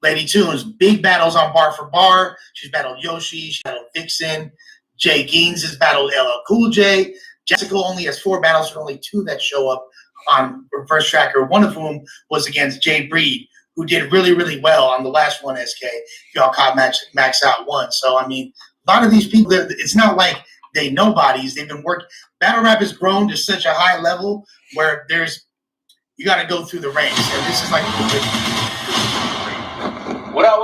Lady Tunes, big battles on Bar for Bar. She's battled Yoshi. She battled Vixen. Jay Geens has battled LL Cool J. Jessica only has 4 battles, but only 2 that show up on Reverse Tracker, one of whom was against Jay Breed, who did really, really well on the last one, SK. Y'all caught Max Out 1. So, I mean, a lot of these people, it's not like they know bodies. They've been working. Battle rap has grown to such a high level where you got to go through the ranks. And this is like What up?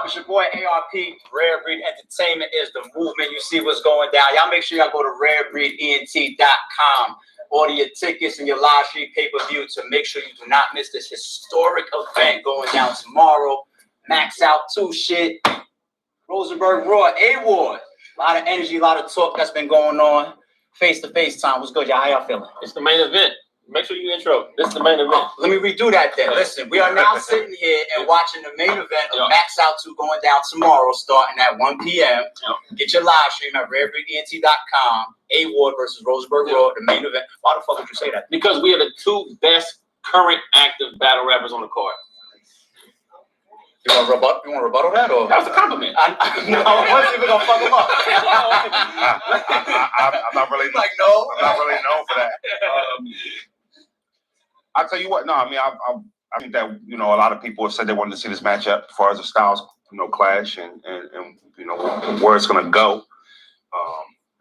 It's your boy ARP. Rare Breed Entertainment is the movement. You see what's going down. Y'all make sure y'all go to rarebreedent.com. Order your tickets and your live stream pay-per-view to make sure you do not miss this historic event going down tomorrow. MAXOUT2 shit. Rosenberg Raw, A-Ward. A lot of energy, a lot of talk that's been going on. Face-to-face time. What's good, y'all? How y'all feeling? It's the main event. Make sure you intro. This is the main event. Let me redo that then. Listen, we are now sitting here and watching the main event of MAXOUT2 going down tomorrow, starting at 1 p.m. Get your live stream at rarebreedent.com. A-Ward versus Rosenberg Raw, the main event. Why the fuck would you say that? Because we are the 2 best current active battle rappers on the card. You want to rebuttal that? Or? That was a compliment. I wasn't even going to fuck him up. I'm not really like, no. I'm not really known for that. I'll tell you what. No, I mean, I think that, a lot of people have said they wanted to see this matchup as far as the styles, clash and where it's going to go.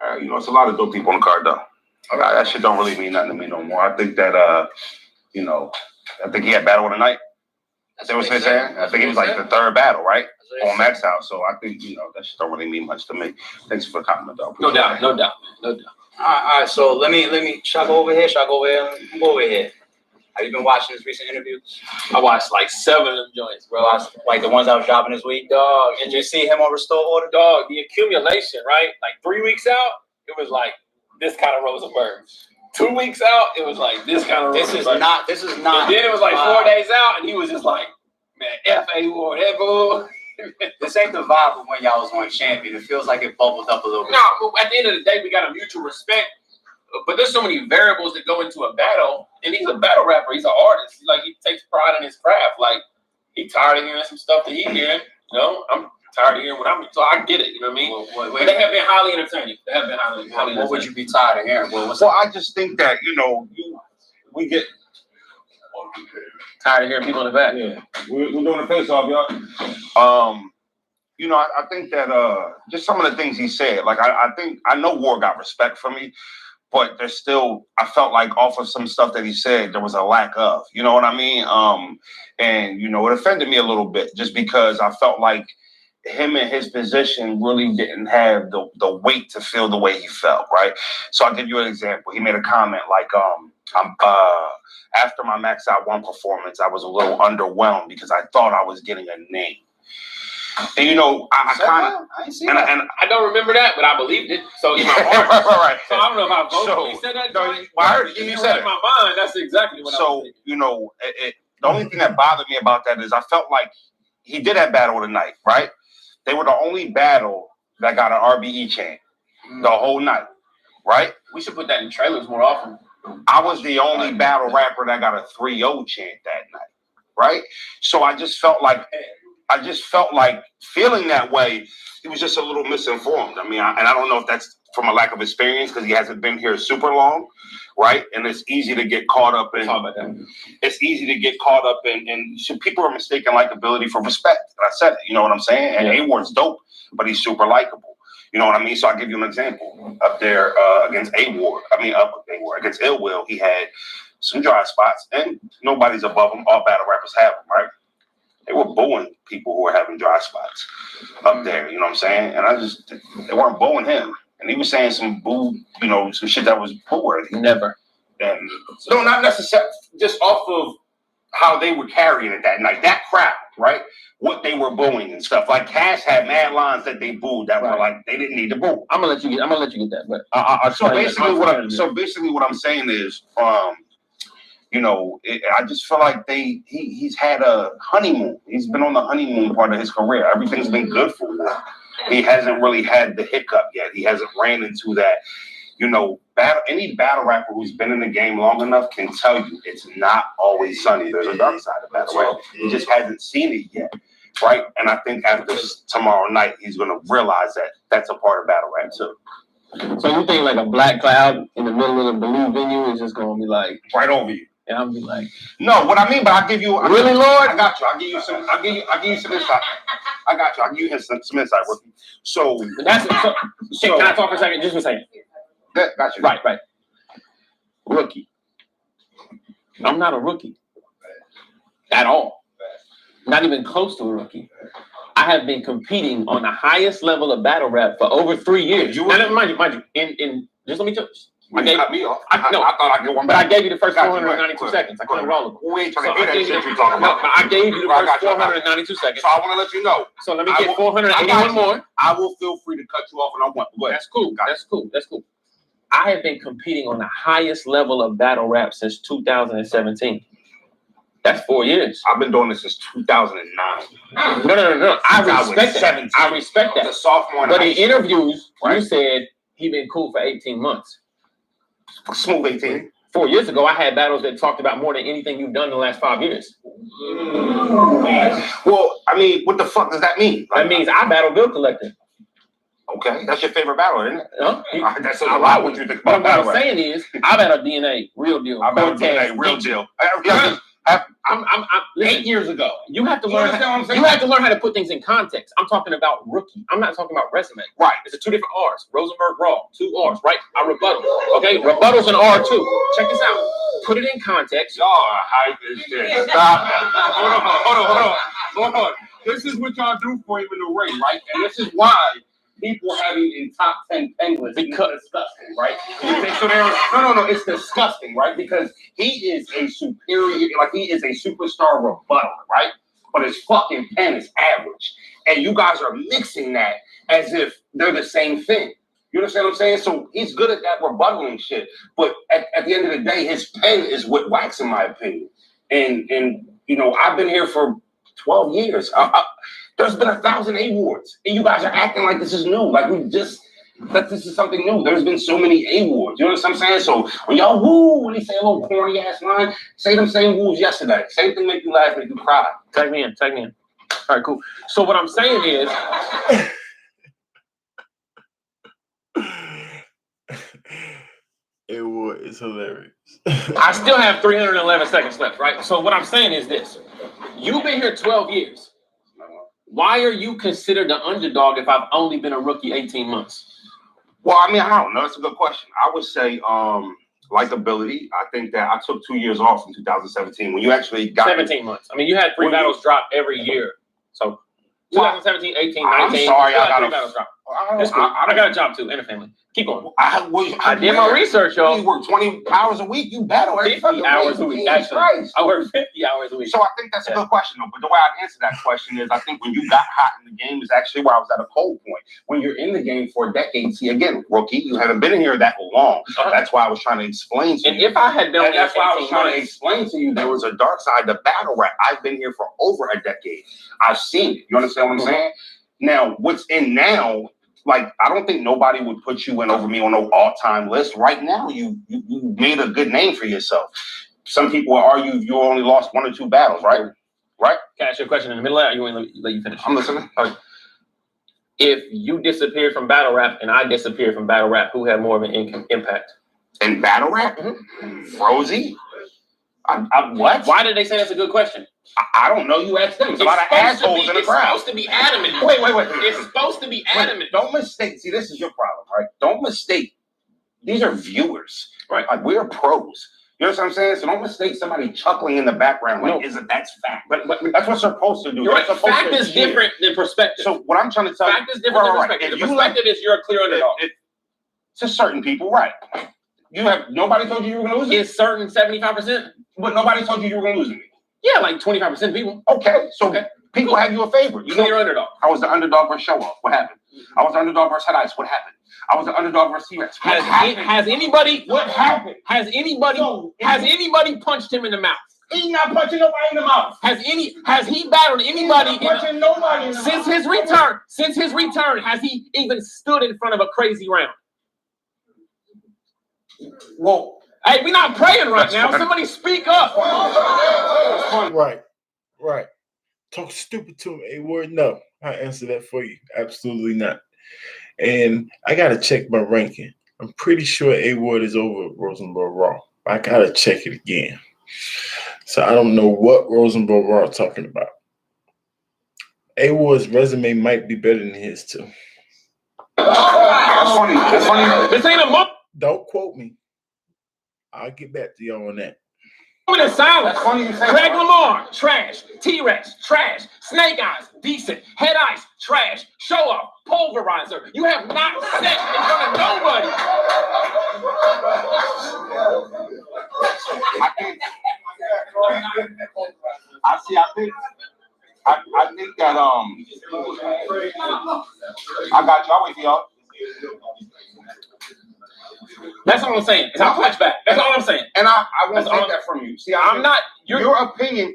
It's a lot of dope people on the card, though. That shit don't really mean nothing to me no more. I think that, I think he had battle of the night. That's what I'm saying. I think it was like the 3rd battle, right? On Max Out. So I think, that shit don't really mean much to me. Thanks for the compliment, though. No doubt. All right. So let me. Should I go over here? Go over here. Have you been watching his recent interviews? I watched like 7 of them joints, bro. Like the ones I was dropping this week, dog. Did you see him on Restore Order? Dog, the accumulation, right? Like 3 weeks out, it was like this kind of Rosenberg. 2 weeks out, it was like this kind of Rosenberg. This is not. And then it was like 4 days out, and he was just like, man, F-A-Ward, F-O. This ain't the vibe of when y'all was on Champion. It feels like it bubbled up a little bit. No, but at the end of the day, we got a mutual respect. But there's so many variables that go into a battle, and he's a battle rapper. He's an artist. He takes pride in his craft. Like, he's tired of hearing some stuff that he's hearing. I'm tired of hearing what I'm hearing. So I get it. You know what I mean? But they have been highly entertaining. What would you be tired of hearing? Well, I just think that, we get tired of hearing people in the back. Yeah. We're doing a face-off, y'all. I think that just some of the things he said, like I know War got respect for me, but there's still, I felt like off of some stuff that he said, there was a lack of, you know what I mean? And it offended me a little bit just because I felt like him in his position really didn't have the weight to feel the way he felt, right? So I'll give you an example. He made a comment like, after my Max Out 1 performance, I was a little underwhelmed because I thought I was getting a name. And I kind of, and I don't remember that, but I believed it. So in my heart, right. So I don't know if I vocally said that. No, I heard it. You said it in my mind. That's exactly what I was thinking. The only thing that bothered me about that is I felt like he did have battle of the night, right? They were the only battle that got an RBE chant the whole night, right? We should put that in trailers more often. I was the only battle rapper that got a 3-0 chant that night, right? So I just felt like feeling that way, he was just a little misinformed. I mean, I don't know if that's from a lack of experience because he hasn't been here super long, right? And it's easy to get caught up in. It's easy to get caught up in people are mistaking likability for respect. And I said it, you know what I'm saying? And A-Ward's dope, but he's super likable. You know what I mean? So I'll give you an example. Up there against against Ill Will, he had some dry spots, and nobody's above him. All battle rappers have them, right? They were booing people who were having dry spots up there, you know what I'm saying? And they weren't booing him. And he was saying some some shit that was boo-worthy. Never. And no, not necessarily, just off of how they were carrying it that night. That crowd, right? What they were booing and stuff. Like Cash had mad lines that they booed that were like they didn't need to boo. I'm gonna let you get that. But so basically what I'm saying is I just feel like he's had a honeymoon. He's been on the honeymoon part of his career. Everything's been good for him. He hasn't really had the hiccup yet. He hasn't ran into that You know, any battle rapper who's been in the game long enough can tell you it's not always sunny. There's a dark side of battle rap. He just hasn't seen it yet, right? And I think after tomorrow night, he's going to realize that that's a part of battle rap too. So you think like a black cloud in the middle of the blue venue is just going to be like right over you? And I'm be like, no, what I mean, but I'll give you Lord? I got you. I'll give you some insight. I got you. I'll give you some insight, Rookie. So that's can I talk for a second? Just for a second. Got you. Right. Rookie. I'm not a rookie at all. Not even close to a rookie. I have been competing on the highest level of battle rap for over 3 years. Mind you, in just let me tell you. Cut me off. I thought I'd get one back. But I gave you the first Got 492 seconds. I couldn't roll them. We ain't trying to hear that shit you talking about. No, I gave you the first 492 seconds. So I want to let you know. So let me get 481 more. I will feel free to cut you off when I want. That's cool. That's cool. I have been competing on the highest level of battle rap since 2017. That's 4 years. I've been doing this since 2009. No. I respect that. The sophomore. But in interviews, you said he been cool for 18 months. Smooth 18. 4 years ago, I had battles that talked about more than anything you've done in the last 5 years. Well, I mean, what the fuck does that mean? That means I battle bill collector. Okay, that's your favorite battle, isn't it? Huh? That's a lot what you think about battle. What I'm saying is, I battle DNA, real deal. I battle DNA, real deal. I'm 8 years ago. You have to learn. You have to learn how to put things in context. I'm talking about rookie. I'm not talking about resume. Right. It's 2 different R's. Rosenberg Raw, 2 R's. Right. I rebuttal. Okay. Rebuttal's an R too. Check this out. Put it in context. Y'all are hype as shit. Stop. Hold on. This is what y'all do for him in the ring, right? And this is why people have him in top 10 penguins. Because it's disgusting, right? So no, it's disgusting, right? Because he is a superior, like he is a superstar rebuttaler, right? But his fucking pen is average. And you guys are mixing that as if they're the same thing. You understand what I'm saying? So he's good at that rebuttaling shit. But at the end of the day, his pen is what wax, in my opinion. And you know, I've been here for 12 years. There's been 1,000 awards, and you guys are acting like this is new. Like this is something new. There's been so many awards. You know what I'm saying? So when y'all woo, when they say a little corny ass line, say them same woos yesterday. Same thing make you laugh, make you cry. Tag me in. All right, cool. So what I'm saying is, it was hilarious. I still have 311 seconds left, right? So what I'm saying is this: you've been here 12 years. Why are you considered the underdog if I've only been a rookie 18 months? Well, I mean, I don't know. That's a good question. I would say likability. I think that I took 2 years off in 2017 when you actually got 17 months. I mean, you had 3 battles drop every year. So 2017, 18, 19. I'm sorry, I got 3 battles drop. That's cool. I got a job too and a family. Keep going. I did my research, y'all. You work 20 hours a week. You battle every 50 hours a week. Actually, I work 50 hours a week. So I think that's a good question, though. But the way I answer that question is, I think when you got hot in the game is actually where I was at a cold point. When you're in the game for a decade, see, again, rookie, you haven't been in here that long. That's why I was trying to explain to you. And if I had been, that's why I was trying to explain to you there was a dark side to battle rap. I've been here for over a decade. I've seen it. You understand what I'm saying? Now, what's in now? Like, I don't think nobody would put you in over me on no all-time list. Right now, you made a good name for yourself. Some people would argue you only lost 1 or 2 battles, right? Right? Can I ask you a question in the middle of that, or you want to let you finish? I'm listening. Okay. If you disappeared from battle rap and I disappeared from battle rap, who had more of an impact? In battle rap? Frozy? What? Why did they say that's a good question? I don't know. You asked them. There's a lot of assholes in the crowd. It's supposed to be adamant. Wait. It's supposed to be adamant. Don't mistake. See, this is your problem, right? Don't mistake. These are viewers, right? Like, we're pros. You know what I'm saying? So don't mistake somebody chuckling in the background. Like, that's fact. But that's what they're supposed to do. You're right. Fact is different than perspective. So what I'm trying to tell you, fact is different than perspective. The perspective is you're a clear underdog. To certain people, right? You have nobody told you were going to lose it. It's certain 75%, but nobody told you were going to lose it. Yeah, like 25% of people. Okay, so people have you a favor. You know your underdog. I was the underdog versus Show Off. What happened? I was the underdog versus Head Ice. What happened? I was the underdog versus T-Rex. Has anybody? What happened? Has anybody punched him in the mouth? He's not punching nobody in the mouth. Has he battled anybody? He's not punching nobody in the mouth. Since his return, has he even stood in front of a crazy round? Well, Hey, we're not praying right That's now. fine. Somebody speak up. Right. Talk stupid to him, A Ward. No, I answer that for you. Absolutely not. And I gotta check my ranking. I'm pretty sure A Ward is over Rosenberg Raw. I gotta check it again. So I don't know what Rosenberg Raw talking about. A Ward's resume might be better than his too. That's funny. That's funny. This ain't a moment Don't quote me. I'll get back to y'all on that. of silence. That's funny you say Greg that. Lamar, trash. T-Rex, trash. Snake Eyes, decent. Head Ice, trash. Show Off, pulverizer. You have not said in front of nobody. I think that I got you. I'll wait for y'all. That's all I'm saying. It's our punchback. That's all I'm saying. And I won't That's all take that from you. See, I'm not. your opinion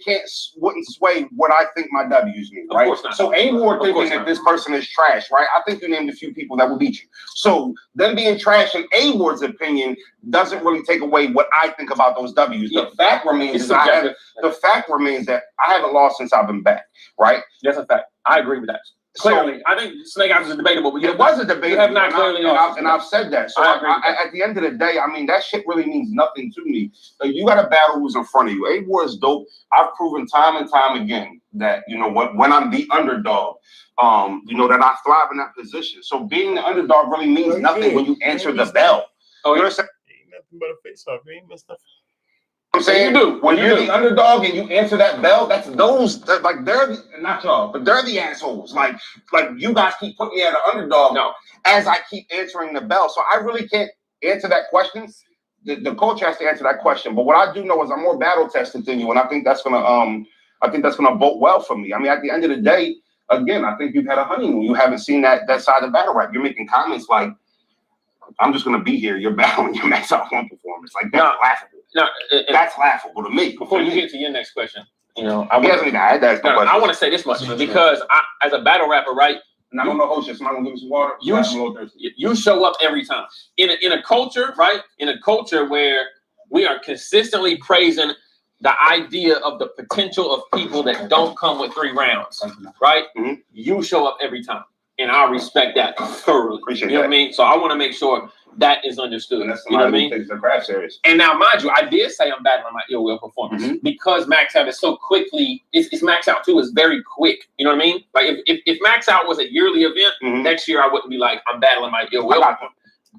wouldn't sway what I think my W's mean, right? Of course not. So A Ward Of thinking course that not. this person is trash, right? I think you named a few people that will beat you. So them being trash in A Ward's opinion doesn't really take away what I think about those W's. Yeah. The fact remains It's is I subjective. the fact remains that I haven't lost since I've been back, right? That's a fact. I agree with that. Clearly, I think Snake Eyes is debatable, but It was a debate. You have not clearly lost. and I've said that. So I agree with that. at the end of the day, I mean, that shit really means nothing to me. Like, you got to battle who's in front of you. A Ward is dope. I've proven time and time again that, you know, when I'm the underdog, you know, that I thrive in that position. So being the underdog really means nothing when you answer the bell. Oh, You know yeah. what I'm saying? Ain't nothing but a face off. You ain't missed nothing. I'm saying You do. when You you're do. the underdog and you answer that bell, that's those that, like not y'all, but they're the assholes. Like you guys keep putting me at an underdog as I keep answering the bell. So I really can't answer that question. The coach has to answer that question. But what I do know is I'm more battle tested than you, and I think that's gonna vote well for me. I mean, at the end of the day, again, I think you've had a honeymoon. You haven't seen that side of battle rap. You're making comments like, I'm just gonna be here. You're battling your MAXOUT1 performance. Like that's laughable. That's laughable to me. Before you get to your next question, you know, I want to say this much because as a battle rapper, right? And I don't know, host, so I'm gonna give me some water. You show up every time in a culture, right? In a culture where we are consistently praising the idea of the potential of people that don't come with 3 rounds, right? Mm-hmm. You show up every time, and I respect that thoroughly. Appreciate you know that. what I mean? So I want to make sure that is understood. And that's you know what I somebody mean? who takes their craft serious. And now, mind you, I did say I'm battling my ill will performance because MAXOUT is so quickly. It's MAXOUT2 is very quick. You know what I mean? Like if MAXOUT was a yearly event, next year I wouldn't be like I'm battling my ill will.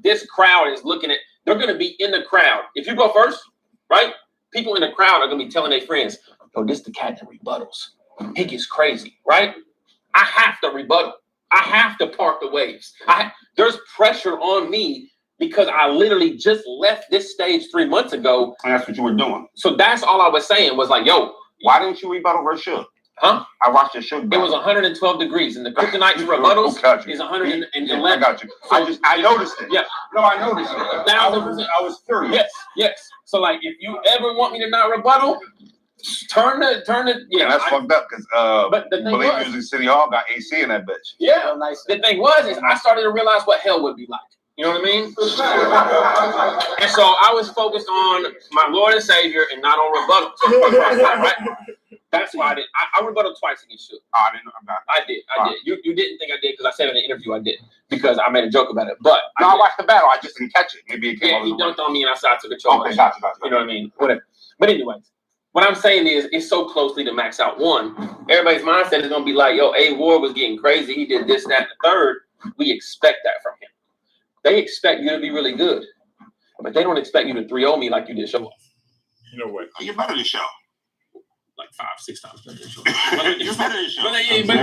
This crowd is looking at. They're going to be in the crowd. If you go first, right? People in the crowd are going to be telling their friends, "Yo, this the cat that rebuttals. He gets crazy, right?" I have to rebuttal. I have to park the waves. There's pressure on me. Because I literally just left this stage 3 months ago. And that's what you were doing. So that's all I was saying was like, yo. Why didn't you rebuttal versus Suge? Huh? I watched your Suge battle. It was 112 degrees. And the kryptonite rebuttals is 111. I got you. I noticed it. Yeah. No, I noticed it. 1,000%. I was curious. Yes. So like, if you ever want me to not rebuttal, turn it. Yeah. And that's fucked up because but the thing Believe was, Music City Hall got AC in that bitch. Yeah. The thing was is I started to realize what hell would be like. You know what I mean? And so I was focused on my Lord and Savior and not on rebuttal. Right? That's why I did. I rebutted twice against Suge. Oh, I didn't know about that. I did. You didn't think I did because I said in the interview I did because I made a joke about it. But I watched the battle. I just didn't catch it. Maybe it came yeah, he dunked on me and I said I took a charge. Okay, gotcha. You know what I mean? Whatever. But anyways, what I'm saying is it's so closely to MAXOUT1. Everybody's mindset is gonna be like, yo, A Ward was getting crazy. He did this, that, and the third. We expect that from him. They expect you to be really good, but they don't expect you to 3-0 me like you did Show Off. You know what? You're better than Show. Like 5-6 times better than Show You're better than Show.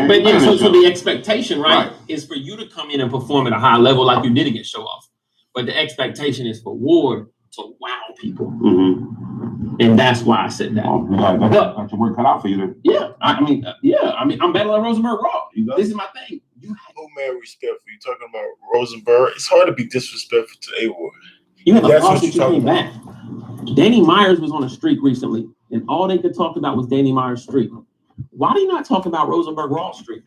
But yeah, so the expectation, right, is for you to come in and perform at a high level like you did against Show Off. But the expectation is for Ward to wow people. And that's why I said that. Got your work cut out for you then. Yeah, I mean, I'm battling Rosenberg Raw. This is my thing. You have No man respect for you talking about Rosenberg. It's hard to be disrespectful to A Ward. You have a That's loss what that you're you came talking back. Danny Myers was on a streak recently, and all they could talk about was Danny Myers' streak. Why do you not talk about Rosenberg Raw's streak?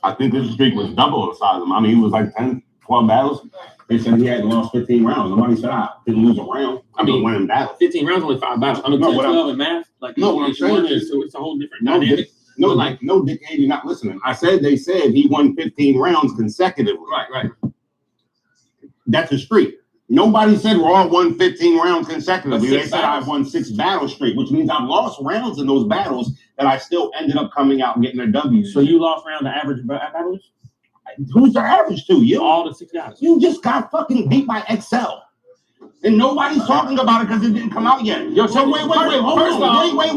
I think this streak was double the size of him. I mean, he was like 10, 12 battles. They said he hadn't lost 15 rounds. Nobody said I didn't lose a round. I mean, winning battles. 15 rounds, only 5 battles. I mean, 10, 12 in math. Like, no, what I'm saying is, so it's a whole different dynamic. No, dickhead, you're not listening. I said they said he won 15 rounds consecutively. Right. That's a streak. Nobody said Raw won 15 rounds consecutively. They said I won 6 battles straight, which means I've lost rounds in those battles that I still ended up coming out and getting a W. So you lost round the average battlers? Who's the average to? You? All the 6 guys. You just got fucking beat by XL. And nobody's talking about it because it didn't come out yet. Yo, so wait, hold on. Wait.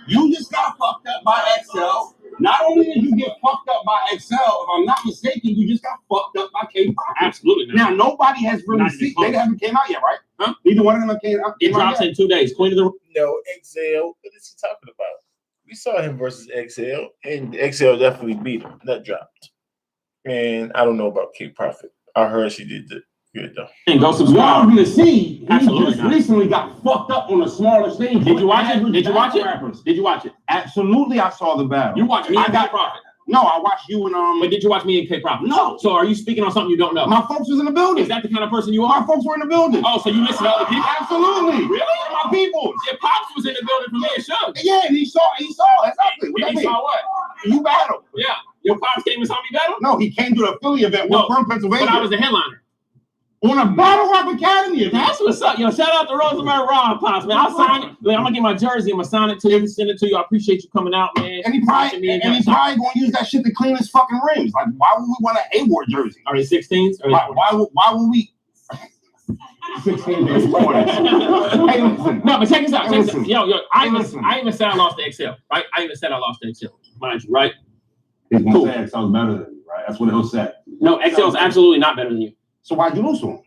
You just got fucked up by XL. Not only did you get fucked up by XL, if I'm not mistaken, you just got fucked up by K-Pop. Absolutely. Now, nobody has really seen. They haven't came out yet, right? Huh? Neither one of them came out. It drops in 2 days. Queen of the... No, XL. What is he talking about? We saw him versus XL, and XL definitely beat him. That dropped. And I don't know about K-Profit. I heard she did good, though. And go subscribe. Y'all gonna see, he Absolutely just recently got fucked up on a smaller stage. Did you watch it? Did you watch it? Absolutely, I saw the battle. You watched me and K-Profit? No, I watched you and But did you watch me and K-Profit? No. So are you speaking on something you don't know? My folks was in the building. Is that the kind of person you are? My folks were in the building. Oh, so you listened to other people? Absolutely. Really? My people. Yeah, Pops was in the building for me and Shug. Yeah, and he saw exactly. What that He mean? saw what? You battled. Yeah. Your Pops came and saw me battle? No, he came to the Philly event. We're from Pennsylvania. But I was the headliner. On a Battle Rap Academy event. That's what's up. Yo, shout out to Rosenberg Raw Pops, man. I'll sign it. Like, I'm gonna get my jersey. I'm gonna sign it to you, send it to you. I appreciate you coming out, man. And he's probably gonna use that shit to clean his fucking rims. Like, why would we want an A-Ward jersey? Are they 16s? Why would we? 16 days. Hey, listen. No, but check this out. Yo, I Hey, even said I lost to XL, right? I even said I lost to XL, mind you, right? He's gonna say XL's better than you, right? That's what he'll say. No, XL is absolutely not better than you. So why'd you lose to him?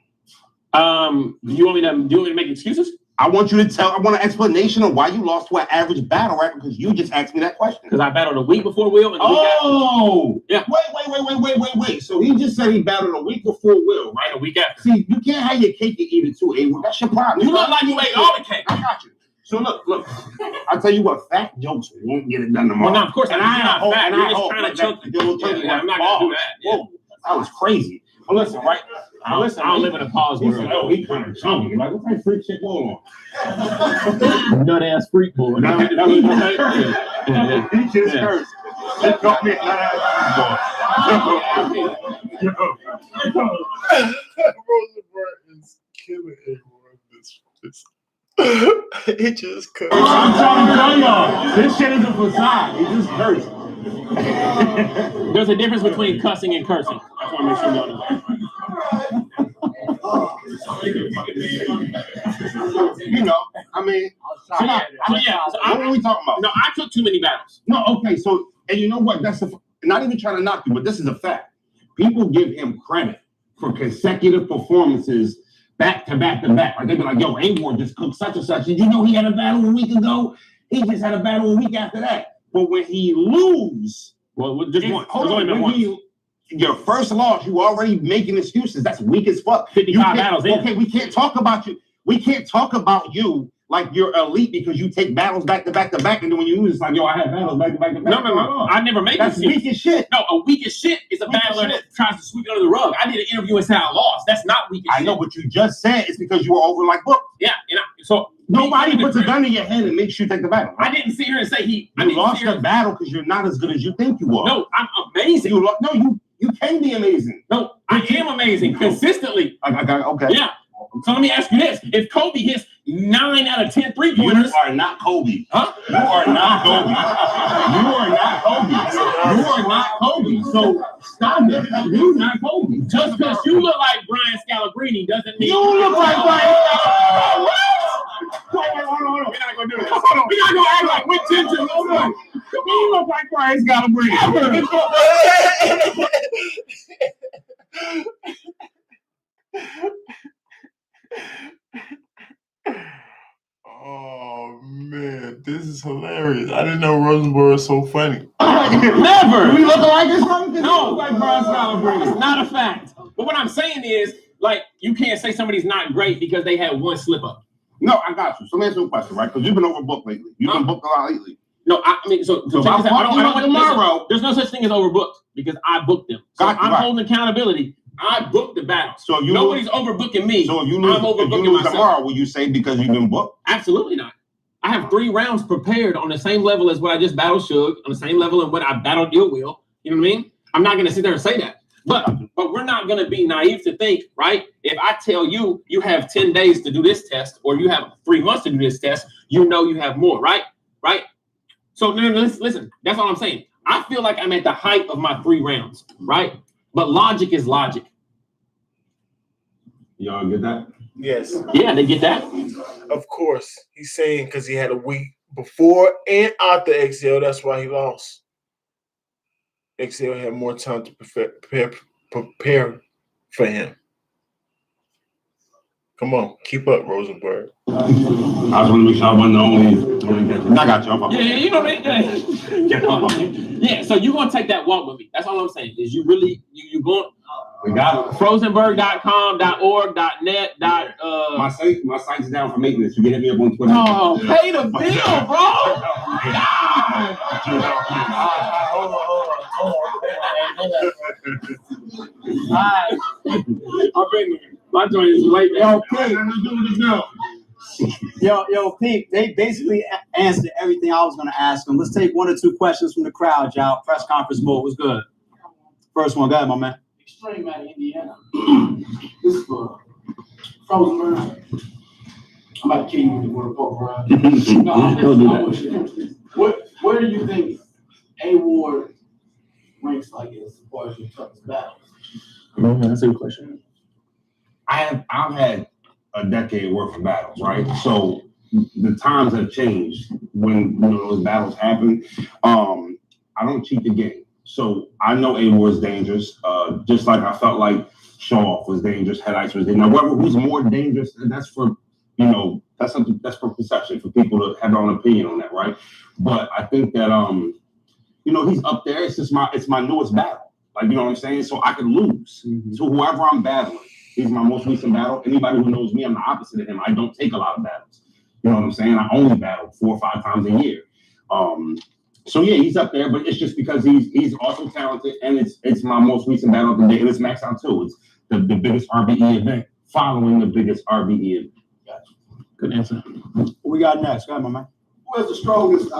Do you want me to make excuses? I want you to tell. I want an explanation of why you lost to an average battle rapper because you just asked me that question. Because I battled a week before Will. And Yeah. Wait. So he just said he battled a week before Will, right? A week after. See, you can't have your cake and eat it too, A-Ward. That's your problem. You look like you ate all the cake. I got you. So look. I'll tell you what. Fat jokes won't get it done tomorrow. Well, no, of course. And I'm not fat. And You're I just hope trying to that choke. I'm not gonna do that. Yeah. Whoa, that was crazy. Well, listen, right? I don't live in a pause world. Oh, he kind of chunky. Like, what kind of freak shit going on? Nut ass freak boy. That was he just cursed. He called me a nut ass freak boy. Rosenberg is killing everyone. He just cursed. I'm trying to tell y'all, this shit is a facade. He just cursed. There's a difference between cussing and cursing. I just want to make sure you know that. You know, I mean, what are we talking about? No, I took too many battles. No, okay, so, and you know what? Not even trying to knock you, but this is a fact. People give him credit for consecutive performances back to back to back. Like, they be like, yo, A-Ward just cooked such and such. Did you know he had a battle a week ago? He just had a battle a week after that. But when he lose, just one. Your first loss, you already making excuses. That's weak as fuck. 55 battles. Okay, we can't talk about you. We can't talk about you like you're elite because you take battles back to back to back, and then when you lose, it's like, yo, I had battles back to back to back. No. I never made That's weak as shit. No, a weak as shit is a battler that tries to sweep it under the rug. I did an interview and said I lost. That's not weak as shit. I know, but you just said it's because you were over like book. Yeah, so nobody puts a gun in your head and makes you take the battle. I didn't sit here and say you lost the battle because you're not as good as you think you are. No, I'm amazing. You can be amazing. No, I am amazing consistently. Okay. Yeah. So let me ask you this: if Kobe hits 9 out of 10 3-pointers, you are not Kobe. Huh? You are not Kobe. You are not Kobe. You are not Kobe. So stop it. You're not Kobe. Just because you look like Brian Scalabrine doesn't mean you look like Brian Scalabrine. Hold on. We're not gonna do this. Hold on. We're not gonna act like we're tension. Hold on. You look like Brian Scalabrine. Oh man, this is hilarious. I didn't know Rosenberg was so funny. Never. We look alike or something? No, like Brian Scalabrine. It's not a fact. But what I'm saying is, like, you can't say somebody's not great because they had one slip up. No, I got you. So let me ask you a question, right? Because you've been overbooked lately. You've been booked a lot lately. No, I mean, so So check if this out. I don't want tomorrow. there's no such thing as overbooked because I booked them. So Gotcha, I'm right. holding accountability. I booked the battle. So you Nobody's overbooking me. So if you I'm lose, overbooking myself. tomorrow, will you say because you've been booked? Absolutely not. I have 3 rounds prepared on the same level as what I just battled Suge, on the same level as what I battled Ill Will. You know what I mean? I'm not going to sit there and say that. But we're not going to be naive to think, right? If I tell you you have 10 days to do this test or you have 3 months to do this test, you know you have more, right? Right? So listen, that's all I'm saying. I feel like I'm at the height of my 3 rounds, right? But logic is logic. Y'all get that? Yes, Yeah, they get that. of course. He's saying because he had a week before and after XL, that's why he lost. XL had more time to prepare for him. Come on, keep up, Rosenberg. I just want to make sure I wasn't the only I got you. Yeah, you know what I mean? Yeah, so you're going to take that walk with me. That's all I'm saying. Is you really, you going, We got it. Frozenberg.com.org.net. My site's down for maintenance. You can hit me up on Twitter. Oh, pay the bill, bro. I've been my joint is late. Yo, Pete, they basically answered everything I was going to ask them. Let's take 1 or 2 questions from the crowd, y'all. Press conference mode. What's good? First one, go ahead, my man. Extreme out of Indiana. This is for Frozenberg. I'm about to kill you with the word poke around. No, Don't do that. Where do you think A-Ward ranks like as far as your toughest battles? That's a good question. I've had a decade worth of battles, right? So the times have changed when those battles happen. I don't cheat the game. So I know A-Ward's dangerous, just like I felt like Show-Off was dangerous, Head Ice was dangerous. Now, who's more dangerous, that's for, that's for perception, for people to have their own opinion on that, right? But I think that, he's up there. It's just it's my newest battle. Like, you know what I'm saying? So I could lose to whoever I'm battling. He's my most recent battle. Anybody who knows me, I'm the opposite of him. I don't take a lot of battles. You know what I'm saying? I only battle 4 or 5 times a year. So yeah, he's up there, but it's just because he's also talented, and it's my most recent battle of the day, and it's MAXOUT2. It's the biggest RBE event following the biggest RBE event. Gotcha. Good answer. What we got next? Go ahead, my man. Who has the strongest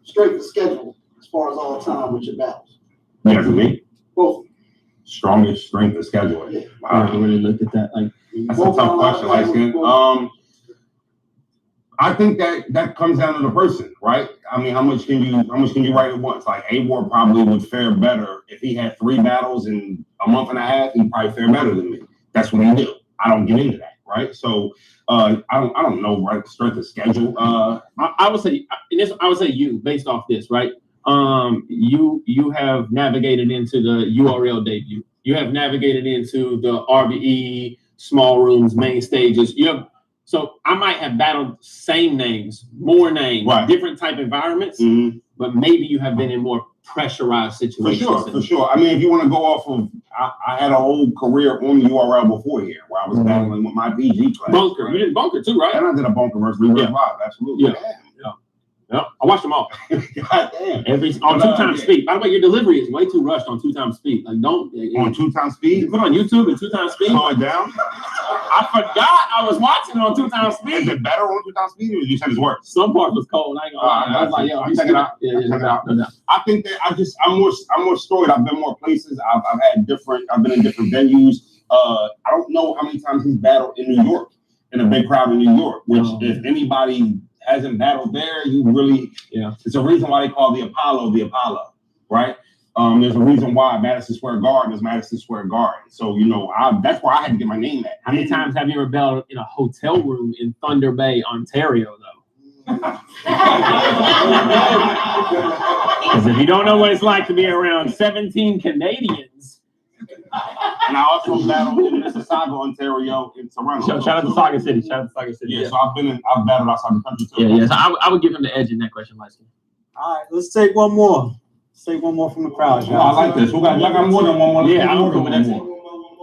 strength of schedule as far as all time with your battles? You asking me? Both. Strongest strength of schedule. Yeah. I really looked at that. Like, That's a tough question, Light-Skin. I think that comes down to the person, right? I mean, how much can you write at once? Like A-Ward probably would fare better if he had 3 battles in a month and a half. He'd probably fare better than me. That's what he do. I don't get into that, right? So I don't know, right? Strength of schedule. I would say you based off this, right? You have navigated into the URL debut. You have navigated into the RBE small rooms, main stages. So I might have battled same names, more names, right. Different type environments, but maybe you have been in more pressurized situations. For sure. I mean, if you want to go off of, I had a whole career on URL before here, where I was battling with my PG class. Bunker, right? You did Bunker too, right? And I did a Bunker versus Lee Live, absolutely. Yeah, I watched them all. God damn. On 2 times speed. By the way, your delivery is way too rushed on 2 times speed. Like, don't on 2 times speed. You put on YouTube and 2 times speed. Slow it down. I forgot I was watching it on 2 times speed. Is it better on 2 times speed, or you said it's worse? Some part was cold. I ain't gonna lie. I was like, yo, check it out. Yeah, check it out. No. I think that I'm more storied. I've been more places. I've been in different venues. I don't know how many times he's battled in New York, in a big crowd in New York. Which, if anybody hasn't battled there, it's a reason why they call the Apollo, right? There's a reason why Madison Square Garden is Madison Square Garden. So, that's where I had to get my name at. How many times have you ever battled in a hotel room in Thunder Bay, Ontario, though? Because if you don't know what it's like to be around 17 Canadians. And I also battled in Mississauga, Ontario, in Toronto. Shout out to Saga City. Yeah, so I've battled outside the country too. Yeah. So I would give him the edge in that question, Light-Skin. All right, let's take one more. Let's take one more from the crowd, y'all. I like this. Y'all got more than one more. Yeah, I'm good with that too.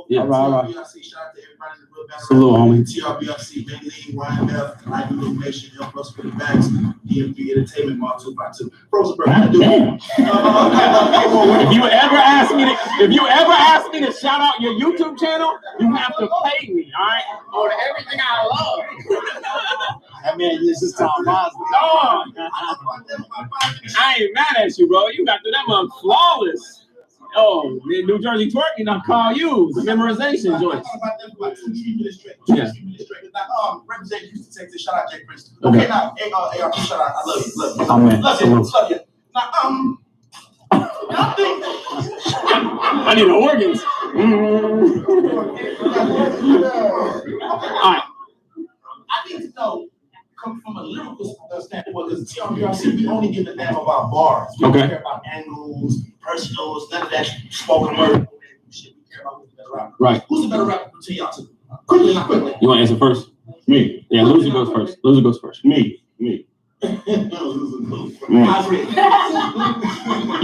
Yeah. All right. I see shout out to everybody in the Salute, homie. TRBRC, Bentley, YMF, Live Illumination, help us with the bags, DMV Entertainment, Mark 252. Rosenberg, how to do it? If you ever ask me to shout out your YouTube channel, you have to pay me, all right? On everything I love. That man uses Tom Mosby. Oh, I ain't mad at you, bro. You got through that one flawless. Oh, man, New Jersey twerking, I'll call you. The memorization joints. Yeah. Represent Houston, Texas. Shout out Jay Prince. Okay, now, AR, shout out. I love you. Love you. Amen. Love you. Love you. Now, I need the organs. All right. I need to know, come from a lyrical standpoint, because TRBRC, we only give a damn about bars. We don't care about angles, personals, none of that spoken word shit. We care about who's the better rapper. Right. Who's the better rapper to y'all two? Quickly, not quickly. You want to answer first? Me. Yeah, loser goes first. Loser goes first. Me. I agree.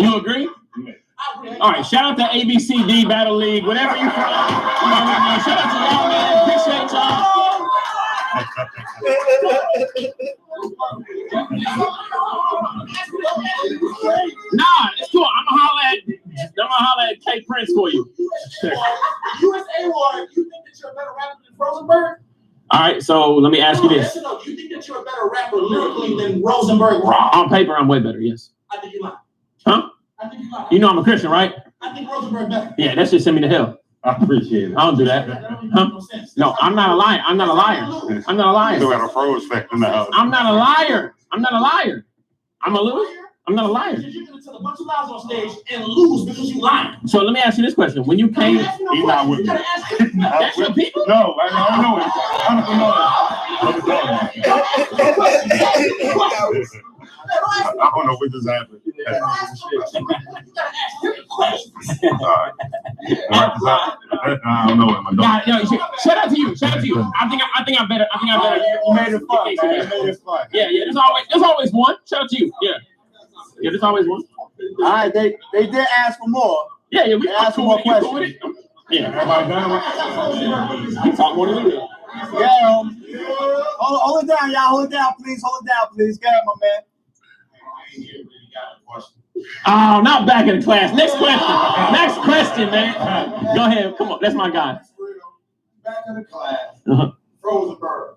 You agree? All right, shout out to ABCD Battle League, whatever you from. Shout out to y'all, man. Appreciate y'all. Nah, it's cool. I'm gonna holler at K Prince for you. USA War, you think that you're a better rapper than Rosenberg? All right, so let me ask you this. No, you think that you're a better rapper lyrically than Rosenberg raw? On paper, I'm way better, yes. I think you lie. Huh? I think you lie. You know I'm a Christian, right? I think Rosenberg better. Yeah, that should send me to hell. I appreciate it. I don't do that. Huh? No, I'm not a liar. I'm not a liar. I'm not a liar. You got a froze effect in the house. I'm not a liar. I'm not a liar. I'm a loser. I'm not a liar. Because you're going to tell a bunch of lies on stage and lose because you lying. So let me ask you this question: when you came, He's not with me. that's your people. No, I don't know it. I don't know what just happened. I don't know what my dog. Shout out to you. Shout out to you. I think I'm better. You made it fun. Yeah. There's always one. Shout out to you. Yeah, there's always one. All right, they did ask for more. Yeah, we asked for more questions. Yeah, everybody done. You talk more than we do. Yeah, hold it down, y'all. Hold it down, please. Hold it down, please. Go ahead, my man. Oh, not back in the class. Next question, man. Go ahead. Come on. That's my guy. Back in the class. Uh-huh. Rosenberg.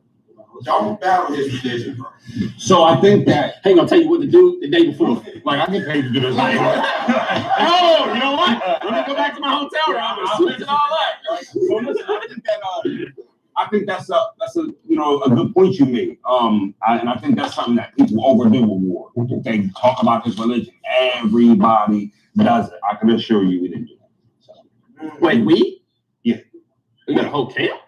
Don't battle his religion, bro. So I think that I ain't gonna tell you what to do the day before. Like, I get paid to do this. Oh, you know what? Let me go back to my hotel room and switch it all up. So listen, I think that's a a good point you made. And I think that's something that people overdo with war. They talk about this religion. Everybody does it. I can assure you we didn't do that. So. Wait, we? Yeah. We got a whole camp?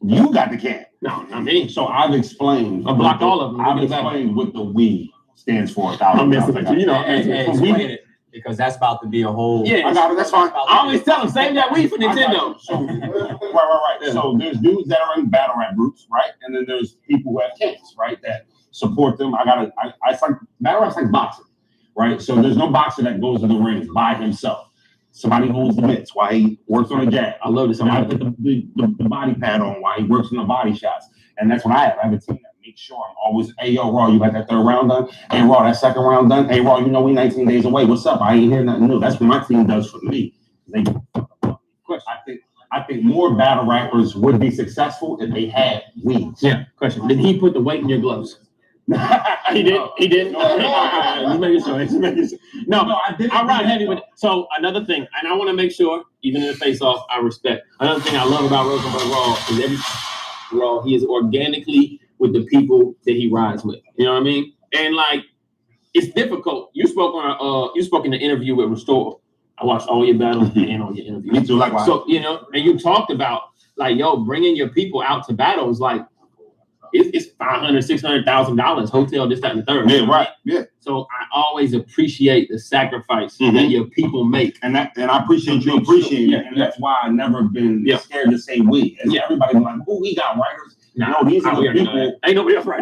You got the camp. No, not me. So I've explained. I blocked all of them. I've explained what the we stands for. I'm messing with you. You know, Explain it, because that's about to be a whole. Yeah, I got it. That's fine. I always tell them, save that weed for Nintendo. So, right. Yeah. So there's dudes that are in battle rap groups, right? And then there's people who have camps, right? That support them. I like battle rap's like boxing, right? So there's no boxer that goes to the ring by himself. Somebody holds the mitts while he works on a jab. I love this. Somebody put the body pad on while he works on the body shots. And that's what I have. I have a team that makes sure I'm always, hey, yo, Raw, you got that third round done? Hey, Raw, that second round done? Hey, Raw, you know we 19 days away. What's up? I ain't hearing nothing new. That's what my team does for me. I think more battle rappers would be successful if they had wings. Yeah, question. Did he put the weight in your gloves? He did. Just making sure. No, I did. I ride heavy with it. So another thing, and I want to make sure, even in the face-off, I respect. Another thing I love about Rosenberg Raw is he is organically with the people that he rides with. You know what I mean? And like, it's difficult. You spoke in the interview with Restore. I watched all your battles and all your interviews. Me too, likewise. So and you talked about like, yo, bringing your people out to battles, like. It's $500,000-$600,000 hotel, this, that, and the third. Yeah, right. Yeah. So I always appreciate the sacrifice that your people make, and I appreciate you appreciating it, and that's why I've never been scared to say we. And everybody's like, "Oh, we got writers." No, these are the people. Ain't nobody else right.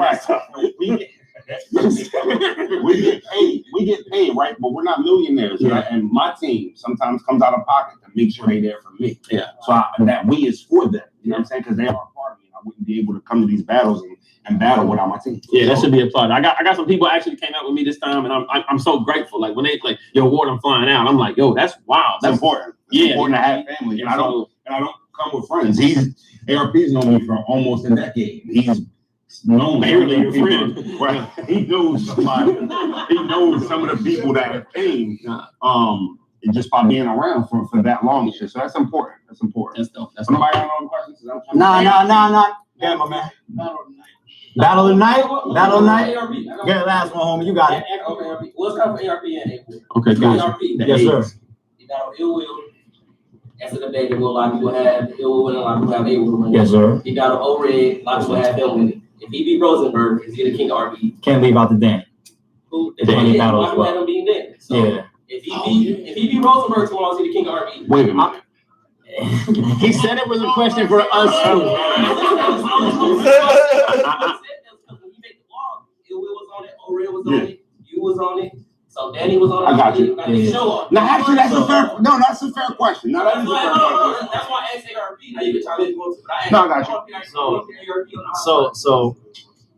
We get paid, right? But we're not millionaires. And my team sometimes comes out of pocket to make sure they're there for me. Yeah. So that we is for them. You know what I'm saying? Because they are a part of me. I wouldn't be able to come to these battles and battle without my team. Yeah, that should be a part. I got some people actually came out with me this time, and I'm so grateful. Like when they like, yo, Ward, I'm flying out. I'm like, yo, that's wild. That's important. It's important to have family. And I don't come with friends. ARP's known me for almost a decade. He's known barely your friend. Right. He knows somebody. He knows some of the people that have came. And just by being around for that long and shit. So that's important. That's important. That's dope. That's nobody got no questions? Nah. Yeah, my man. Battle of the night. Yeah, last one, homie. You got it. Let's go for ARP and A. Okay, guys. ARP. Yes, sir. You got Ill Will. After the day, a lot of people have Ill Will and a lot of people have A Will. Yes, sir. You got O-Red, a lot of people have him with it. If he beat Rosenberg, is he the king of RB? Can't leave out the Danny. Who? The Danny battle as Had well. him beating Danny. So Yeah. if he beat Rosenberg tomorrow, is he the king of RB? Wait a minute. He said it was a question for us. Ill Will was on it, O-Red was on it, you was on it, so Danny was on it. I got you. Show up. Now, actually, that's a fair question. No, that is a fair question. That's why I asked ARP. Now you can try to go to, but I No, I got So,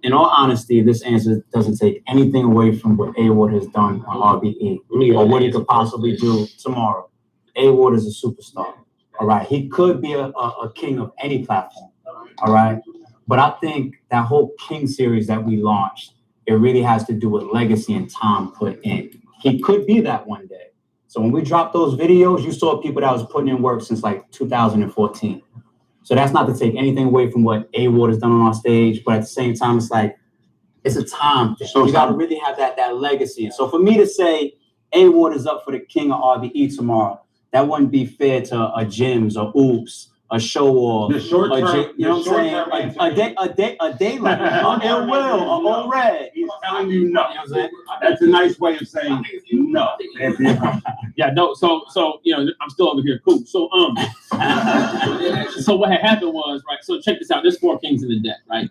in all honesty, this answer doesn't take anything away from what A-Ward has done on RBE or what he could possibly do tomorrow. A-Ward is a superstar. All right. He could be a king of any platform. All right. But I think that whole King series that we launched, it really has to do with legacy and time put in. He could be that one day. So when we dropped those videos, you saw people that was putting in work since like 2014. So that's not to take anything away from what A-Ward has done on our stage, but at the same time, it's like, it's a time thing. So you got to really have that legacy. And so for me to say A-Ward is up for the king of RBE tomorrow, that wouldn't be fair to a Jims or Oops, a Show Off, The short term, you know what I'm saying? A day like Ill Will, a O-Red. He's telling you no. That's a nice way of saying no. Yeah, no. So you know, I'm still over here. Cool. So so what had happened was, right. So check this out. There's 4 kings in the deck, right?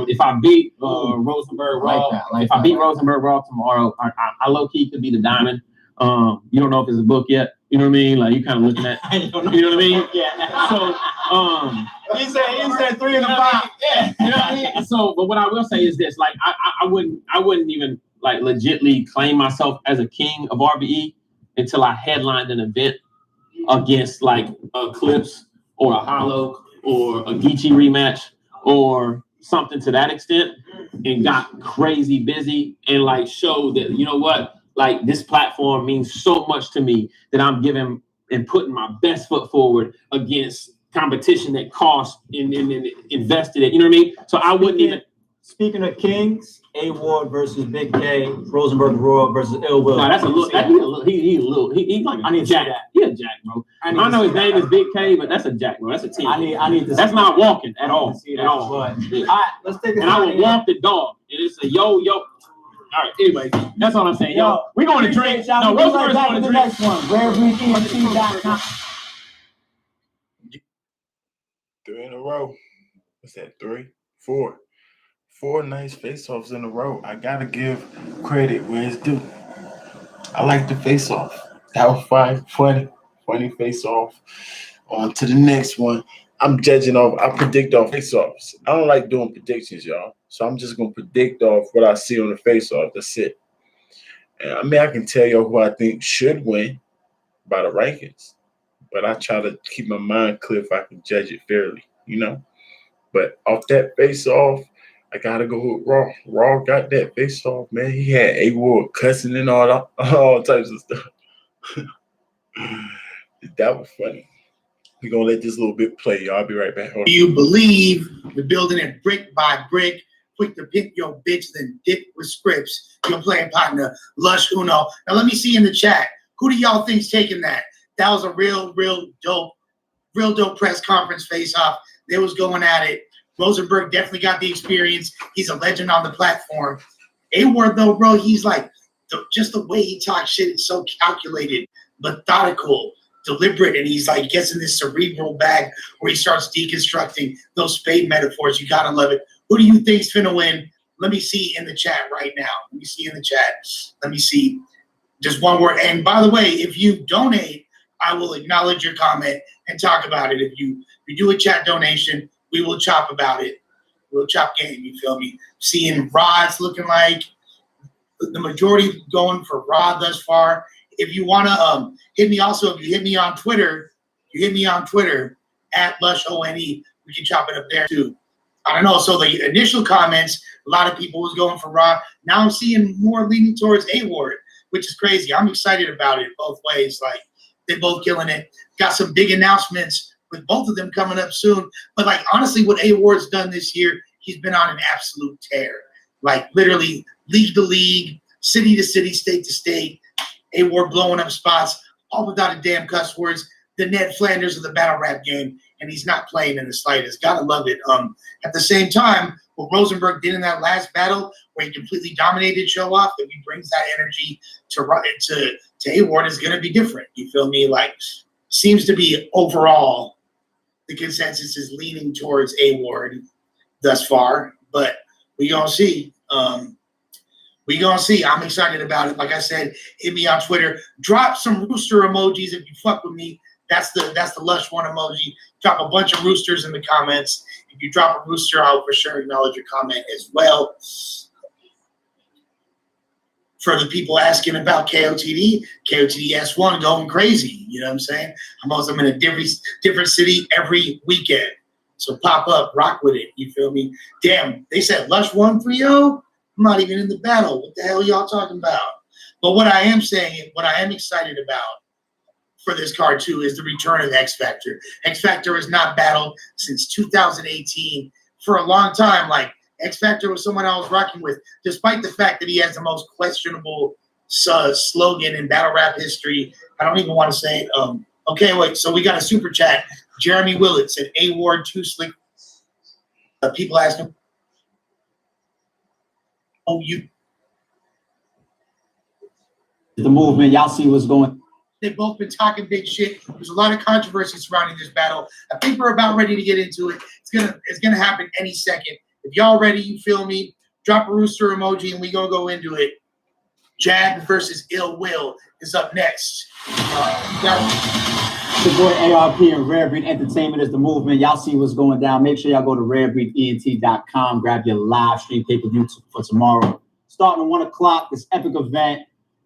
If I beat Rosenberg Raw, if I beat Rosenberg Raw tomorrow, I low key could be the diamond. You don't know if it's a book yet. You know what I mean? Like you kind of looking at, you know what I mean? Yeah. So, he said 3 in the box. Yeah. You know what I mean? So, but what I will say is this: like, I wouldn't even like legitly claim myself as a king of RBE until I headlined an event against like a Clips or a Hollow or a Geechee rematch or something to that extent, and got crazy busy and like showed that, you know what. Like this platform means so much to me that I'm giving and putting my best foot forward against competition that cost and invested it. You know what I mean? So I wouldn't even. Speaking of kings, A-Ward versus Big K, Rosenberg Raw versus Ill Will. No, that's a little. He's like I need to see Jack. that. He a Jack, bro. I know his name is Big K, but that's a Jack, bro. That's a 10. I need to. That's not walking at all. At all. All right, let's take it. And I would walk the dog. And it's a yo. All right, anyway, that's all I'm saying. Yo, we're going to drink. No, Rosenberg's going to drink. Next one. RareBreedENT.com. 3 in a row. What's that? 3, 4. 4 nice face-offs in a row. I gotta give credit where it's due. I like the face-off. That was funny face-off. On to the next one. I'm judging off. I predict off face-offs. I don't like doing predictions, y'all. So I'm just gonna predict off what I see on the face-off. That's it. And I mean, I can tell you who I think should win by the rankings, but I try to keep my mind clear if I can judge it fairly, you know. But off that face-off, I gotta go with Raw. Raw got that face-off, man. He had A-Ward cussing and all types of stuff. That was funny. We're gonna let this little bit play, y'all. I'll be right back. Do you believe we're building it brick by brick? Quick to pick your bitch, then dip with scripts. Your playing partner, Lush Uno. Now let me see in the chat. Who do y'all think's taking that? That was a real dope press conference face-off. They was going at it. Rosenberg definitely got the experience. He's a legend on the platform. A-Ward, though, bro, he's like, just the way he talks shit is so calculated, methodical, deliberate, and he's like gets in this cerebral bag where he starts deconstructing those spade metaphors. You gotta love it. Who do you think's finna win? Let me see in the chat right now. Let me see in the chat. Let me see. Just one word. And by the way, if you donate I will acknowledge your comment and talk about it. If you do a chat donation, we will chop about it. We'll chop game, you feel me? Seeing Rod's looking like the majority going for Rod thus far. If you want to hit me also, if you hit me on Twitter, at LushONE, we can chop it up there too. I don't know. So the initial comments, a lot of people was going for Rod. Now I'm seeing more leaning towards A-Ward, which is crazy. I'm excited about it both ways. Like, they're both killing it. Got some big announcements with both of them coming up soon. But, like, honestly, what A-Ward's done this year, he's been on an absolute tear. Like, literally, league to league, city to city, state to state. A-Ward blowing up spots, all without a damn cuss words. The Ned Flanders of the battle rap game, and he's not playing in the slightest. Gotta love it. At the same time, what Rosenberg did in that last battle, where he completely dominated Show Off, that he brings that energy to A-Ward is gonna be different. You feel me? Like, seems to be overall the consensus is leaning towards A-Ward thus far, but we gonna see. We gonna see. I'm excited about it. Like I said, hit me on Twitter. Drop some rooster emojis if you fuck with me. That's the Lush One emoji. Drop a bunch of roosters in the comments. If you drop a rooster, I'll for sure acknowledge your comment as well. For the people asking about KOTD S1 going crazy. You know what I'm saying? I'm in a different city every weekend. So pop up, rock with it. You feel me? Damn, they said Lush 1-3-0. I'm not even in the battle. What the hell are y'all talking about? But what I am saying, what I am excited about for this card too is the return of X Factor. X Factor has not battled since 2018 for a long time. Like, X Factor was someone I was rocking with, despite the fact that he has the most questionable slogan in battle rap history. I don't even want to say it. Okay, wait. So we got a super chat. Jeremy Willett said A-Ward too slick. People asking, the movement, y'all see what's going. They've both been talking big shit. There's a lot of controversy surrounding this battle. I think we're about ready to get into it. It's gonna happen any second. If y'all ready, you feel me? Drop a rooster emoji and we gonna go into it. Jag versus Ill Will is up next. The boy ARP and Rare Breed Entertainment is the movement. Y'all see what's going down. Make sure y'all go to rarebreedent.com. Grab your live stream pay-per-view for tomorrow. Starting at 1 o'clock, this epic event.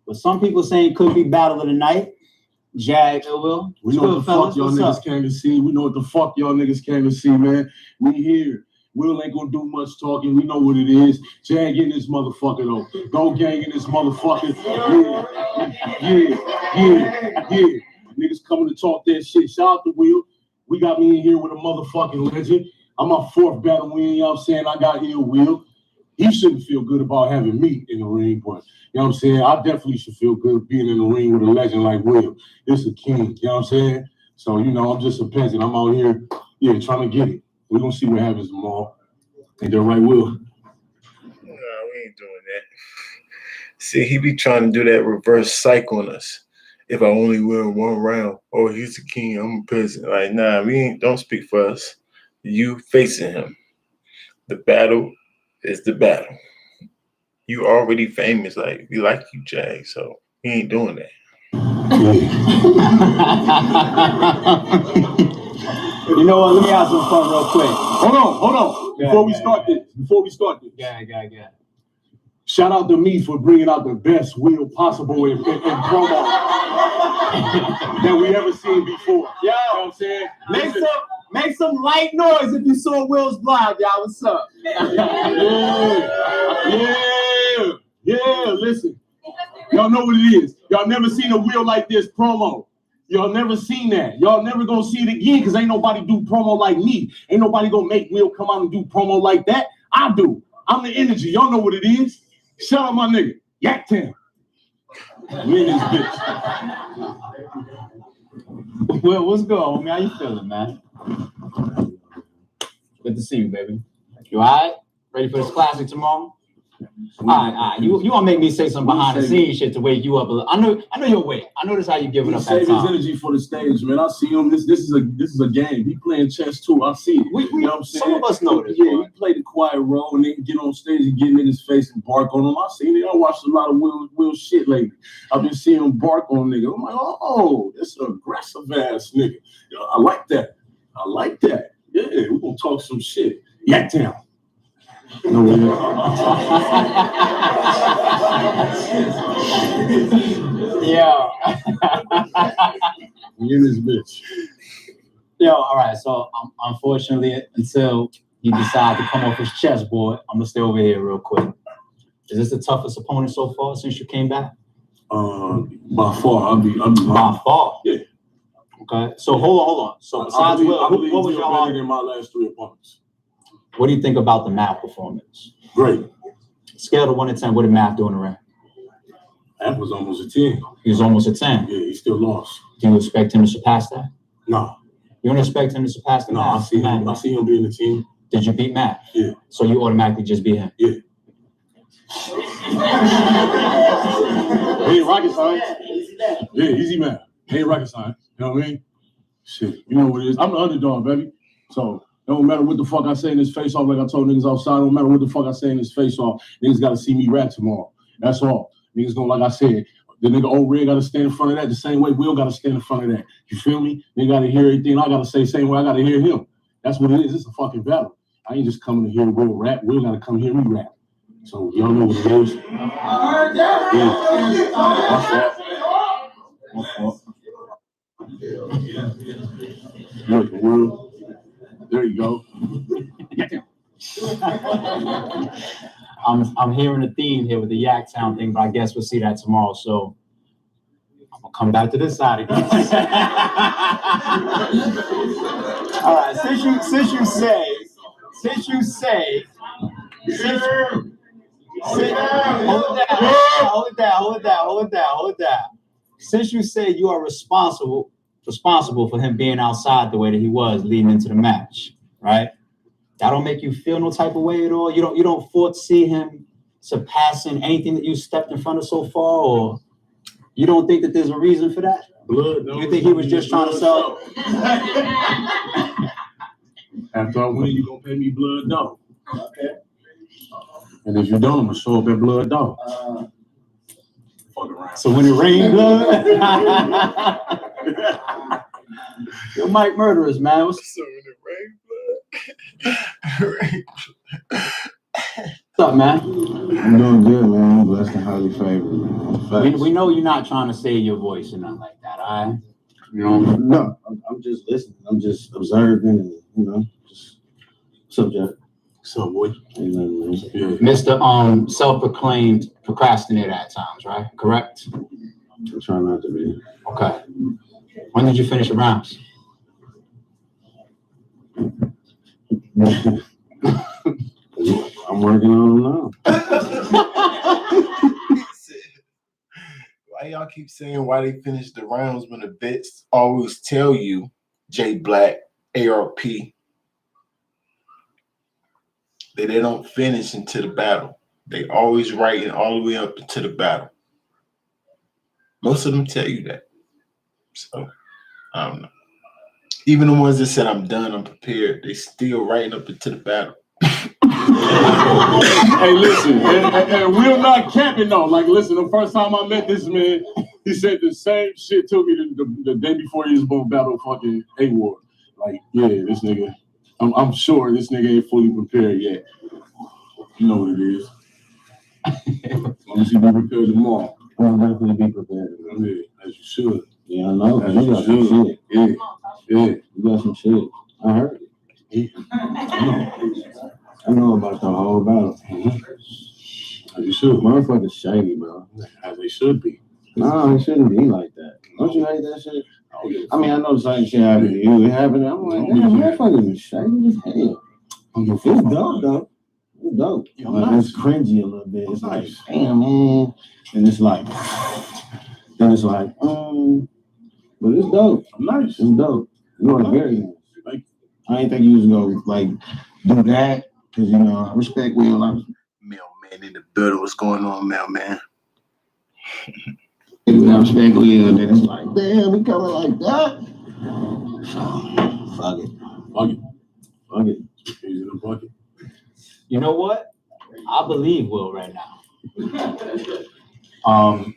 But some people saying it could be battle of the night. Jag, Ill Will. We know what the fuck y'all niggas came to see. We know what the fuck y'all niggas came to see, man. We here. Will ain't gonna do much talking. We know what it is. Jag in this motherfucker though. Go gang in this motherfucker. Yeah. Niggas coming to talk that shit. Shout out to Will. We got me in here with a motherfucking legend. I'm my 4th battle win. You know what I'm saying? I got Ill Will. He shouldn't feel good about having me in the ring, but you know what I'm saying? I definitely should feel good being in the ring with a legend like Will. It's a king, you know what I'm saying? So, you know, I'm just a peasant. I'm out here, trying to get it. We're going to see what happens tomorrow. Ain't that right, Will? No, we ain't doing that. See, he be trying to do that reverse psych on us. If I only win one round, oh, he's the king, I'm a peasant. Like, nah, don't speak for us. You facing him. The battle is the battle. You already famous. Like, we like you, Jag, so he ain't doing that. You know what? Let me have some fun real quick. Hold on. Before we start this. Yeah. Shout out to me for bringing out the best Will possible in promo that we ever seen before. Yo, you know what I'm saying? Make some light noise if you saw Will's live, y'all. What's up? Yeah. Listen, y'all know what it is. Y'all never seen a Will like this promo. Y'all never seen that. Y'all never gonna see it again because ain't nobody do promo like me. Ain't nobody gonna make Will come out and do promo like that. I do. I'm the energy. Y'all know what it is. Shout out my nigga. Yak Town. We in this bitch. Will, what's good, homie? How you feeling, man? Good to see you, baby. You all right? Ready for this classic tomorrow? All right. You want to make me say some behind the scenes shit to wake you up a little. I know you'll wait. I know this how you give it up at Save his time. energy for the stage, man. I see him. This is a game. He playing chess too. I see it. You know what I'm saying? Some of us know this. Yeah, he played the quiet role and then get on stage and get in his face and bark on him. I seen it. I watched a lot of Will shit lately. I've been seeing him bark on nigga. I'm like, oh, this an aggressive ass nigga. You know, I like that. Yeah, we're gonna talk some shit. Yaktown. No way. Yeah. You in this bitch. Yo, all right. So unfortunately, until he decides to come off his chessboard, I'm gonna stay over here real quick. Is this the toughest opponent so far since you came back? By far, I'll be by far. Yeah. Okay. So hold on. So besides Will, what was your better than my last 3 opponents? What do you think about the Math performance? Great. Scale of 1 to 10, what did Math do in the ring? That was almost a 10. He was almost a 10. Yeah, he still lost. Do you expect him to surpass that? No. You don't expect him to surpass the Math? I see him being the team. Did you beat Math? Yeah. So you automatically just beat him? Yeah. He ain't rocket science. Yeah, easy man. He ain't rocket science. You know what I mean? Shit. You know what it is. I'm the underdog, baby. So it don't matter what the fuck I say in this face off, like I told niggas outside. Don't matter what the fuck I say in this face off. Niggas gotta see me rap tomorrow. That's all. Niggas gonna, like I said, the nigga old Red gotta stand in front of that the same way Will gotta stand in front of that. You feel me? They gotta hear everything I gotta say the same way I gotta hear him. That's what it is. It's a fucking battle. I ain't just coming to hear Will rap. Will gotta come hear me rap. So y'all know what it is. Yeah. Look, Will. There you go. I'm hearing a theme here with the Yaktown thing, but I guess we'll see that tomorrow. So I'm gonna come back to this side again. All right, since you say, hold it down. Since you say you are responsible for him being outside the way that he was leading into the match, right? That don't make you feel no type of way at all. You don't foresee him surpassing anything that you stepped in front of so far, or you don't think that there's a reason for that? Blood. No, you think he was just trying to sell? After I win, you gonna pay me blood dog. Okay. And if you don't, I'm gonna show up at blood dog. Fuck around. So when it rains blood, yo, Mike Murderers, man. What's So when it rain What's up, man? I'm doing good, man. I'm blessed and highly favored, man. We know you're not trying to save your voice or nothing like that, all right? You know, no, I'm just listening. I'm just observing and, you know, just subject. So, boy. Yeah. Mr. Self-proclaimed procrastinator at times, right? Correct? I'm trying not to be. Okay. When did you finish your rounds? I'm working on them now. Why y'all keep saying why they finish the rounds when the vets always tell you, J Black, ARP, that they don't finish into the battle. They always writing all the way up into the battle. Most of them tell you that. So, I don't know. Even the ones that said I'm done, I'm prepared, they still writing up into the battle. Hey, listen, and we're not capping though. Like, listen, the first time I met this man, he said the same shit to me the day before he was going to battle fucking A-Ward. Like, yeah, this nigga, I'm sure this nigga ain't fully prepared yet. You know what it is. As long as you be prepared tomorrow. I'm definitely be prepared. Yeah, as you should. Yeah, I know. As You you got some should. shit. Yeah. You got some shit. I heard it. I know about the whole battle. As you should. Motherfuckers shady, bro. As they should be. No, it shouldn't be like that. Don't you hate that shit? I mean, I know the same shit happened to you. It happened. I'm like, damn, motherfuckers is shady as hell. It's dope, though. It's dope. Like, it's cringy a little bit. It's like, damn, man. And it's like, then it's like, but it's dope. Nice. It's dope. You are very nice. I ain't think you was gonna like do that because you know I respect Will. Mailman Man in the building, what's going on, man? I'm respectfully, and then it's like, damn, we coming like that. Fuck it. Easy to bucket. You know what? I believe Will right now.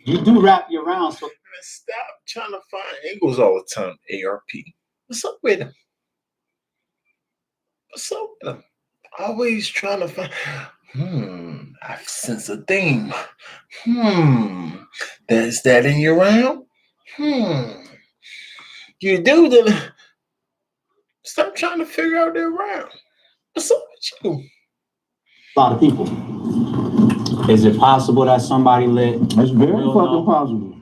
You do wrap your rounds, so Man, stop trying to find angles all the time, ARP. What's up with him? Always trying to find. I sense a theme. Is that in your round? You do then. Stop trying to figure out their round. What's up with you? a lot of people. Is it possible that somebody lit? It's very fucking possible.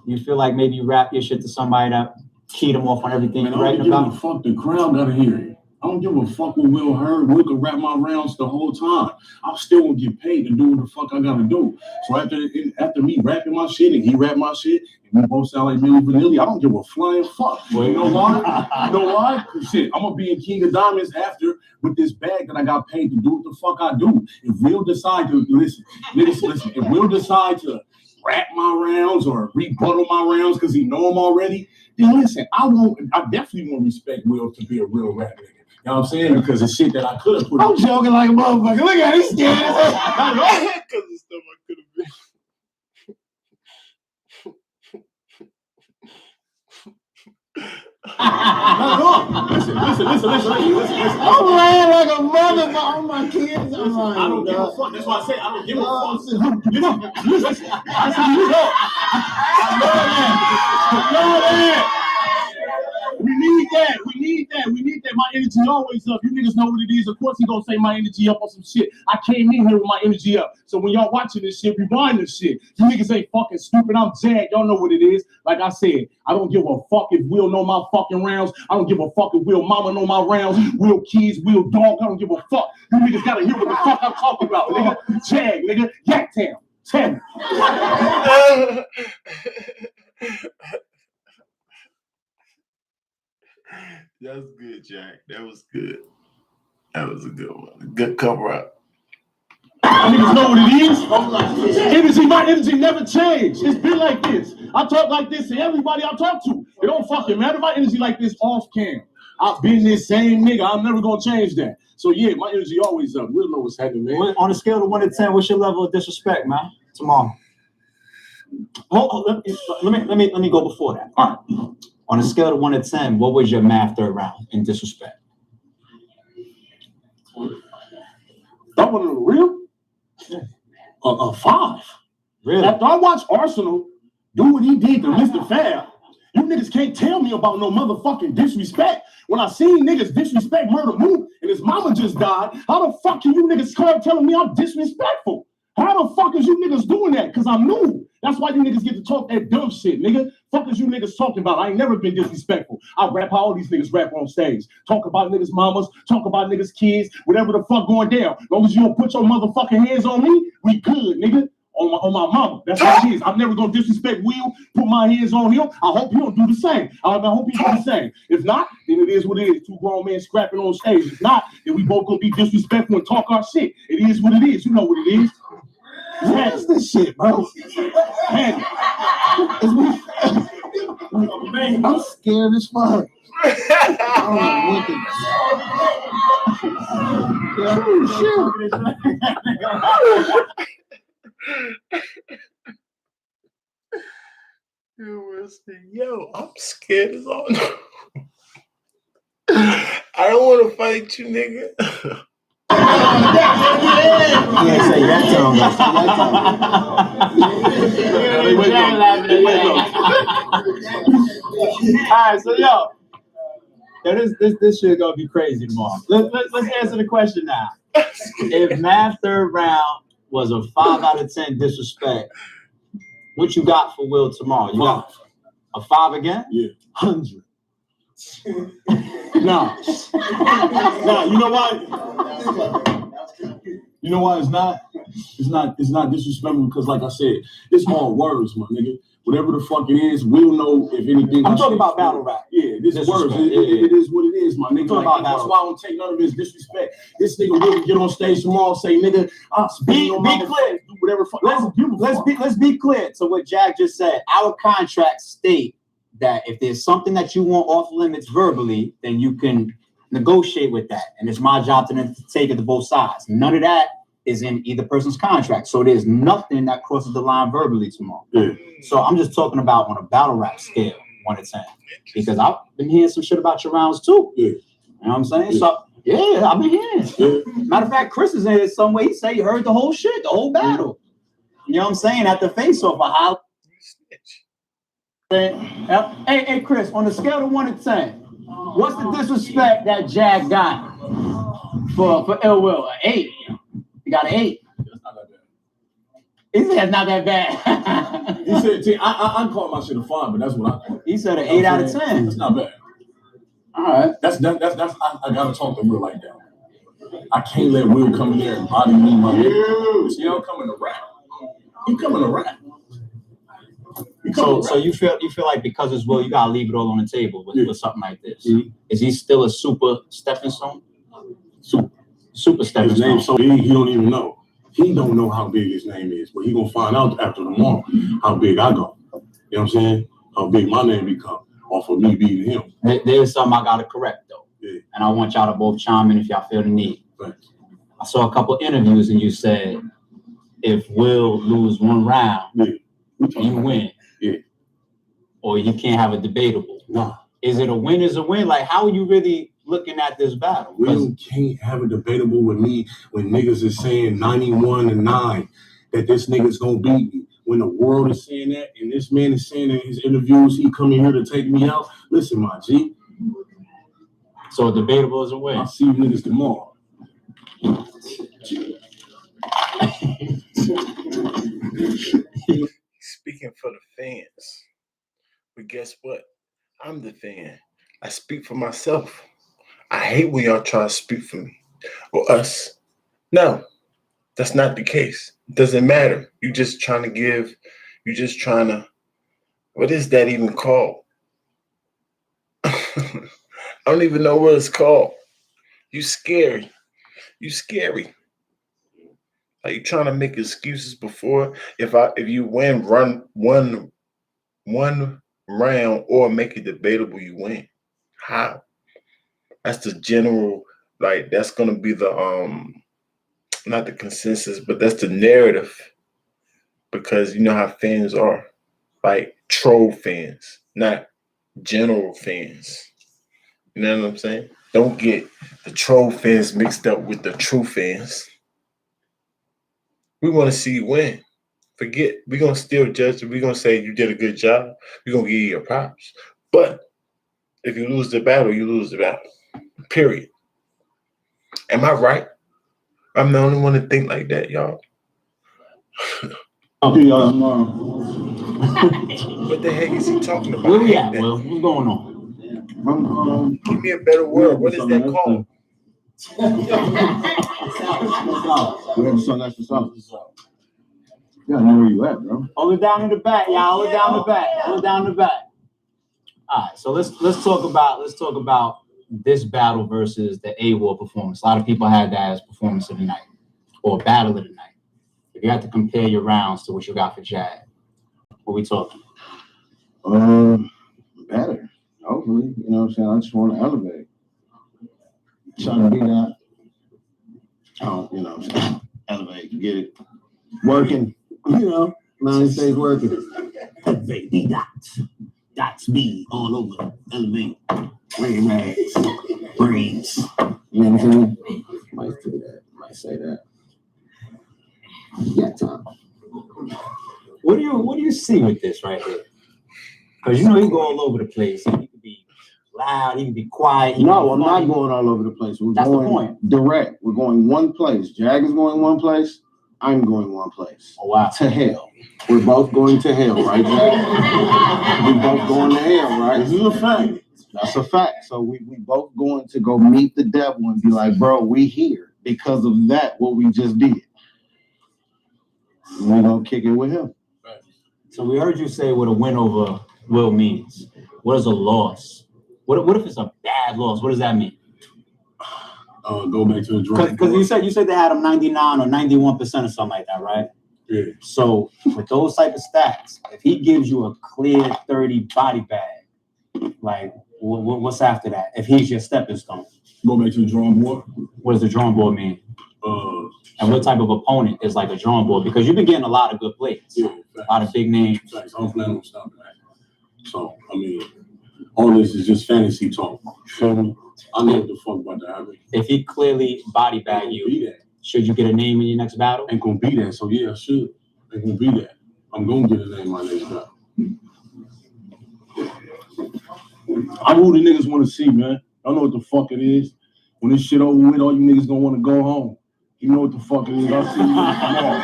You feel like maybe you rap your shit to somebody that keyed them off on everything you're writing about? I don't give a fuck. The crowd gotta hear it. I don't give a fuck what Will heard. Will could rap my rounds the whole time. I'm still gonna get paid to do what the fuck I gotta do. So after me rapping my shit and he rap my shit, and we both sound like Milli Vanilli, I don't give a flying fuck. You know why? You know why? Cause shit, I'm gonna be in King of Diamonds after with this bag that I got paid to do what the fuck I do. If Will decide to listen, if Will decide to rap my rounds or rebuttal my rounds because he know them already, then listen, I definitely won't respect Will to be a real rap nigga. You know what I'm saying? Because it's shit that I could have put. I'm joking like a motherfucker. Look at it, he's scared. Because of stuff I could have been. Listen. I'm lying like a motherfucker on my kids. I don't give a fuck. That's why I say I don't give a fuck. Listen. I love that. We need that. My energy always up. You niggas know what it is. Of course he gonna say my energy up on some shit. I came in here with my energy up. So when y'all watching this shit, rewind this shit. You niggas ain't fucking stupid. I'm jacked. Y'all know what it is. Like I said, I don't give a fuck if Will know my fucking rounds. I don't give a fuck if Will mama know my rounds. Will kids, Will dog. I don't give a fuck. You niggas gotta hear what the fuck I'm talking about, nigga. Jag, nigga. Yak Town. Tell me. That's good, Jack. That was good. That was a good one. Good cover up. Niggas know what it is. My energy never changed. It's been like this. I talk like this to everybody I talk to. It don't fucking matter. My energy like this off cam. I've been this same nigga. I'm never gonna change that. So yeah, my energy always up. We'll know what's happening, man. On a scale of 1 to 10, what's your level of disrespect, man? Tomorrow. Let me go before that. All right. On a scale of 1 to 10, what was your math third round in disrespect? That one real? A 5. Really? After I watched Arsenal do what he did to Mr. Fab, you niggas can't tell me about no motherfucking disrespect. When I seen niggas disrespect Murder Mook and his mama just died, how the fuck can you niggas start telling me I'm disrespectful? How the fuck is you niggas doing that? Because I'm new. That's why you niggas get to talk that dumb shit, nigga. Fuck is you niggas talking about? I ain't never been disrespectful. I rap how all these niggas rap on stage. Talk about niggas' mamas, talk about niggas' kids, whatever the fuck going down. As long as you don't put your motherfucking hands on me, we good, nigga. On my mama. That's what it is. I'm never gonna disrespect Will, put my hands on him. I hope he don't do the same. I hope he do the same. If not, then it is what it is. 2 grown men scrapping on stage. If not, then we both gonna be disrespectful and talk our shit. It is what it is. You know what it is. What is this shit, bro? Man. I'm scared as fuck. Yo, I'm scared as all. I don't want to fight you, nigga. Yeah, say that All right, so yo, this shit gonna be crazy tomorrow. Let's answer the question now. If math third round was a 5 out of 10 disrespect, what you got for Will tomorrow? You got a 5 again? Yeah. 100. Nah, you know why? You know why it's not? It's not disrespectful because, like I said, it's all words, my nigga. Whatever the fuck it is, we'll know if anything. I'm talking about battle rap. Yeah, this words. It is what it is, my nigga. Like, that's why I don't take none of his disrespect. This nigga will get on stage tomorrow, say, nigga, I'll speak on my clear. Do whatever. Let's be clear to what Jack just said. Our contracts state that if there's something that you want off limits verbally, then you can negotiate with that. And it's my job to take it to both sides. None of that is in either person's contract. So there's nothing that crosses the line verbally tomorrow. Yeah. So I'm just talking about on a battle rap scale, 1 to 10. Because I've been hearing some shit about your rounds too. Yeah. You know what I'm saying? Yeah. So yeah, I've been hearing. Yeah. Matter of fact, Chris is in it some way. He said he heard the whole shit, the whole battle. You know what I'm saying? At the face-off of how. Hey, Chris, on a scale of 1 to 10, what's the disrespect that Jag got for Ill Will? An 8. You got an 8. That's not that bad. He said it's not that bad. He said, see, I call my shit a 5, but that's what I call. He said an 8 out of 10. It's not bad. All right. That's I gotta talk to Will like that. I can't let Will come in there and body me, my nigga. See, I'm coming to rap. He coming to rap. So you feel like because it's Will, you gotta leave it all on the table with something like this. Mm-hmm. Is he still a super stepping stone? Super stepping stone. His name so big he don't even know. He don't know how big his name is, but he gonna find out after tomorrow how big I go. You know what I'm saying? How big my name become off of me beating him. There's something I gotta correct though. Yeah. And I want y'all to both chime in if y'all feel the need. Thanks. I saw a couple interviews and you said if Will lose 1 round, you win. Yeah. Or you can't have a debatable. Nah. Is it a win? Is a win? Like, how are you really looking at this battle? Will can't have a debatable with me when niggas is saying 91-9 that this nigga's gonna beat me. When the world is saying that and this man is saying in his interviews he coming here to take me out. Listen, my G. So a debatable is a win. I'll see you niggas tomorrow. Speaking for the fans. But guess what? I'm the fan. I speak for myself. I hate when y'all try to speak for me or us. No, that's not the case. It doesn't matter. You're just trying to, what is that even called? I don't even know what it's called. You scary. You scary. Are you trying to make excuses before if you win one round or make it debatable, you win? How? That's the general, like that's gonna be the not the consensus, but that's the narrative. Because you know how fans are, like troll fans, not general fans. You know what I'm saying? Don't get the troll fans mixed up with the true fans. We want to see you win. Forget, we're going to still judge. We're going to say you did a good job. We're going to give you your props. But if you lose the battle, you lose the battle. Period. Am I right? I'm the only one to think like that, y'all. I'll see y'all tomorrow. What the heck is he talking about? Where we at, Will? What's going on? Give me a better word. What is that called? Yeah, I know where you at, bro. Hold it down in the back, y'all. Hold it down the back. Hold it down the back. All right, so let's talk about this battle versus the A-War performance. A lot of people had that as performance of the night or battle of the night. If you had to compare your rounds to what you got for Jag, what we talking? Better. Hopefully, you know what I'm saying? I just want to elevate. Trying to be that. You know, elevate, get it working. You know, United States working. Elevate, be dots. Dots be all over. Elevate. Ring rags. Brains. You know what I'm saying? Might say that. Might say that. Yeah, time. What do you see with this right here? Because you know he go all over the place. He could be loud, he can be quiet. No, I'm not going all over the place. That's the point. Direct. We're going one place. Jag is going one place. I'm going one place. Oh, wow. To hell. We're both going to hell, right, Jag? We're both going to hell, right? This is a fact. That's a fact. So we both going to go meet the devil and be like, bro, we here because of that, what we just did. we're gonna kick it with him. So we heard you say what a win over Will means. What is a loss? What if it's a bad loss? What does that mean? Go back to the drawing Because you said they had him 99 or 91% or something like that, right? Yeah. So with those type of stats, if he gives you a clear 30 body bag, like what's after that? If he's your stepping stone, Go back to the drawing board. what does the drawing board mean? And what type of opponent is like a drawing board? Because you've been getting a lot of good plays, Yeah, a lot of big names. facts. I don't plan on stopping that. So I mean, all this is just fantasy talk. Feel me? I know what the fuck about to happen. If he clearly body bag Be you, that. should you get a name in your next battle? Ain't gonna be that. So yeah, I should. Ain't gonna be that. I'm gonna get a name in my next battle. I'm who the niggas want to see, man. I know what the fuck it is. When this shit over with, all you niggas gonna want to go home. You know what the fuck it is. I'll see you tomorrow.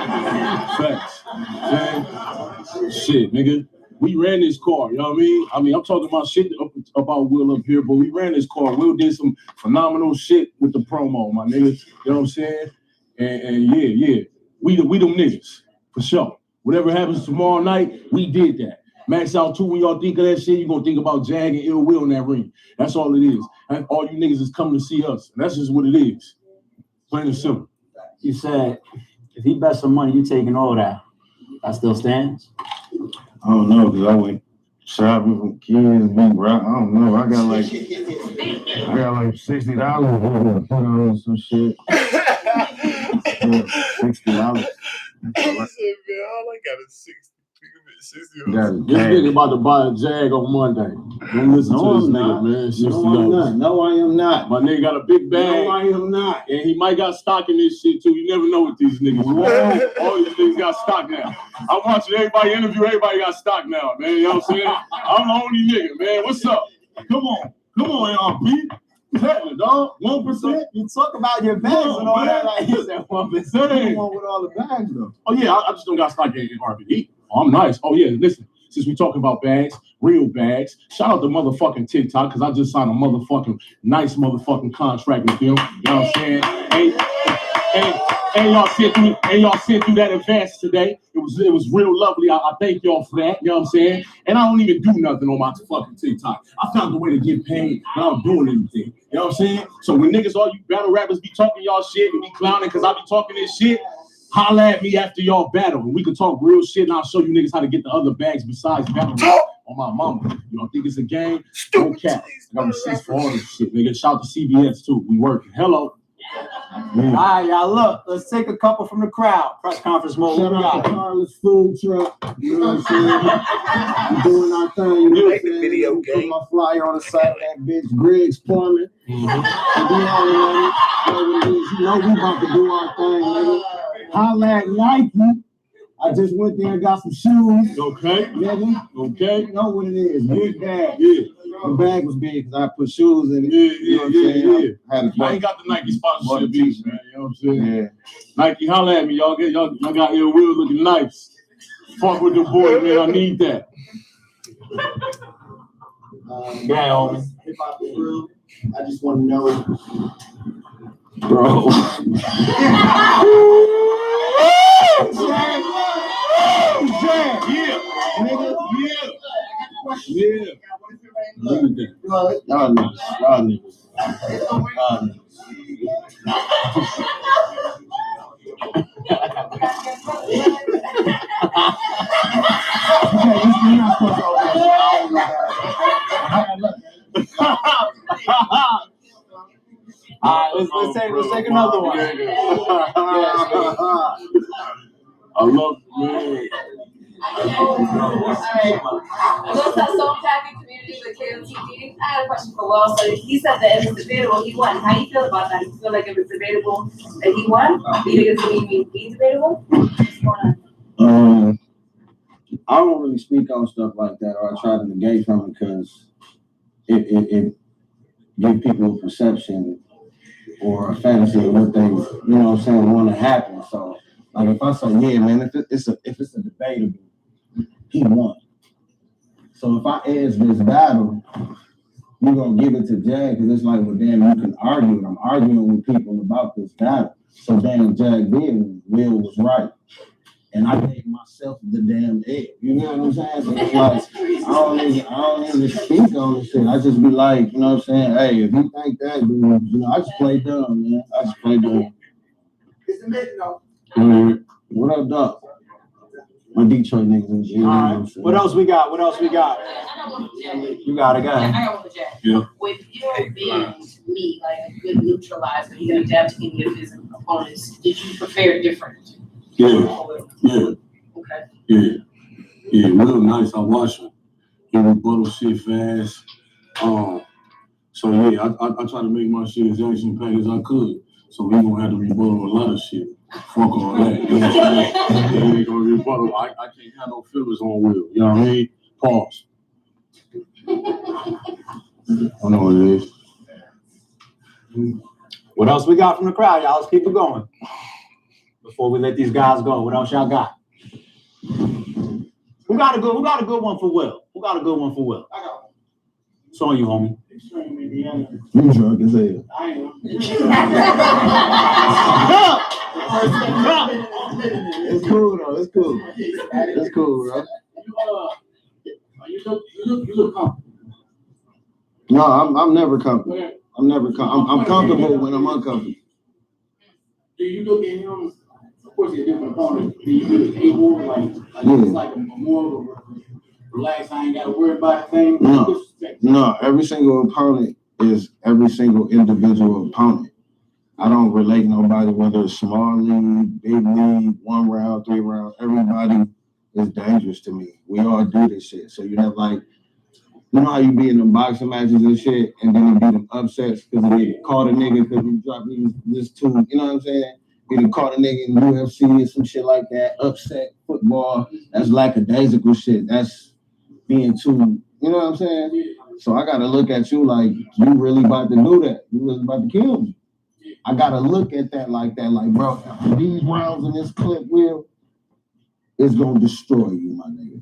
Facts. Shit, nigga. We ran this car, you know what I mean? I mean, I'm talking about shit about Will up here, but we ran this car. Will did some phenomenal shit with the promo, my niggas. You know what I'm saying? And yeah. We them niggas, for sure. Whatever happens tomorrow night, we did that. MAXOUT2, when y'all think of that shit, you're gonna think about Jag and Ill Will in that ring. That's all it is. And all you niggas is coming to see us. And that's just what it is. Plain and simple. You said if he bet some money, you taking all that. That still stands? I don't know, because I went shopping for kids, big rock. I don't know. I got like $60 to put on some shit. $60. He said, man, all I got is 60. This nigga about to buy a Jag on Monday. Don't listen to this nigga, man. $60. No, I am not. My nigga got a big bag. No, I am not. And he might got stock in this shit too. You never know with these niggas. All these niggas got stock now. I'm watching everybody interview. Everybody got stock now, man. You know what I'm saying? I'm the only nigga, man. What's up? Come on, ARP. Exactly, dog. 1%. You talk about your bags and all that. Like you said 1%. You want with all the bags though? Oh yeah, I just don't got stock in RBE. Oh, I'm nice. Oh yeah, listen. Since we talking about bags, real bags, shout out to motherfucking TikTok because I just signed a motherfucking nice motherfucking contract with them. You know what I'm saying? And y'all sent through that advance today. It was real lovely. I thank y'all for that. You know what I'm saying? And I don't even do nothing on my fucking TikTok. I found a way to get paid without doing anything. You know what I'm saying? So when niggas, all you battle rappers be talking y'all shit and be clowning because I be talking this shit, holla at me after y'all battle. And we can talk real shit and I'll show you niggas how to get the other bags besides battle rap on my mama. You don't think it's a game? No cap. I got receipts for all this shit, nigga. Shout out to CBS too. We working. Hello. All right, y'all. Look, let's take a couple from the crowd. Press conference mode. Shout out to Carlos Food Truck. You know what I'm saying? We're doing our thing. You know what I'm saying? Video Put my flyer on the side of that bitch. Greg's Plumbing. You know we about to do our thing, nigga. Holla at Nike. I just went there and got some shoes. Okay. Nigga. Okay. You know what it is. Big bag. Yeah. The bag was big because I put shoes in it. You know what I'm saying? I ain't got the Nike sponsorship piece, man. You know what I'm saying? Yeah. Nike, holla at me. Y'all got Ill Will looking nice. Fuck with the boy, man. I need that. Yeah, homie. Hip hop is real. I just want to know, Bro. Yeah. Y'all niggas. All right, let's take another one. I love man. What's that song tagging community with KOTD? I had a question for Will. So he said that if it's debatable, he won. How do you feel about that? Do you feel like if it's debatable that he won? Do you think it's going to be debatable? What's going on? I don't really speak on stuff like that, or I try to negate from it because it gives people a perception or a fantasy of what they, you know what I'm saying, want to happen. So, like, if I say, yeah, man, if it's a debatable, he won. So if I edge this battle, you're gonna give it to Jag because it's like, well, damn, you can argue. I'm arguing with people about this battle. So damn, Jag did. Will was right. and I made myself the damn egg. You know what I'm saying? So it's like I don't even speak on this shit. I just be like, you know what I'm saying? Hey, if you think that, dude, you know, I just play dumb, man. I just play dumb. What up, Doc? My Detroit niggas in jail. All right. What else we got? You got it, go ahead. I got one, Jack. Yeah. With your being me, like a good neutralizer, you can adapt to any of his opponents. Did you prepare different? Yeah. Okay. Yeah, real nice. I watch him. He rebuttal shit fast. So yeah, I try to make my shit as action packed as I could. So we gonna have to rebuttal a lot of shit. Fuck all that. You know what I'm saying? He ain't gonna rebuttal. I can't have no fillers on Will. You know what I mean? Pause. I know what it is. What else we got from the crowd, y'all? Let's keep it going. Before we let these guys go, what else y'all got? Who got a good one for Will? I got one. It's on you, homie. You drunk as hell. I am. It's cool though. It's cool, bro. You look comfortable. No, I'm never comfortable. I'm comfortable when I'm uncomfortable. Do you look at him? Of course, he's a different opponent. Do you look at A-Ward it's like a more of a relaxed, I ain't got to worry about a thing? No, every single opponent is every single individual opponent. I don't relate nobody, whether it's small league, big league, 1 round, 3 rounds. Everybody is dangerous to me. We all do this shit. So you have like, you know how you be in them boxing matches and shit, and then you be them upsets because they caught a nigga because you dropped this tune. You know what I'm saying? You caught a nigga in the UFC or some shit like that. Upset football. That's lackadaisical shit. That's being too, you know what I'm saying? So I gotta look at you like you really about to do that. You really about to kill me. I gotta look at that, like, bro, these rounds in this clip, Will, is gonna destroy you, my nigga.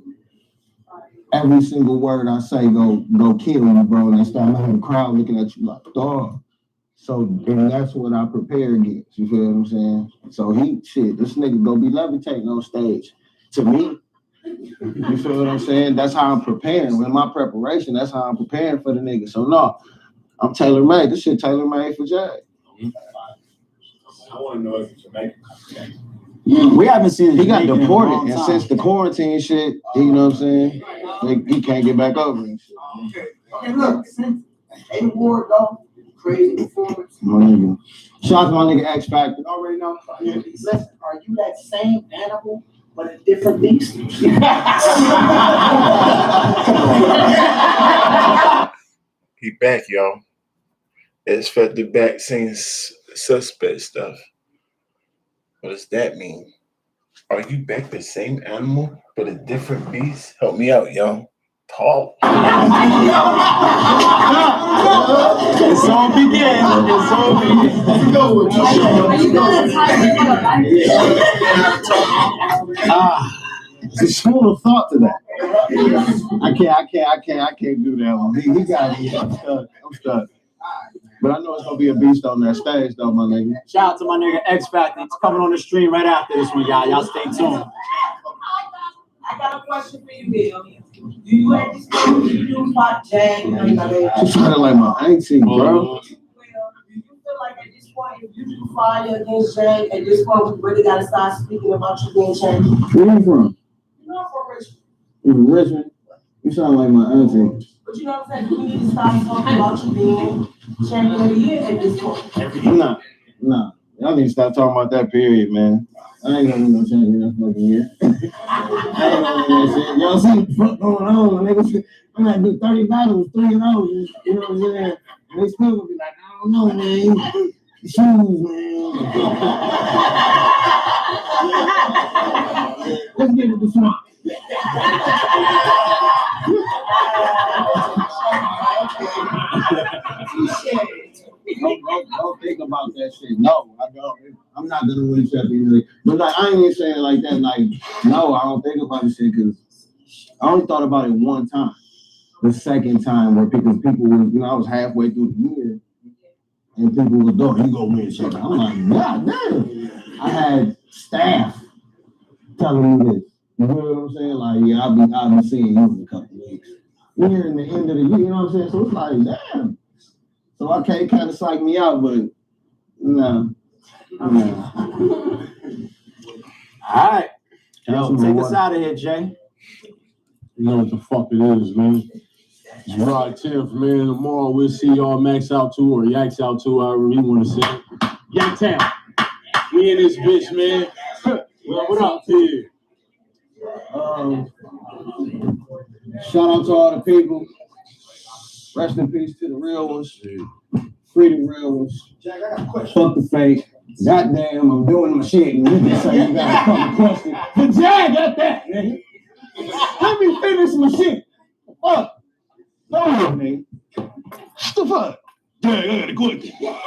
Every single word I say go kill you, bro. And I start having the crowd looking at you like, dog. So and that's what I prepare against. You feel what I'm saying? So this nigga gonna be levitating on stage. To me, you feel what I'm saying? That's how I'm preparing. With my preparation, that's how I'm preparing for the nigga. So no, I'm tailor-made. This shit tailor-made for Jay. I want to know if it's Jamaican. We haven't seen he got deported, and since the quarantine shit, you know what I'm saying? He can't get back over it. Okay, look, since A-Ward, though, crazy performance. My nigga. Shout out to my nigga X Factor. You already know. Listen, are you that same animal, but a different beast? He back, y'all. X Factor back saying suspect stuff. What does that mean? Are you back the same animal, but a different beast? Help me out, y'all. Talk. It's all begin. Are you gonna tie him It's a school of thought to that. I can't do that one. He got me. I'm stuck. But I know it's gonna be a beast on that stage, though, my nigga. Shout out to my nigga X Factor. It's coming on the stream right after this one, y'all. Y'all stay tuned. I got a question for you, Bill. Do you at this point, do you fight Jay? She's trying like my auntie, bro. Do you feel like at this point, if you do fire against Jay, at this point, we really got to start speaking about you being champion? Where you from? You know, I'm from Richmond. You from Richmond? You sound like my auntie. But you know what I'm saying? We need to start talking about you being champion of the year at this point. Nah. Y'all need to stop talking about that period, man. I ain't gonna win no champion that fucking year. I ain't gonna win that shit. Y'all see what the fuck going on, nigga? I'm gonna do 30 battles, 3-0. You know what I'm saying? And they still gonna be like, I don't know, man. The shoes, man. Let's get it to swamp. Don't think about that shit. No, I don't. I'm not gonna win champion. But like, I ain't even saying it like that. Like, no, I don't think about this shit because I only thought about it one time. The second time where because people were, you know, I was halfway through the year and people were going, you gonna win champion. I'm like, God damn. I had staff telling me this. You know what I'm saying? Like, yeah, I'll be seeing you in a couple of weeks. We're in the end of the year, you know what I'm saying? So it's like, damn. So I can't kind of psych me out, but no. All right. Yo, take us out of here, Jay. You know what the fuck it is, man. It's Rod 10th, man. Tomorrow we'll see y'all MAXOUT2 or YAXOUT2, however you want to say it. Yanktown. We in this bitch, man. What up, kid? Shout out to all the people. Rest in peace to the real ones. Free the real ones. Jack, I got a question. Fuck the fake. Goddamn, I'm doing my shit. And you just say you got a couple questions. But Jack got that, nigga. Let me finish my shit. Fuck. Go on, nigga. What the fuck? Jack, I got a question. Yo. What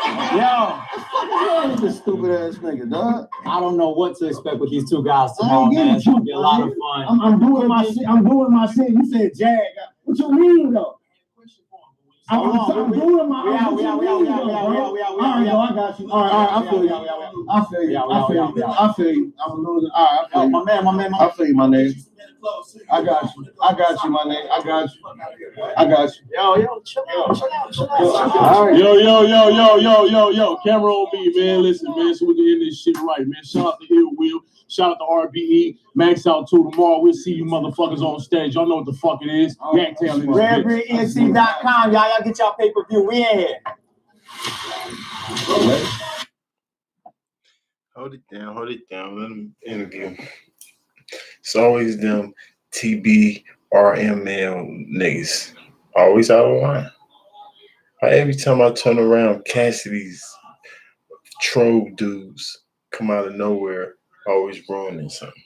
the fuck is wrong with this stupid ass nigga, dog? I don't know what to expect with these two guys tomorrow, man. It's gonna be a lot of fun. I'm doing my shit. I'm doing my shit. You said Jag. What you mean though? I'm doing my shit. All right, I got you. All right, I feel you. I feel you. I'm losing. All right, I feel you. I feel you, my nigga. I got you, my nigga. I got you. Yo, chill out. Yo. Camera on me, man. Listen, man, so we can end this shit right, man. Shout out to Hill Will. Shout out to RBE. MAXOUT2 tomorrow. We'll see you motherfuckers on stage. Y'all know what the fuck it is. Yanktown in this bitch. RedBreedENT.com. Y'all get y'all pay-per-view. We in here. Hold it down. Let them interview. It's always them TBRML niggas. Always out of line. Every time I turn around, Cassidy's troll dudes come out of nowhere, always ruining something.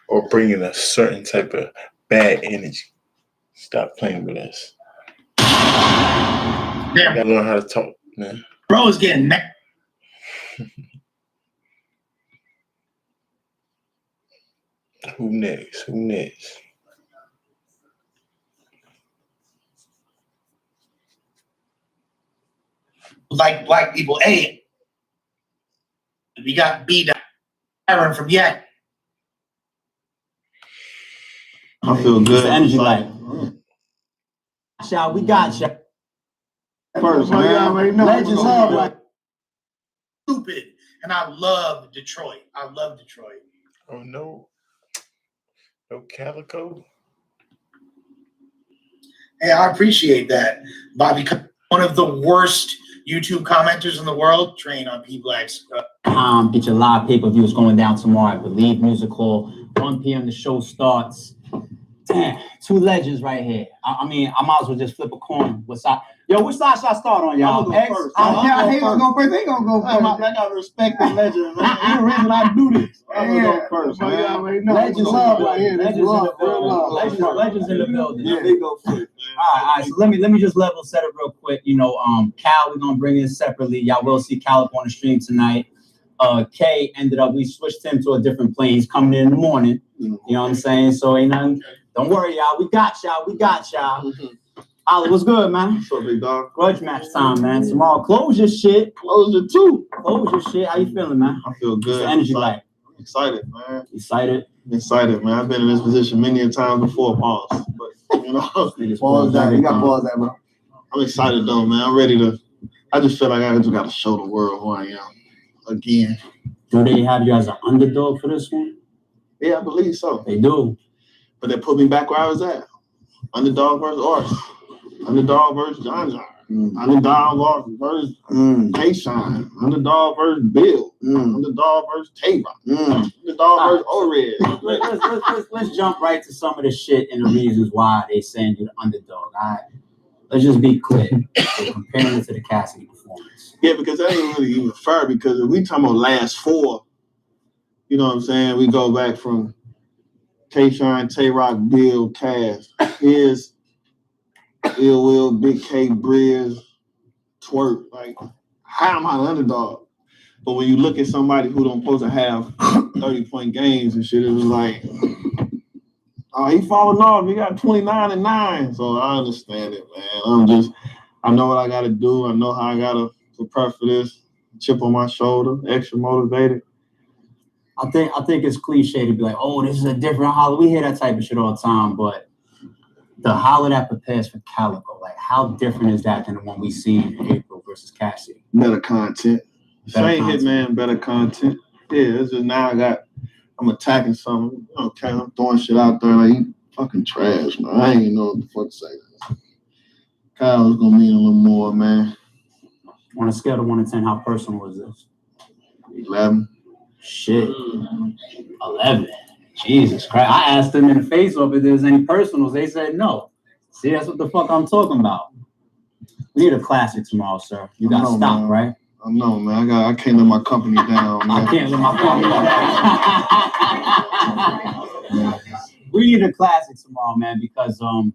Or bringing a certain type of bad energy. Stop playing with us. Damn. Gotta learn how to talk, man. Bro is getting mad. Who next? Like black people. Hey, we got B. Aaron from Yak. I feel good. It's the energy light. We got you. First, man. Legends love like Stupid. And I love Detroit. Oh, no Calico? Hey, I appreciate that, Bobby. One of the worst YouTube commenters in the world, train on P-Blacks. Get your live pay-per-view. Is going down tomorrow, I believe. Music Hall, 1 p.m. The show starts. Damn, two legends right here. I mean, I might as well just flip a coin. Which side should I start on, y'all? I hate to go first. They gonna go first. I gotta respect the legend, man. That's the reason I do this. I'm gonna go first, man. Legends love right here. Legends in the building. Yeah, they go first, man. All right. So let me just level set it real quick. You know, Cal, we're gonna bring in separately. Y'all will see Cal up on the stream tonight. K ended up, we switched him to a different plane. He's coming in the morning. You know what I'm saying? So ain't nothing. Don't worry, y'all. We got y'all. Ollie, what's good, man? What's up, big dog? Grudge match time, man. Tomorrow, close your shit. Close it too. Close your shit. How you feeling, man? I feel good. The energy like. Excited, man. Excited, man. I've been in this position many a times before, pause. But you know, pause that. You got pause that, bro. I'm excited though, man. I'm ready to. I just feel like I just got to show the world who I am again. Do they have you as an underdog for this one? Yeah, I believe so. They do. But they put me back where I was at. Underdog versus Ars. Underdog versus John. Underdog versus K-Shine. Underdog versus Bill. Underdog versus Tay-Rock. Underdog versus O-Red. Let's jump right to some of the shit and the reasons why they saying you're the underdog. All right. Let's just be clear. They're comparing it to the Cassidy performance. Yeah, because that ain't really even fair, because if we talking about last four, you know what I'm saying? We go back from K-Shine, Tay-Rock, Bill, Cass. Here's Ill Will, Big K, Briz, Twerk. Like, how am I the underdog? But when you look at somebody who don't supposed to have 30-point games and shit, it was like, oh, he falling off. He got 29-9. So I understand it, man. I know what I got to do. I know how I got to prepare for this. Chip on my shoulder, extra motivated. I think it's cliche to be like, oh, this is a different holler. We hear that type of shit all the time, but the holler that prepares for Calico, like how different is that than the one we see in April versus Cassidy? Better content. Same Hitman, better content. Yeah, it's just now I'm attacking something. Okay, I'm throwing shit out there like you fucking trash, man. I ain't even know what the fuck to say. Kyle's gonna mean a little more, man. On a scale of 1 to 10, how personal is this? 11. Shit. 11. Jesus Christ. I asked them in the face-off if there's any personals. They said no. See, that's what the fuck I'm talking about. We need a classic tomorrow, sir. You got to stop, man. Right? I know, man. I can't let my company down, man. I can't let my company down. We need a classic tomorrow, man, because I'm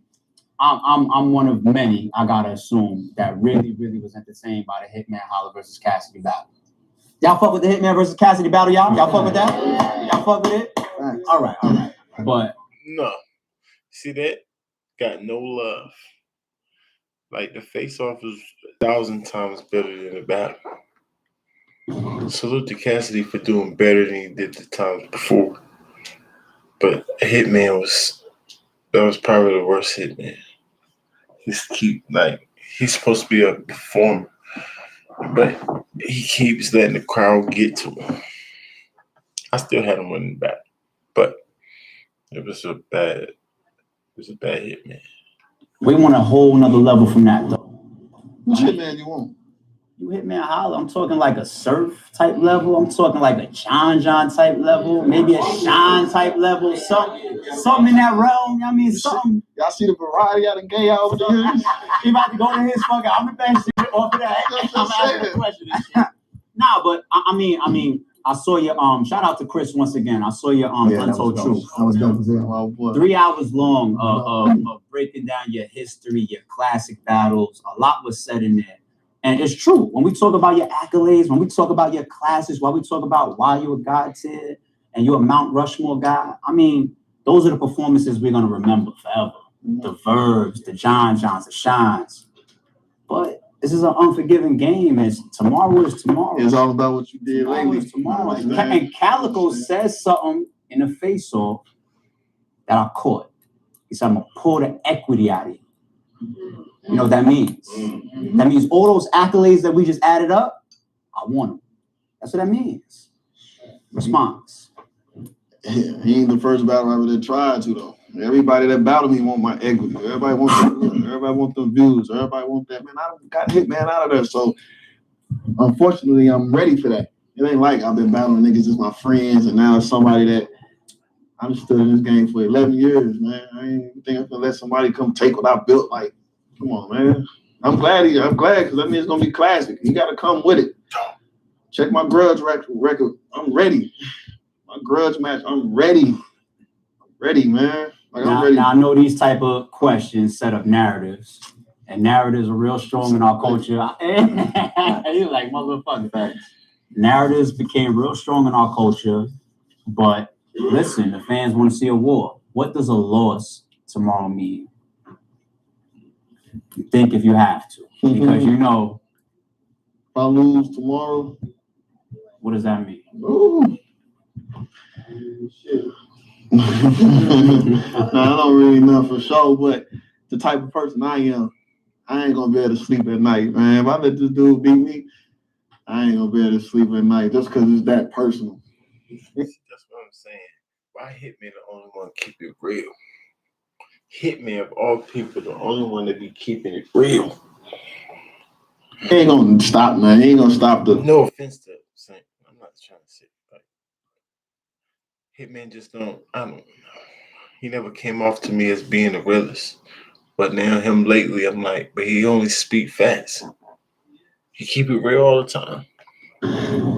one of many, I gotta assume, that really was entertained by the Hitman Holler versus Cassidy battle. Y'all fuck with the Hitman versus Cassidy battle, y'all? Y'all fuck with that? Y'all fuck with it? All right. But no, see that got no love. Like the face-off is 1,000 times better than the battle. Salute to Cassidy for doing better than he did the times before. But Hitman was probably the worst Hitman. He's supposed to be a performer, but he keeps letting the crowd get to him. I still had him winning the battle, but it was a bad Hitman. We want a whole nother level from that, though. Which Hitman you want? You Hitman Holler. I'm talking like a Surf type level. I'm talking like a John type level. Maybe a Shine type level. Something in that realm. I mean, something. Y'all see the variety out of gay out over the years? He about to go to his fucking. I'm the best shit off of that. I'm asking a question. Nah, but I mean, I saw your shout out to Chris once again. I saw your Untold Truth. That was dope. 3 hours long of breaking down your history, your classic battles. A lot was said in there. And it's true. When we talk about your accolades, when we talk about your classics, when we talk about why you're a God tier and you're a Mount Rushmore guy, I mean, those are the performances we're going to remember forever. The Verbs, the Johns, the Shines. But this is an unforgiving game. Tomorrow is tomorrow. It's all about what you did lately. Tomorrow. And Calico says something in the face-off that I caught. He said, I'm going to pull the equity out of you. You know what that means? That means all those accolades that we just added up, I want them. That's what that means. Response. Yeah, he ain't the first battle rapper that tried to, though. Everybody that battled me want my equity. Everybody wants the views. Everybody want that. Man, I got Hitman out of there. So, unfortunately, I'm ready for that. It ain't like I've been battling niggas as my friends, and now it's somebody that I've stood in this game for 11 years, man. I ain't think I'm gonna let somebody come take what I built. Like, come on, man. I'm glad because that means it's gonna be classic. You gotta come with it. Check my grudge record. I'm ready. My grudge match, I'm ready. I'm ready, man. Like, I'm ready. Now, I know these type of questions set up narratives, and narratives are real strong in our culture. You're like, motherfucker. Narratives became real strong in our culture, but listen, the fans want to see a war. What does a loss tomorrow mean? You think if you have to, because you know. If I lose tomorrow, what does that mean? Ooh. Shit. Now, I don't really know for sure, but the type of person I am, I ain't gonna be able to sleep at night, man. If I let this dude beat me, I ain't gonna be able to sleep at night just because it's that personal. That's what I'm saying. Why Hitman the only one keep it real? Hitman of all people, the only one that be keeping it real. He ain't gonna stop, man. He ain't gonna stop the. No offense to Saint. I'm not trying to say like Hitman just don't. I don't know. He never came off to me as being the realest. But now him lately, I'm like, but he only speak facts. He keep it real all the time.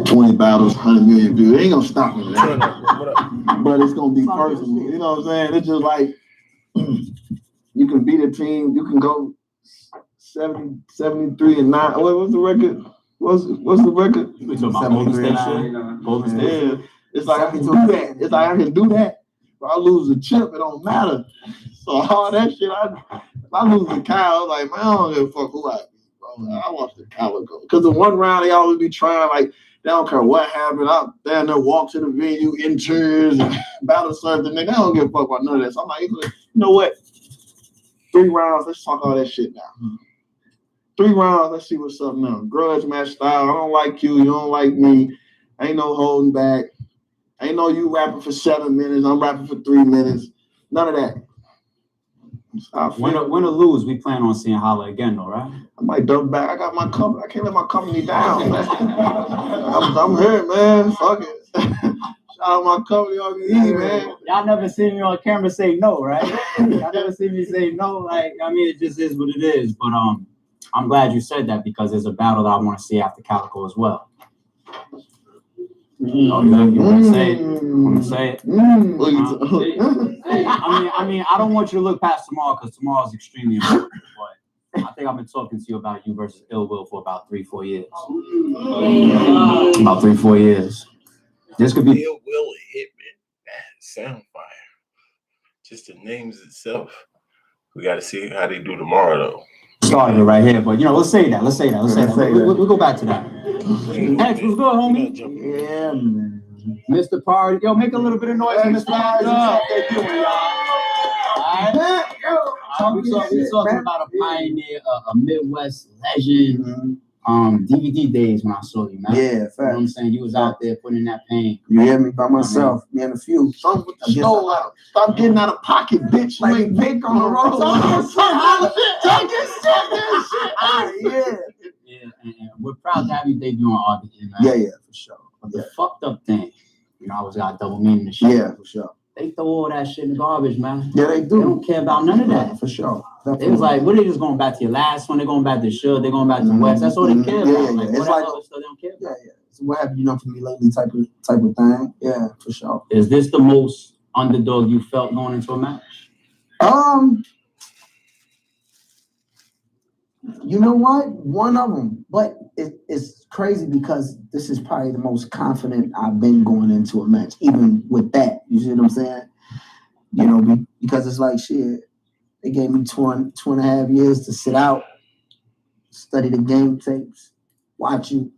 20 battles, 100 million views. It ain't gonna stop me, man. But it's gonna be personal. You know what I'm saying? It's just like you can beat a team. You can go 70, 73 and 9. What's the record? What's the record? We talking about Golden State. Golden State. Yeah. It's like I can do that. It's like I can do that. If I lose a chip, it don't matter. So all that shit, if I lose a cow, like, man, I don't give a fuck who I be, bro. I watch the Calico. Because the one round, they always be trying, like, They don't care what happened. I down there walk to the venue, interns, and battle serve the nigga. I don't give a fuck about none of that. So I'm like, you know what? 3 rounds, let's talk all that shit now. 3 rounds, let's see what's up now. Grudge match style. I don't like you, you don't like me. Ain't no holding back. Ain't no you rapping for 7 minutes, I'm rapping for 3 minutes. None of that. Win or lose, we plan on seeing Holla again, though, right? I might double back. I got my company. I can't let my company down, man. I'm here, man. Fuck it. Shout out my company on the E, man. Y'all never seen me on camera say no, right? Y'all never seen me say no. Like, I mean, it just is what it is. But I'm glad you said that because there's a battle that I want to see after Calico as well. Oh, you want to say it? Want to say it? I mean, I don't want you to look past tomorrow because tomorrow is extremely important. But I think I've been talking to you about you versus Ill Will for about 3-4 years. About 3-4 years. This could be Ill Will hit me. That sound fire. Just the names itself. We got to see how they do tomorrow, though. Started it right here, but let's say that. We'll go back to that. X, what's good, homie? Yeah, man. Mr. Party, yo, make a little bit of noise in this lounge. They're doing, y'all. All right. We're talking about a pioneer, a Midwest legend. DVD days when I saw you, man. Yeah, you know what I'm saying? You was out there putting in that pain. You hear me by myself, me and a few. Some with the stole. Stop getting out of pocket, bitch. You ain't big on the road. Yeah, and we're proud to have you debut on RBE, man. Yeah, for sure. But the fucked up thing, I always got double meaning and shit. Yeah, for sure. They throw all that shit in the garbage, man. Yeah, they do. They don't care about none of that. For sure. It was like, what are they just going back to your last one? They're going back to Suge. They're going back to West. That's all they care about. Like, it's like, stuff they don't care about. Yeah. So what have you done for me lately type of thing? Yeah, for sure. Is this the most underdog you felt going into a match? You know what? One of them. But it's crazy because this is probably the most confident I've been going into a match, even with that. You see what I'm saying? Because it's like, shit, they gave me 2.5 years to sit out, study the game tapes, watch your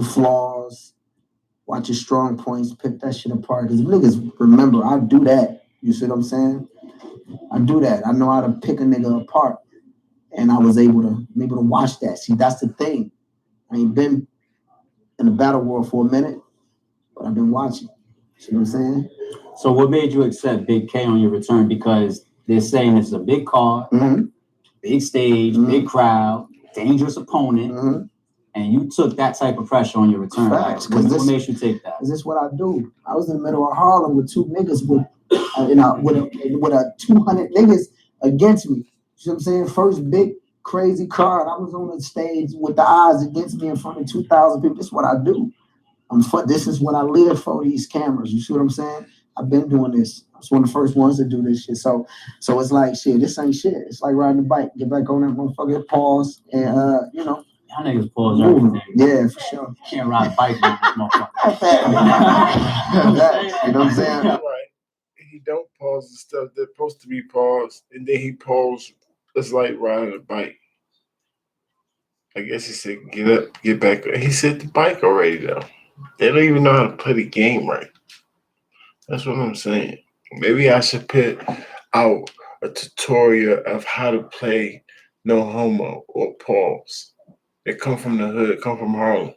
flaws, watch your strong points, pick that shit apart. Because niggas remember, I do that. You see what I'm saying? I do that. I know how to pick a nigga apart. And I was able to watch that. See, that's the thing. I ain't been in the battle world for a minute, but I've been watching. See what I'm saying? So what made you accept Big K on your return? Because they're saying this is a big card, big stage, big crowd, dangerous opponent, and you took that type of pressure on your return. Facts, what makes you take that? Because this is what I do. I was in the middle of Harlem with 2 niggas with a 200 niggas against me. You know what I'm saying? First big crazy card. I was on the stage with the odds against me in front of 2,000 people. This is what I do. This is what I live for, these cameras. You see what I'm saying? I've been doing this. I was one of the first ones to do this shit. So it's like, shit, this ain't shit. It's like riding a bike. Get back on that motherfucker, pause, and, Y'all niggas pause everything. Yeah, for sure. Can't ride a bike with this motherfucker. You know what I'm saying? Right. He don't pause the stuff that's supposed to be paused, and then he paused. It's like riding a bike. I guess he said, get up, get back. He said the bike already, though. They don't even know how to play the game right. That's what I'm saying. Maybe I should put out a tutorial of how to play No Homo or Pause. They come from the hood, come from Harlem.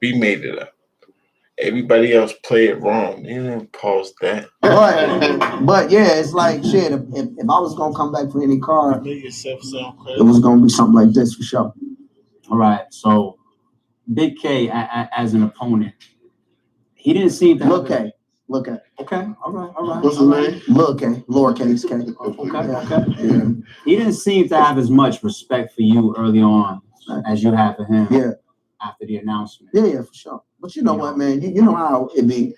We made it up. Everybody else play it wrong. They didn't pause that. But yeah, it's like shit. If I was gonna come back for any card, Make yourself sound crazy. it was gonna be something like this for sure. All right. So Big K as an opponent, he didn't seem to Look at. Okay. All right. What's his name? Look at lowercase k. Okay. Yeah. He didn't seem to have as much respect for you early on as you had for him. Yeah. After the announcement. Yeah, for sure. But you know what, man? You know how it be.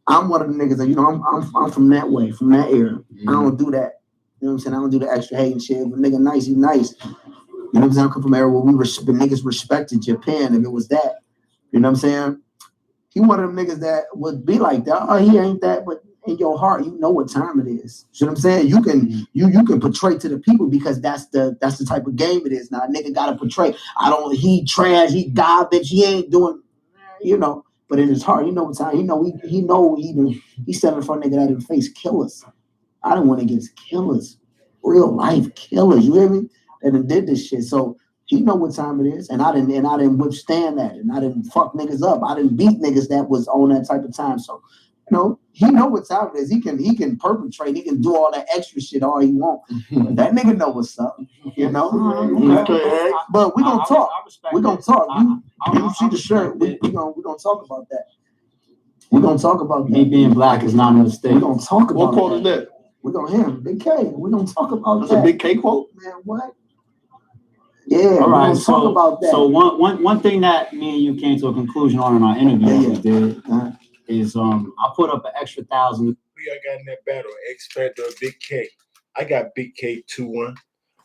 I'm one of the niggas that, I'm from that way, from that era. I don't do that. You know what I'm saying? I don't do the extra hating shit. If a nigga nice, he nice. You know what I'm saying? I come from an era where the niggas respected Japan if it was that. You know what I'm saying? He one of them niggas that would be like that. Oh, he ain't that, but in your heart, you know what time it is. You know what I'm saying? You can portray to the people because that's the type of game it is. Now, a nigga gotta portray. He trash, he garbage, he ain't doing. you know. But in his heart, you know what's time. He said in front of nigga that in the face, killers. I didn't want against killers, real life killers. You hear me? And did this shit. So he know what time it is, and I didn't withstand that, and I didn't fuck niggas up. I didn't beat niggas that was on that type of time. So, you know, he know what time it is. He can perpetrate. He can do all that extra shit all he want. That nigga know what's up. You know. Okay. But we gonna talk. We gonna talk. You see the shirt. We gonna talk about that. We're gonna talk about me being black is not a mistake. We're gonna talk about what quote is that? We're gonna hear him. Big K. We're gonna talk about That's that. a Big K quote? Man, what? Yeah, all right. talk about that. So one thing that me and you came to a conclusion on in our interview we did is I put up an extra 1,000. Who y'all got in that battle? X Factor or Big K? I got Big K 2-1.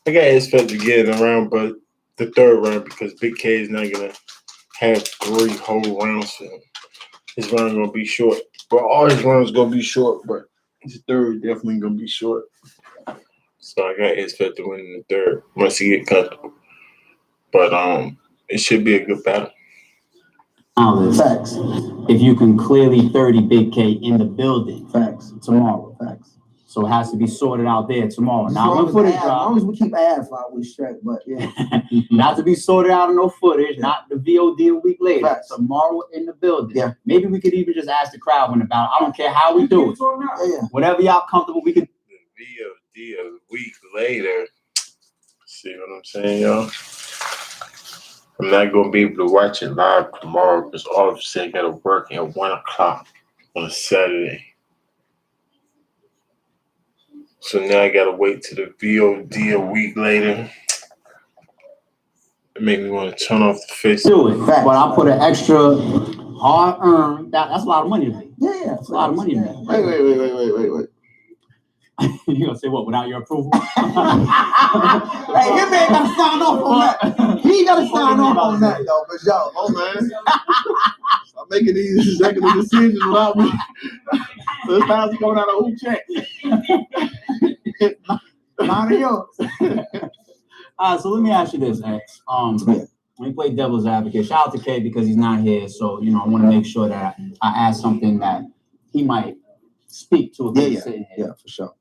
I got X Factor getting around, but the third round because Big K is not gonna have 3 whole rounds for him. His round gonna be short. Well, all his rounds gonna be short, but his third definitely gonna be short. So I got X Factor winning the third once he get comfortable. But it should be a good battle. Facts. If you can clearly 30 Big K in the building. Facts. Tomorrow. Facts. So it has to be sorted out there tomorrow. Now, when footage drop. As long as we keep ad file, we straight. But yeah. Not to be sorted out in no footage, not the VOD a week later. Facts. Tomorrow in the building. Yeah. Maybe we could even just ask the crowd when about. I don't care how we do it. Yeah. Whatever y'all comfortable, we can. The VOD a week later. See what I'm saying, y'all? I'm not gonna be able to watch it live tomorrow because all of a sudden I gotta work at 1 o'clock on a Saturday. So now I gotta wait till the VOD a week later. It made me want to turn off the face. Do it. But I put an extra hard earned. That's a lot of money to me. Yeah. It's a lot of money to me. Wait. You gonna say what without your approval? Hey, your man gotta sign off on that. He gotta sign off on that though, for sure. Oh man. I'm making these executive decisions without me. So it's time to go down a hoop check. Mine and yours. All right, so let me ask you this, X. Let me play devil's advocate. Shout out to K because he's not here, so I want to make sure that I ask something that he might speak to. Yeah, for sure.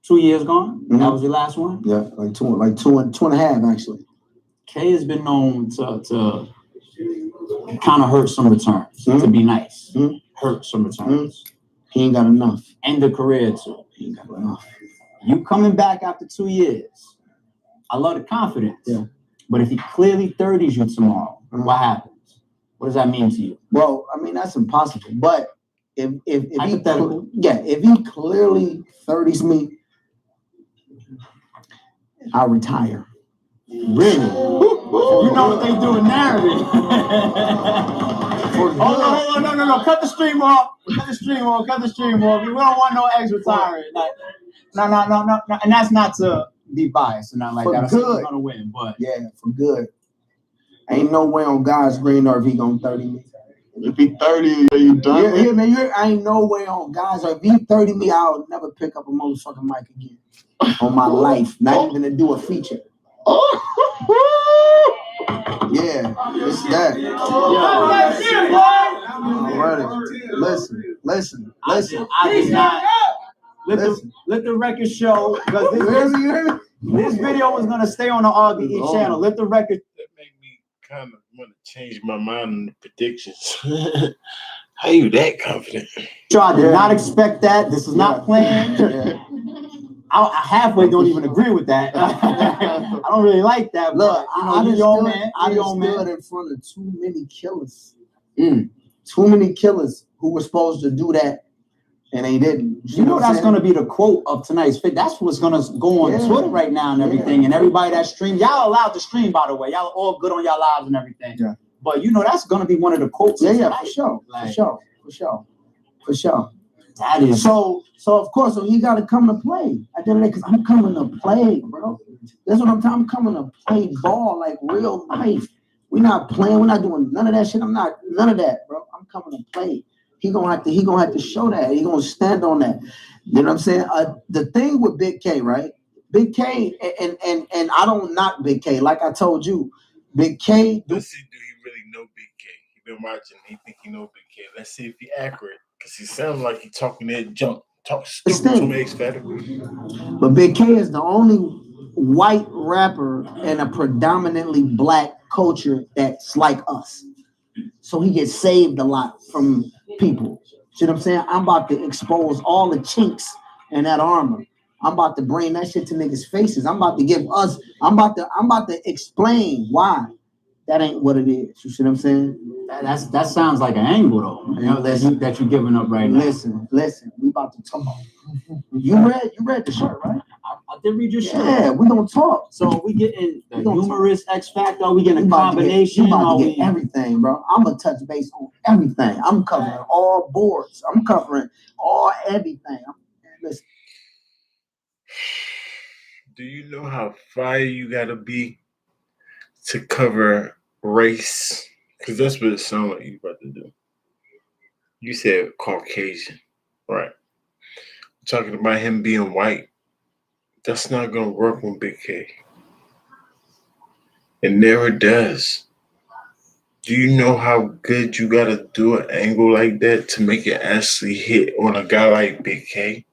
2 years gone. Mm-hmm. That was your last one. Yeah, like two and a half actually. K has been known to kind of hurt some returns. To be nice, hurt some returns. He ain't got enough. End the career too. He ain't got enough. You coming back after 2 years. I love the confidence. Yeah. But if he clearly 30s you tomorrow, what happens? What does that mean to you? Well, I mean that's impossible. But if hypothetical, if he clearly 30s me, I'll retire. Really? You know what they do in narrative. Hold on, no. Cut the stream off. We don't want no X retiring. No. And that's not to be biased and not like that. We're gonna win, but yeah, for good. Ain't no way on God's green earth he gonna 30 me. If he 30, are you done? Yeah, man. I ain't no way on God's earth. If he 30 me, I'll never pick up a motherfucking mic again on my life. Not even to do a feature. Yeah, it's that. Listen. I did not. Let the record show because this video was gonna stay on the RBE channel. Let the record. That made me kind of want to change my mind on the predictions. How you that confident? Sure, I did not expect that. This is not planned. I halfway don't even agree with that. I don't really like that. Look, I just stood in front of too many killers. Too many killers who were supposed to do that, and they didn't. You know that's going to be the quote of tonight's fit. That's what's going to go on Twitter right now and everything. And everybody that streams, y'all allowed to stream, by the way. Y'all all good on y'all lives and everything. Yeah. But that's going to be one of the quotes. Yeah, for sure. That is so of course, so he got to come to play at the end of the day because I'm coming to play, bro. That's what I'm talking. I'm coming to play ball like real life. We're not playing. We're not doing none of that shit. I'm not none of that, bro. I'm coming to play. He gonna have to show that. He gonna stand on that. You know what I'm saying? The thing with Big K, right? Big K, and I don't knock Big K. Like I told you, Big K. Let's see, do he really know Big K? He been watching. He think he know Big K. Let's see if he accurate, because he sounds like he talking that junk. Talk stupid to me, X-Factor. But Big K is the only white rapper in a predominantly black culture that's like us. So he gets saved a lot from people. See what I'm saying? I'm about to expose all the chinks in that armor. I'm about to bring that shit to niggas' faces. I'm about to explain why that ain't what it is. You see what I'm saying? That sounds like an angle though. You know, that you're giving up right now. Listen. We about to talk. You read the shirt, right? I did read your shirt. Yeah, we gonna talk. So we getting the humorous X Factor. We getting a combination. We about to get everything, bro. I'm gonna touch base on everything. I'm covering all boards. I'm covering everything. Listen. Do you know how fire you gotta be to cover race? Because that's what it sounds like you about to do. You said Caucasian, right? Talking about him being white. That's not gonna work on Big K. It never does. Do you know how good you gotta do an angle like that to make it actually hit on a guy like Big K?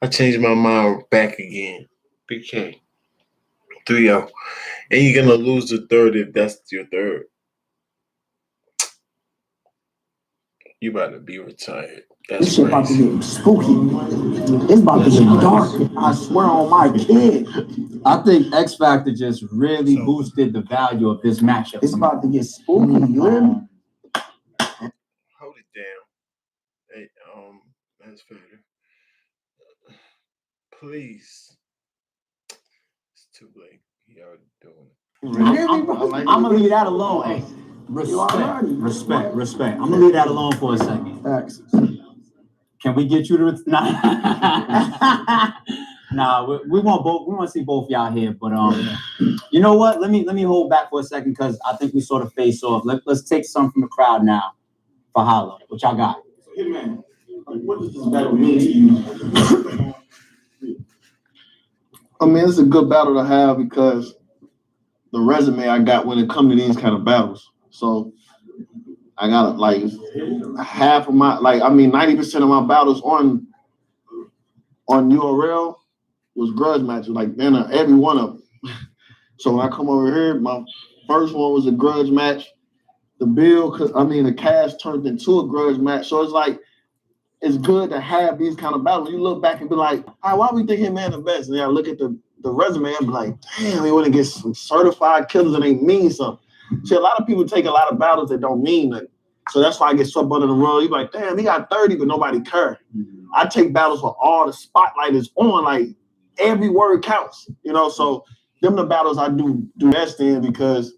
I changed my mind back again. Big K. 3-0. And you're gonna lose the third if that's your third. You about to be retired. That's this shit about to get spooky. It's about to get dark. I swear on my kid. I think X Factor just really boosted the value of this matchup. It's about to get spooky. You hear me? Hold it down. Hey, that's better. Please. It's too late. He already doing it. I'm gonna leave that alone. Hey, respect. I'm gonna leave that alone for a second. Facts. Can we get you to Nah, we want both. We want to see both y'all here. But you know what? Let me hold back for a second because I think we sort of face off. Let's take some from the crowd now for Hollow. What y'all got? Hey man, what does this battle mean to you? I mean, it's a good battle to have because the resume I got when it comes to these kind of battles. So I got like half of my 90% of my battles on URL was grudge matches, like man, every one of them. So when I come over here, my first one was a grudge match. The cast turned into a grudge match. So it's like it's good to have these kind of battles. You look back and be like, all right, why we think him man the best? And then I look at the resume and be like, damn, we want to get some certified killers and they mean something. See, a lot of people take a lot of battles that don't mean nothing. So that's why I get swept under the rug. You're like, damn, he got 30, but nobody cares. I take battles where all the spotlight is on, like every word counts, so them the battles I do best in because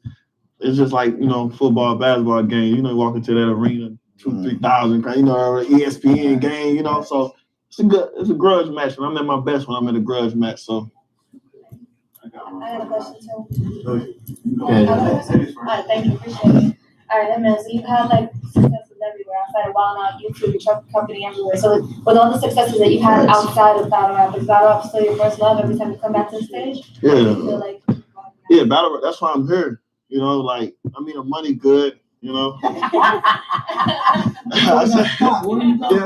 it's just like, football, basketball game. You walk into that arena, 2,000-3,000, ESPN game, so it's a grudge match, and I'm at my best when I'm in a grudge match, so. I had a question too. All right, thank you, appreciate it. All right, man, so you've had like successes everywhere outside of Wild Out, YouTube, your company everywhere. So with all the successes that you've had outside of battle rap, is battle rap still your first love every time you come back to the stage? Yeah. You feel like, yeah, battle rap, that's why I'm here. The money good, I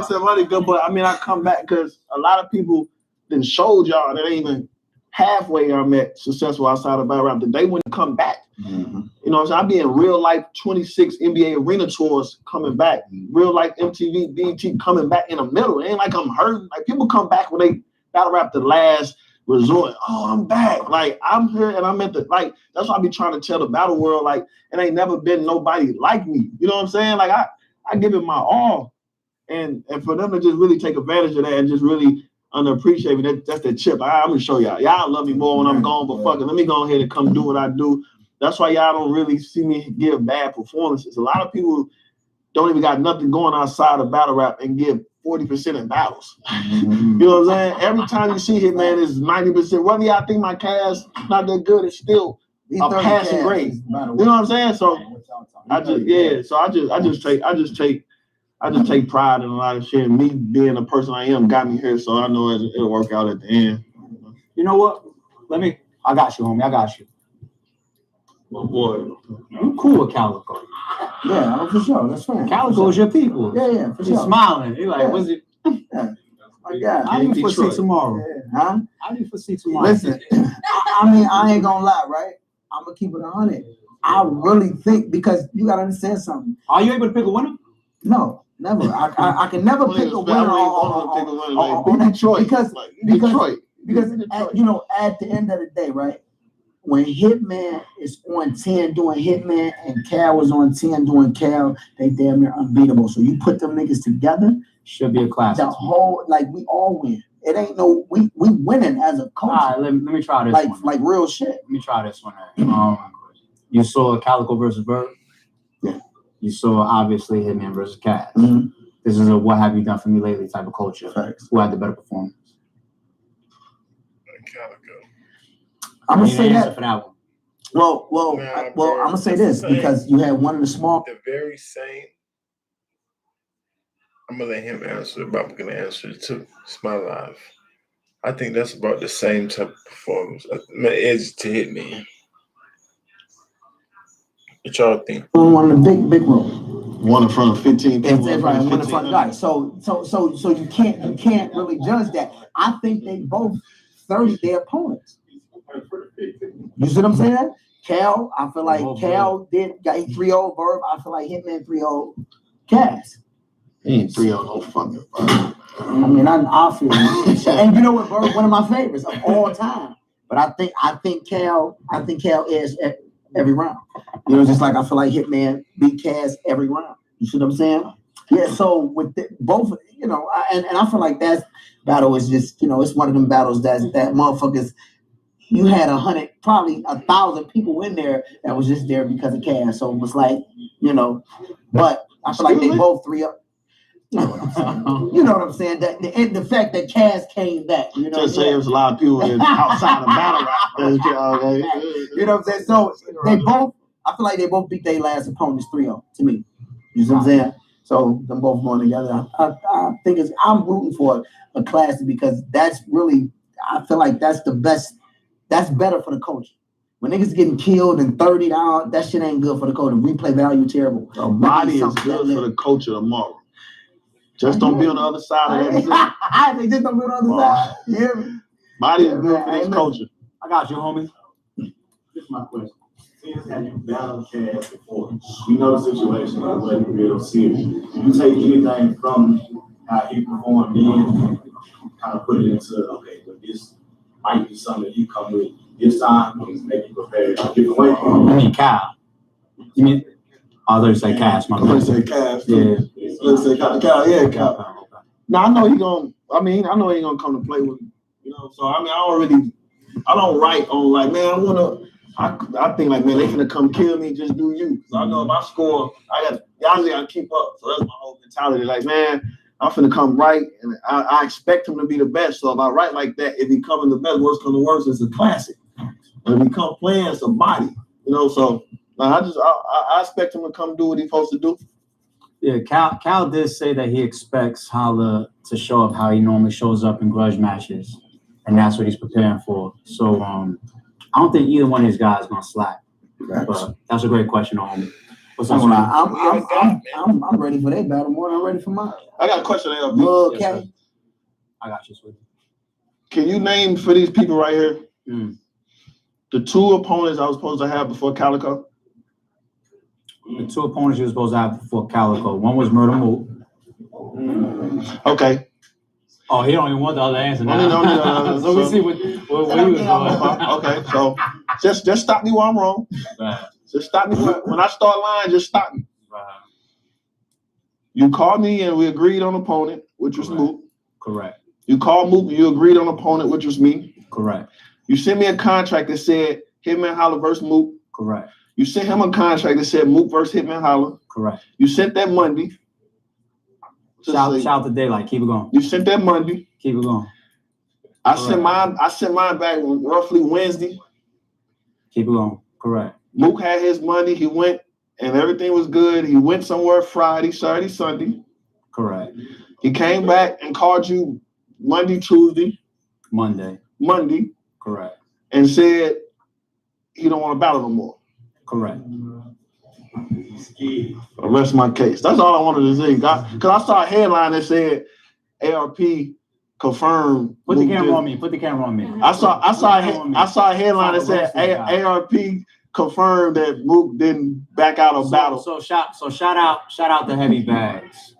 said money good, but I come back because a lot of people then showed y'all that ain't even halfway I'm at successful outside of battle rap that they wouldn't come back. I be in real life 26 NBA arena tours coming back, real life MTV, BET coming back in the middle. It ain't like I'm hurting. Like people come back when they battle rap the last resort. Oh, I'm back. Like I'm here and I'm at that's why I be trying to tell the battle world, like it ain't never been nobody like me. You know what I'm saying? Like I give it my all. And for them to just really take advantage of that and just really underappreciate me, that's the chip. I'm gonna show y'all. Y'all love me more when I'm gone, but fuck it, let me go ahead and come do what I do. That's why y'all don't really see me give bad performances. A lot of people don't even got nothing going outside of battle rap and give 40% in battles. You know what I'm saying? Every time you see him, man, it's 90%. Whether y'all think my cast not that good, it's still a passing grade. You know what I'm saying? So I just take pride in a lot of shit. Me being the person I am got me here, so I know it'll work out at the end. You know what? I got you, homie. I got you. My boy. You cool with Calico. Yeah, for sure. That's fine. Calico is your people. Yeah, for He's sure. smiling. He's like, what's it? My God. How do you foresee tomorrow? Huh? How do you foresee tomorrow? Listen, I mean, I ain't gonna lie, right? I'm gonna keep it 100. I really think, because you gotta understand something. Are you able to pick a winner? No, never. I can never pick a winner on Detroit. because Detroit. you know, at the end of the day, right? When Hitman is on 10 doing Hitman and Cal was on 10 doing Cal, they damn near unbeatable. So you put them niggas together, should be a classic. The whole, like, we all win. It ain't no, we winning as a culture. All right, let me try this one. Like real shit. Let me try this one. You saw Calico versus Bird. Yeah. You saw obviously Hitman versus Cat. Mm-hmm. This is a what have you done for me lately type of culture. Thanks. Who had the better performance? Calico. I'm gonna say that. For that one. Well, I'm gonna say this because you had one of the small. The very same. I'm gonna let him answer it, but I'm gonna answer it too. It's my life. I think that's about the same type of performance. My edge to hit me. What y'all think? One of the big room. One in front of 15 people. That's right. One in front of guys. So you can't really judge that. I think they both 30 their opponents. You see what I'm saying? Cal, I feel like Cal got 3-0 Verb. I feel like Hitman 3-0 Cass. He ain't 3-0 no fucking Verb. I mean, I feel it. And you know what, Verb, one of my favorites of all time. But I think Cal is every round. You know, just like I feel like Hitman beat Cass every round. You see what I'm saying? Yeah. So with both, you know, and I feel like that battle is just, you know, it's one of them battles that motherfuckers. You had 100, probably 1,000 people in there that was just there because of Cass. So it was like, you know, but I feel like they both 3-0. You know what I'm saying? That the fact that Cass came back, you know, just say there's a lot of people outside of battle rap. You know what I'm saying? So they both, I feel like they both beat their last opponents 3-0 to me. You know what I'm saying? So them both going together. I think I'm rooting for a classic because that's really, I feel like that's the best. That's better for the culture. When niggas getting killed and 30 down, that shit ain't good for the culture. Replay value terrible. The body is good for the culture tomorrow. Just don't be on the other side of that. They just don't be on the other side. Yeah. Body is good for this culture. I got you, homie. This is my question. Since that you battled Cass before, you know the situation, it wasn't real serious. Do you take anything from how he performed then, kind of put it into, okay, but this might be something that you come with this time, make you prepared a different way? You mean Cal? You mean? I thought you said Cass. I thought you said Cass. Yeah. Let's say Cal. Yeah, Cal. Now I know he gonna come to play with me. You know, so I mean, I don't write on like, man, I think like, man, they finna come kill me, just do you. So I know if I score, I keep up. So that's my whole mentality. Like, man, I'm finna come right, and I expect him to be the best. So if I write like that, if he coming the best, worst come to worst, it's a classic. But if he come playing, it's a body. You know, so like, I expect him to come do what he's supposed to do. Yeah, Cal did say that he expects Holla to show up how he normally shows up in grudge matches, and that's what he's preparing for. So I don't think either one of these guys is gonna slack. Right. But that's a great question, homie. What's up? I'm ready for that battle more than I'm ready for mine. I got a question, LP. Okay. I got you, sweetie. Can you name for these people right here the two opponents I was supposed to have before Calico? The two opponents you were supposed to have before Calico. One was Murder Mook. Okay. Oh, he don't even want the other answer now. No. So we see what he was doing. Okay, so just stop me while I'm wrong. Right. Just stop me when I start lying. Just stop me. Right. You called me and we agreed on opponent, which was Mook. Correct. You called Mook and you agreed on opponent, which was me. Correct. You sent me a contract that said Hitman Holla versus Mook. Correct. You sent him a contract that said Mook versus Hitman Holla. Correct. You sent that Monday. Shout out to Daylight. Keep it going. You sent that Monday. Keep it going. I sent mine back roughly Wednesday. Keep it going. Correct. Mook had his money. He went and everything was good. He went somewhere Friday, Saturday, Sunday. Correct. He came back and called you Monday, Tuesday. Monday. Monday. Correct. And said he don't want to battle no more. Correct. Rest my case. That's all I wanted to say. Because I saw a headline that said ARP confirmed. Put the camera on me. Put the camera on me. I saw a headline that said ARP confirmed that Mook didn't back out of battle. So shout out to Heavy Bags.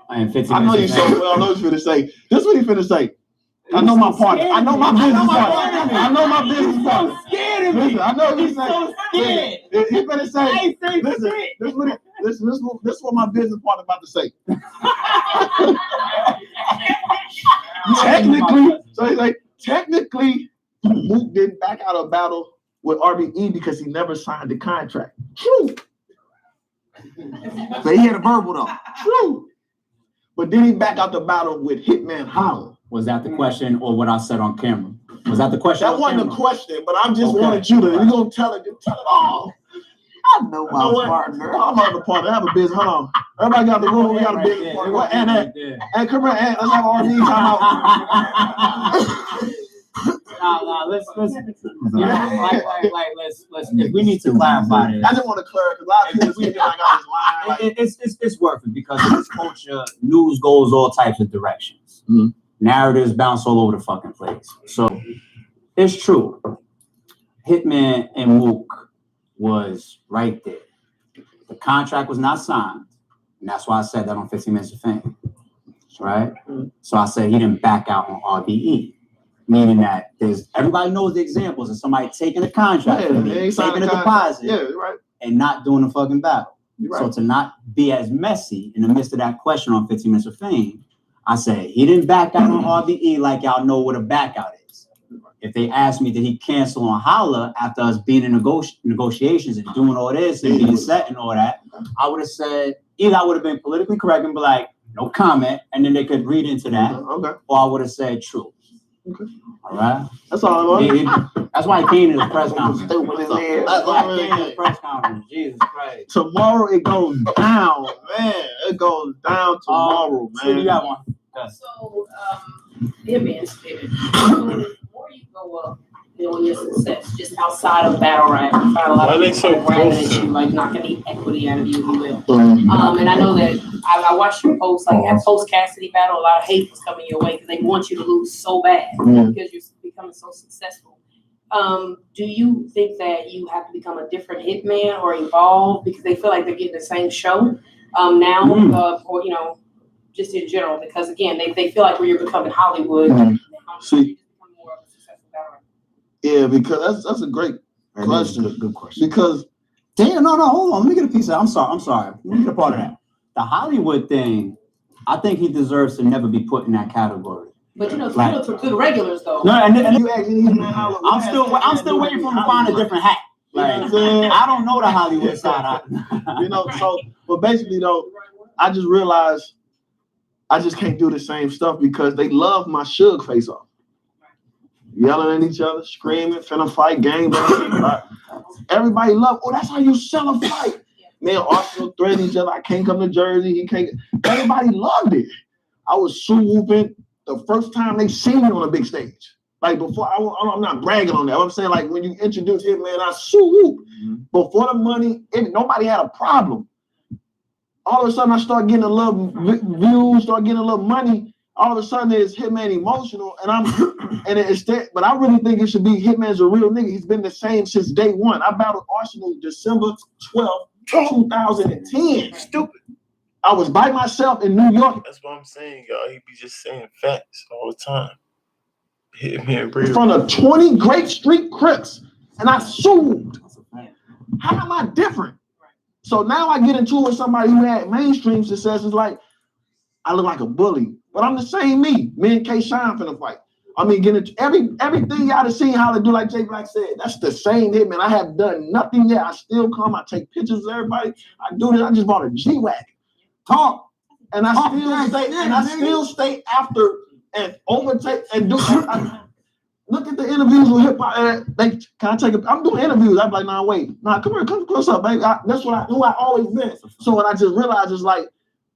And 15 I know you so well. I know what you're finna say. This is what he finna say. I know my partner. I know my business partner. I know my business partner. Scared of me. Listen, I know he's so scared. He finna say. Listen, this is what my business partner about to say. Technically, Mook didn't back out of battle with RBE because he never signed the contract. True. But he had a verbal though. True. But then he back out the battle with Hitman Holla. Was that the question or what I said on camera? Was that the question? That wasn't the question, but I just wanted you to, you're going to tell it all. I know my partner. I'm on the partner. I have a business. Hold on. Everybody got the room. We got a business partner. And come here, and let's have RB time out. Let's if we need to clarify this. I just want to clarify because a lot of people feel like I was lying. It's worth it because in this culture, news goes all types of directions. Mm-hmm. Narratives bounce all over the fucking place. So it's true. Hitman and Mook was right there. The contract was not signed, and that's why I said that on 15 Minutes of Fame. Right? So I said he didn't back out on RBE. Meaning that everybody knows the examples of somebody taking a contract, taking a deposit, and not doing a fucking battle. So to not be as messy in the midst of that question on 15 Minutes of Fame, I said he didn't back out on RBE like y'all know what a back out is. If they asked me, did he cancel on Holla after us being in negotiations and doing all this and being set and all that, I would have said either I would have been politically correct and be like, no comment, and then they could read into that, or I would have said true. Okay. All right. That's all I want. That's why he came to the press conference. That's why he came to the press conference. Jesus Christ. Tomorrow it goes down, man. It goes down tomorrow, man. You got one. So, Hitman Spirit. The more you go up on your success, just outside of battle rap, you find a lot of people bragging at you, like knocking the equity out of you, if you will. And I know that I watched your post, like that post Cassidy battle, a lot of hate was coming your way because they want you to lose so bad because you're becoming so successful. Do you think that you have to become a different hitman or evolve because they feel like they're getting the same show now, or just in general? Because again, they feel like when you're becoming Hollywood, see. Yeah, because that's a great question. Good question. Because damn, no, hold on. Let me get a piece of that. I'm sorry. Let me get a part of that. The Hollywood thing, I think he deserves to never be put in that category. But for good regulars though. No, and you actually I'm still waiting for him to find a different hat. Like I don't know the Hollywood side. But basically though, I just realized I just can't do the same stuff because they love my Suge face off. Yelling at each other, screaming, finna fight, gangbang. Everybody love, that's how you sell a fight. Man, Arsenal threatening each other. I can't come to Jersey. He can't. Everybody loved it. I was swooping the first time they seen me on a big stage. Like before, I'm not bragging on that. I'm saying like when you introduce Hitman, I swoop. Before the money, nobody had a problem. All of a sudden, I start getting a little views, start getting a little money. All of a sudden, it's Hitman emotional, but I really think it should be Hitman's a real nigga. He's been the same since day one. I battled Arsenal December 12th, 2010. Stupid. I was by myself in New York. That's what I'm saying, y'all. He be just saying facts all the time. Hitman real. In front of 20 Great Street Crips, and I sued. How am I different? So now I get into it with somebody who had mainstream success. It's like, I look like a bully. But I'm the same me. Me and K Shine finna fight. I mean, get into everything y'all have seen how to do, like Jay Black said. That's the same Hitman. I have done nothing yet. I still come. I take pictures of everybody. I do this. I just bought a G-Wagon. Talk. And I still stay after and overtake and do. Look at the interviews with hip hop. I'm doing interviews. I'm like, nah, wait. Nah, come here. Come close up, baby. That's what who I always been. So when I just realized it's like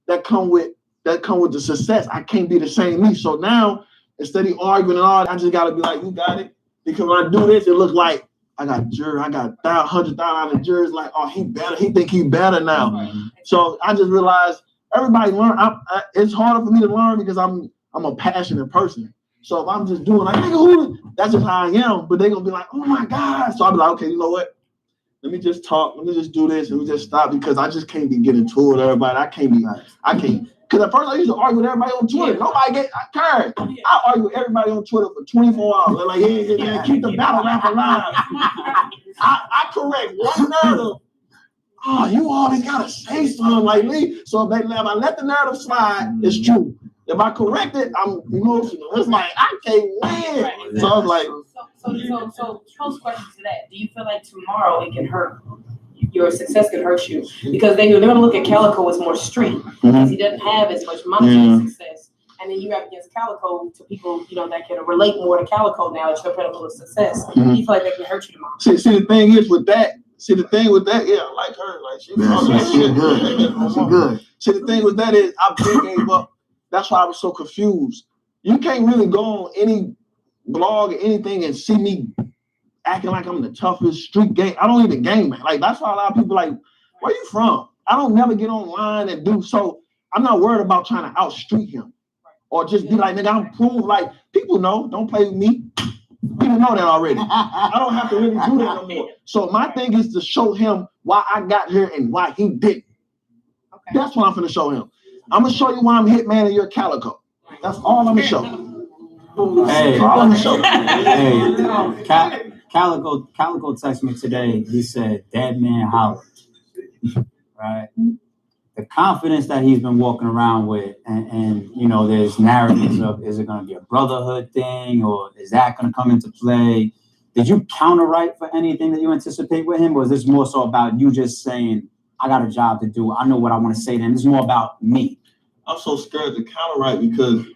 that come with the success. I can't be the same me. So now, instead of arguing and all, I just gotta be like, you got it. Because when I do this, it looks like I got $100,000 jurors like, oh, he better. He think he better now. So I just realized everybody learn. It's harder for me to learn because I'm a passionate person. So if I'm just doing like, nigga, who? That's just how I am. But they gonna be like, oh my God. So I'll be like, okay, you know what? Let me just talk. Let me just do this, and we just stop because I just can't be getting to it. Everybody, I can't. Because at first I used to argue with everybody on Twitter. Nobody I argue with everybody on Twitter for 24 hours. They're like, yeah, keep the battle rap alive. I correct one narrative. Oh, you always gotta say something like me. So if I let the narrative slide, it's true. If I correct it, I'm emotional. It's like I can't win. So I was like, so close question to that. Do you feel like tomorrow it can hurt? Your success can hurt you because they're gonna look at Calico as more street because he doesn't have as much monetary success. And then you have against Calico to people, that can relate more to Calico now that you're pinnacle of success. Do you feel like that can hurt you tomorrow? See, the thing is with that. Yeah, I like her. Like she good. She good. See, the thing with that is I gave up. That's why I was so confused. You can't really go on any blog or anything and see me acting like I'm the toughest street gang. I don't even gang bang. Like that's why a lot of people like, where you from? I don't never get online and do so. I'm not worried about trying to outstreet him or just be like, nigga, I'm proved. Like people know, don't play with me. People know that already. I don't have to really do that no more. So my thing is to show him why I got here and why he didn't. Okay. That's what I'm gonna show him. I'm gonna show you why I'm Hitman and you're Calico. That's all I'm gonna show. Hey, all I'm gonna show. Hey, Calico texted me today. He said, "Dead man Howard." Right. The confidence that he's been walking around with, and there's narratives of is it going to be a brotherhood thing or is that going to come into play? Did you counterwrite for anything that you anticipate with him, or is this more so about you just saying, I got a job to do, I know what I want to say to him? This is more about me. I'm so scared to counterwrite because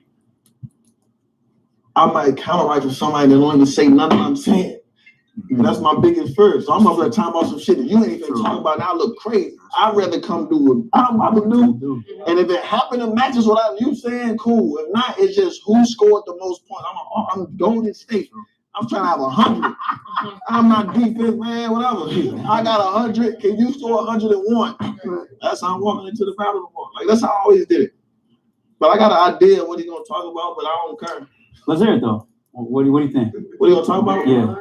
I might counterwrite for somebody that don't even say nothing I'm saying. And that's my biggest fear. So I'm over there talking about some shit that you ain't even talking about. Now I look crazy. I'd rather come do what I'm about to do. And if it happen to matches what you saying, cool. If not, it's just who scored the most points. I'm Golden State. I'm trying to have 100. I'm not defense, man, whatever. I got 100. Can you score 101? That's how I'm walking into the battle tomorrow. Like that's how I always did it. But I got an idea of what he's gonna talk about, but I don't care. Let's hear it though. What do you think? What are you gonna talk about? Yeah.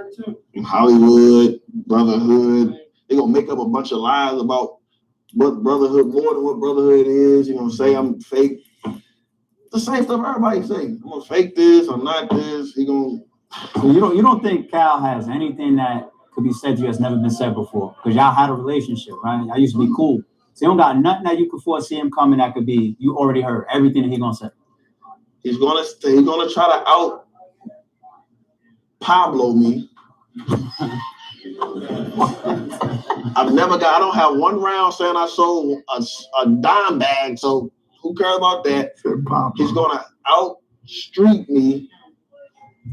Hollywood, brotherhood. They're gonna make up a bunch of lies about what brotherhood more than what brotherhood is. You know, say I'm fake. The same stuff everybody say. I'm gonna fake this, I'm not this. He gonna you don't think Cal has anything that could be said to you that's never been said before? Because y'all had a relationship, right? I used to be cool. So you don't got nothing that you could foresee him coming that could be you already heard everything that he gonna say. He's gonna try to out Pablo me. I don't have one round saying I sold a dime bag, so who cares about that? He's gonna out street me.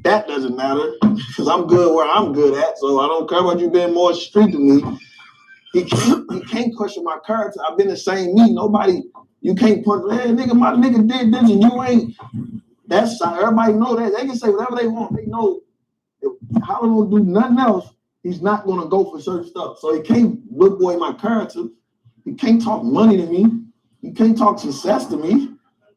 That doesn't matter because I'm good where I'm good at, so I don't care about you being more street than me. He can't question my character. I've been the same me. Nobody, you can't punch. Hey, nigga, my nigga did this and you ain't. That's everybody know that. They can say whatever they want. They know if Hollywood do nothing else, he's not gonna go for certain stuff. So he can't look boy my character. He can't talk money to me. He can't talk success to me.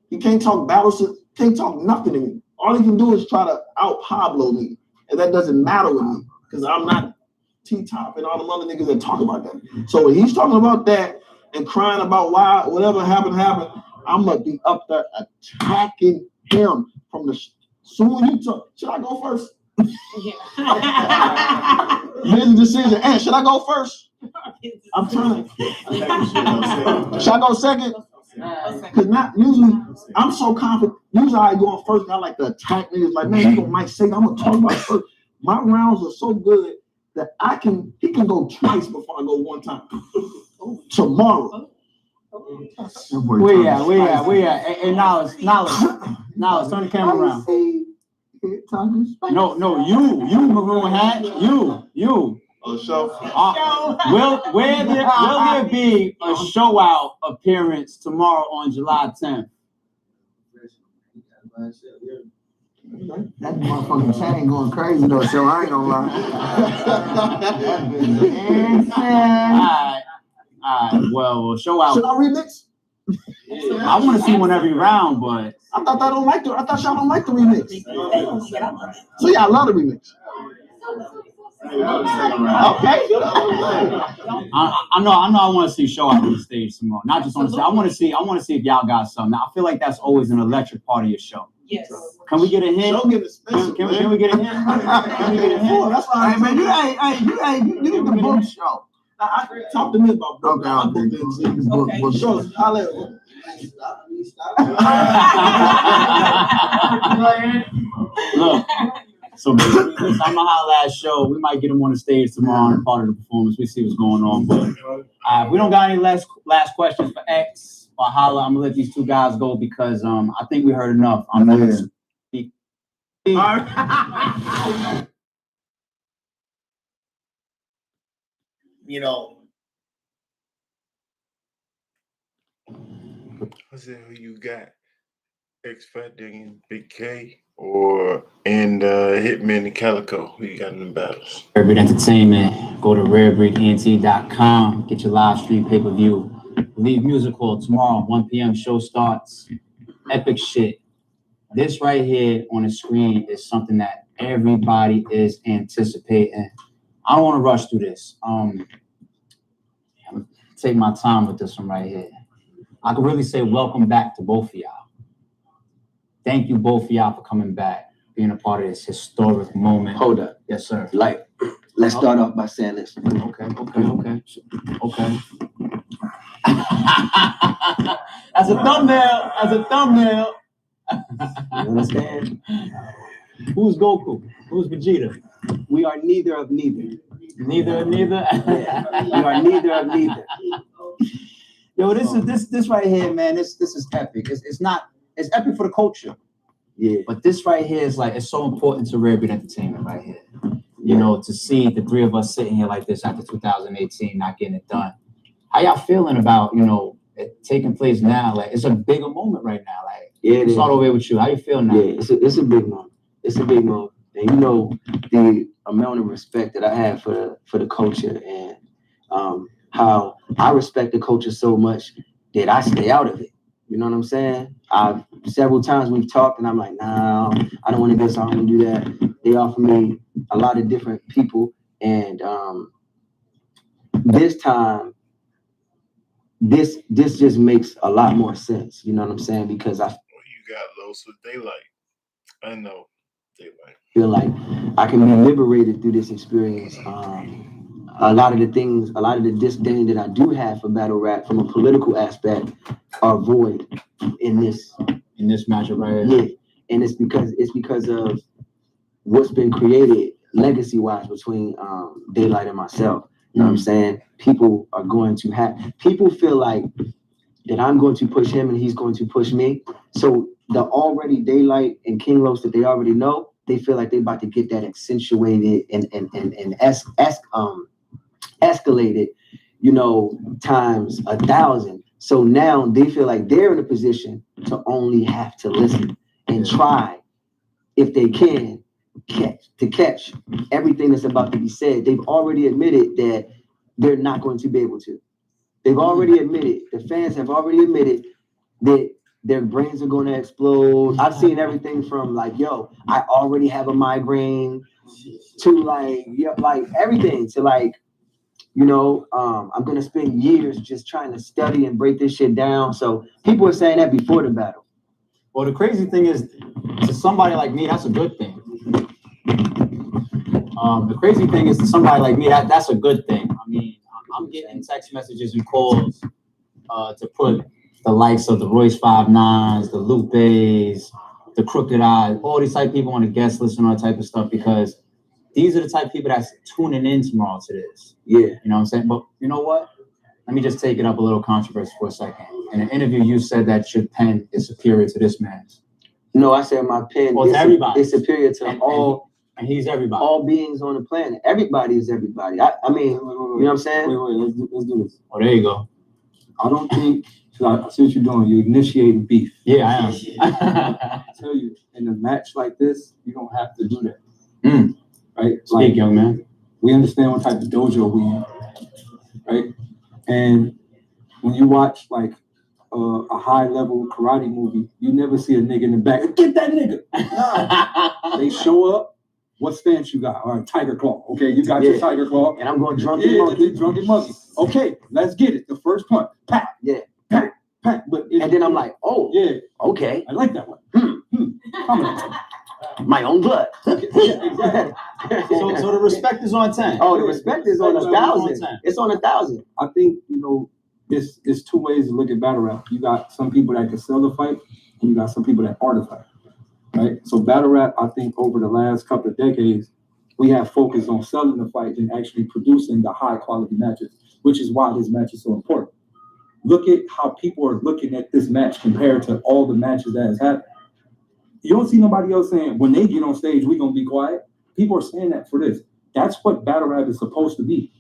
He can't talk battles. Can't talk nothing to me. All he can do is try to out Pablo me, and that doesn't matter with me because I'm not T-Top and all them other niggas that talk about that. So when he's talking about that and crying about why whatever happened, I'm gonna be up there attacking him from the soon you talk. Should I go first? Here's the decision. Hey, should I go first? I'm trying to. Should I go second? Because not usually I'm so confident. Usually I go on first. And I like to attack niggas. Like man, you might say I'm gonna talk about it first. My rounds are so good that he can go twice before I go one time. Tomorrow. Where at? And now it's turn the camera around. No, you maroon hat, you. Oh, show. Will there be a show out appearance tomorrow on July 10th? That motherfucking chain going crazy though, so I ain't gonna lie. All right. Well, show out. Should I remix? I want to see one every round, but I thought y'all don't like the remix. So yeah, I love the remix. Okay. I know. I want to see show out on the stage tomorrow. Not just on the stage. I want to see if y'all got something. I feel like that's always an electric part of your show. Yes. Can we get a hint? Can we get a hint? Can we get a hint? That's why, hey man, you did the book show. Talk to me about book. Book shows. I'll let Look. So basically, I'm gonna holler at show. We might get him on the stage tomorrow and part of the performance. We see what's going on. But we don't got any last questions for X or holla. I'm gonna let these two guys go because I think we heard enough. I'm gonna speak. You know. I said, who you got? X Factor and Big K and Hitman and Calico? Who you got in the battles? Rare Breed Entertainment. Go to rarebreedent.com. Get your live stream pay-per-view. Leave Music Hall tomorrow, 1 p.m. Show starts. Epic shit. This right here on the screen is something that everybody is anticipating. I don't want to rush through this. I'm gonna take my time with this one right here. I could really say welcome back to both of y'all. Thank you both of y'all for coming back, being a part of this historic moment. Hold up. Yes, sir. Like, let's start off by saying this. Okay. As a thumbnail. You understand? Who's Goku? Who's Vegeta? We are neither of neither. Neither of neither? Yeah. We are neither of neither. Yo, this right here, man, this is epic. It's epic for the culture. Yeah. But this right here is like, it's so important to Rare Breed Entertainment right here. You know, to see the three of us sitting here like this after 2018, not getting it done. How y'all feeling about, you know, it taking place now? Like, it's a bigger moment right now. Like, yeah, it's all the way with you. How you feel now? Yeah, it's a big moment. It's a big moment. And you know, the amount of respect that I have for the culture and how I respect the culture so much that I stay out of it. You know what I'm saying? Several times we've talked and I'm like, nah, I don't want to do this, I don't want to do that. They offer me a lot of different people. And this time, this just makes a lot more sense. You know what I'm saying? Because you got Los with Daylight. I know Daylight. Feel like I can be liberated through this experience. A lot of the disdain that I do have for battle rap from a political aspect are void in this matchup right here. Yeah, and it's because of what's been created legacy wise between Daylight and myself. You know what I'm saying? People feel like that I'm going to push him and he's going to push me. So the already Daylight and King Los that they already know, they feel like they're about to get that accentuated and escalated, you know, times 1,000. So now they feel like they're in a position to only have to listen and try, if they can, catch everything that's about to be said. They've already admitted that they're not going to be able to. They've already admitted, the fans have already admitted that their brains are going to explode. I've seen everything from like, yo, I already have a migraine, to like, everything, to like, you know, I'm going to spend years just trying to study and break this shit down. So people are saying that before the battle. Well, the crazy thing is, to somebody like me, that's a good thing. The crazy thing is, to somebody like me, that's a good thing. I mean, I'm getting text messages and calls to put the likes of the Royce 5'9s, the Lupes, the Crooked Eyes, all these type of people on the guest list and all that type of stuff, because these are the type of people that's tuning in tomorrow to this. Yeah. You know what I'm saying? But you know what? Let me just take it up a little controversy for a second. In an interview, you said that your pen is superior to this man's. No, I said my pen is superior to all. And he's everybody. All beings on the planet. Everybody is everybody. I mean, you know what I'm saying? Let's do this. Oh, there you go. I don't think Cause I see what you're doing. You're initiating beef. Yeah, I am. I tell you, in a match like this, you don't have to do that. Right? Speak, young man. We understand what type of dojo we in, right? And when you watch like a high level karate movie, you never see a nigga in the back. Get that nigga. Nah. They show up. What stance you got? All right, tiger claw. Okay, you got your tiger claw. And I'm going drunken monkey. Drunken monkey. Okay, let's get it. The first punch. Pat. Yeah. Pat. Pat. But and then I'm like, oh, yeah, okay. I like that one. My own blood. Yeah, exactly. So the respect is on 10. Oh, the respect is on 1,000. It's on 1,000. I think, it's two ways to look at battle rap. You got some people that can sell the fight, and you got some people that are the fight. Right? So battle rap, I think over the last couple of decades, we have focused on selling the fight and actually producing the high quality matches, which is why this match is so important. Look at how people are looking at this match compared to all the matches that has happened. You don't see nobody else saying, when they get on stage, we're going to be quiet. People are saying that for this. That's what battle rap is supposed to be.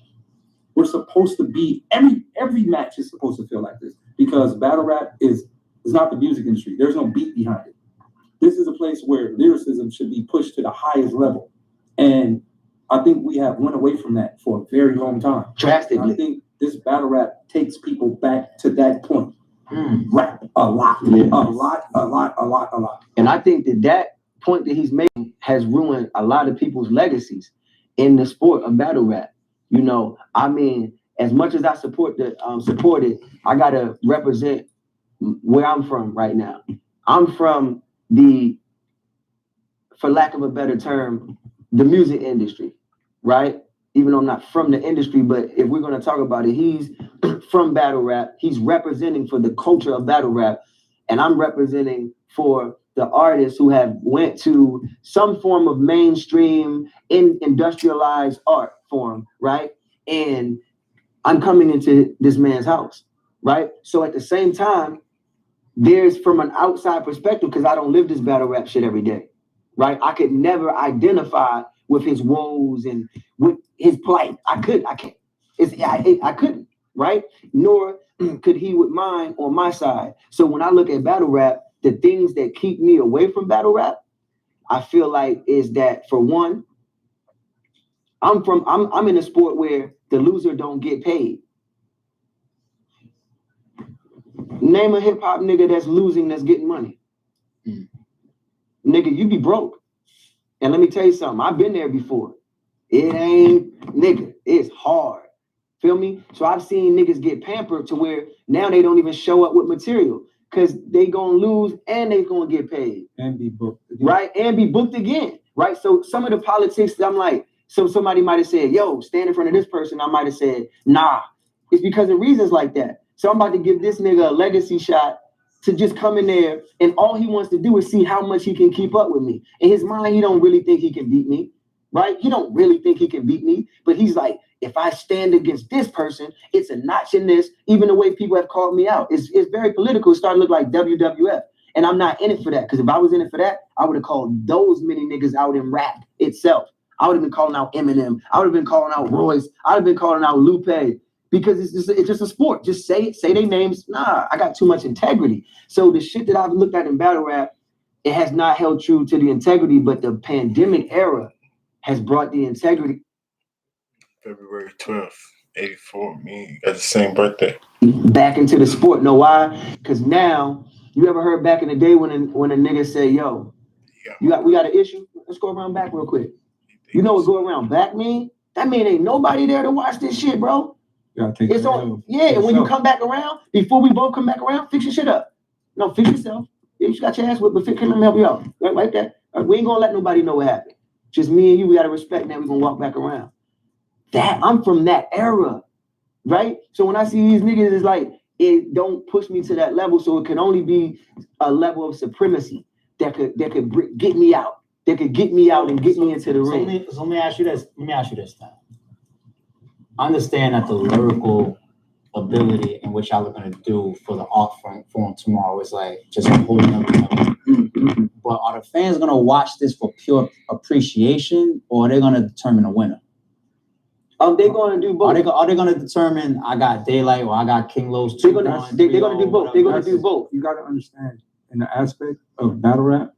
We're supposed to be, every match is supposed to feel like this, because battle rap is not the music industry. There's no beat behind it. This is a place where lyricism should be pushed to the highest level. And I think we have went away from that for a very long time. Drastically. I think this battle rap takes people back to that point. Rap a lot, yes. a lot. And I think that point that he's making has ruined a lot of people's legacies in the sport of battle rap. I mean, as much as I support it, I gotta represent where I'm from right now. I'm from for lack of a better term, the music industry, right? Even though I'm not from the industry, but if we're gonna talk about it, he's from battle rap. He's representing for the culture of battle rap, and I'm representing for the artists who have went to some form of mainstream industrialized art form, right? And I'm coming into this man's house, right? So at the same time, there's from an outside perspective, because I don't live this battle rap shit every day, right? I could never identify with his woes and with his plight. I can't. I couldn't, right? Nor could he with mine on my side. So when I look at battle rap, the things that keep me away from battle rap, I feel like is that, for one, I'm in a sport where the loser don't get paid. Name a hip hop nigga that's losing that's getting money. Nigga, you be broke. And let me tell you something, I've been there before. It ain't, nigga, it's hard. Feel me? So I've seen niggas get pampered to where now they don't even show up with material, because they gonna lose and they gonna get paid. And be booked again. Right? And be booked again. Right? So some of the politics, I'm like, so somebody might have said, yo, stand in front of this person. I might have said, nah. It's because of reasons like that. So I'm about to give this nigga a legacy shot to just come in there, and all he wants to do is see how much he can keep up with me. In his mind, he don't really think he can beat me, right? He don't really think he can beat me, but he's like, if I stand against this person, it's a notch in this. Even the way people have called me out, it's very political. It started to look like WWF, and I'm not in it for that, because if I was in it for that, I would have called those many niggas out in rap itself. I would have been calling out Eminem. I would have been calling out Royce. I would have been calling out Lupe. Because it's just a sport. Just say their names. Nah, I got too much integrity. So the shit that I've looked at in battle rap, it has not held true to the integrity, but the pandemic era has brought the integrity. February 12th, 84. Me got the same birthday. Back into the sport. Know why? Because now, you ever heard back in the day when a nigga say, yo, we got an issue? Let's go around back real quick. You know what go around back mean? That mean ain't nobody there to watch this shit, bro. It's on, yeah, and when you come back around, before we both come back around, fix your shit up. No, fix yourself. Yeah, you got your ass whipped, but let me help you out. Right, like that. We ain't gonna let nobody know what happened. Just me and you, we gotta respect that. We're gonna walk back around. I'm from that era, right? So when I see these niggas, it's like, it don't push me to that level, so it can only be a level of supremacy that could get me out. That could get me out and get me into the ring. So let me ask you this. Then. Understand that the lyrical ability in which y'all are going to do for the art form tomorrow is like just a whole nother level. But are the fans going to watch this for pure appreciation, or are they going to determine a winner? They're going to do both. Are they going to determine I got Daylight or I got King Los? They're going to do both. They're going to do both. You got to understand in the aspect of battle rap,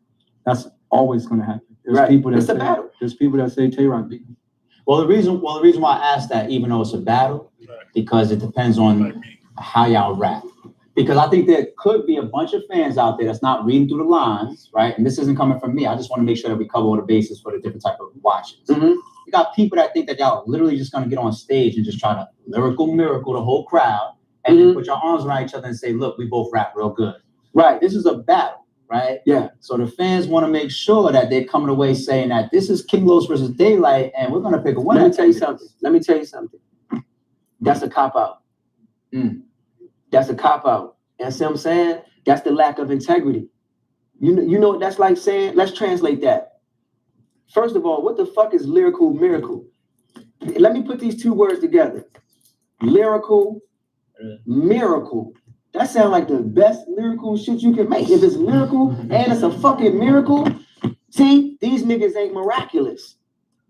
that's always going to happen. There's people that there's people that say Tay-Rock beat me. Well, the reason why I asked that, even though it's a battle, because it depends on how y'all rap. Because I think there could be a bunch of fans out there that's not reading through the lines, right? And this isn't coming from me. I just want to make sure that we cover all the bases for the different type of watches. Mm-hmm. You got people that think that y'all are literally just going to get on stage and just try to lyrical miracle the whole crowd and then put your arms around each other and say, look, we both rap real good. Right. This is a battle, right? Yeah. So the fans want to make sure that they're coming away saying that this is King Los versus Daylight and we're going to pick a winner. Let me tell you something. That's a cop-out. That's a cop-out. And see what I'm saying? That's the lack of integrity. You know what that's like saying? Let's translate that. First of all, what the fuck is lyrical miracle? Let me put these two words together. Lyrical miracle. That sounds like the best lyrical shit you can make. If it's lyrical and it's a fucking miracle, see, these niggas ain't miraculous.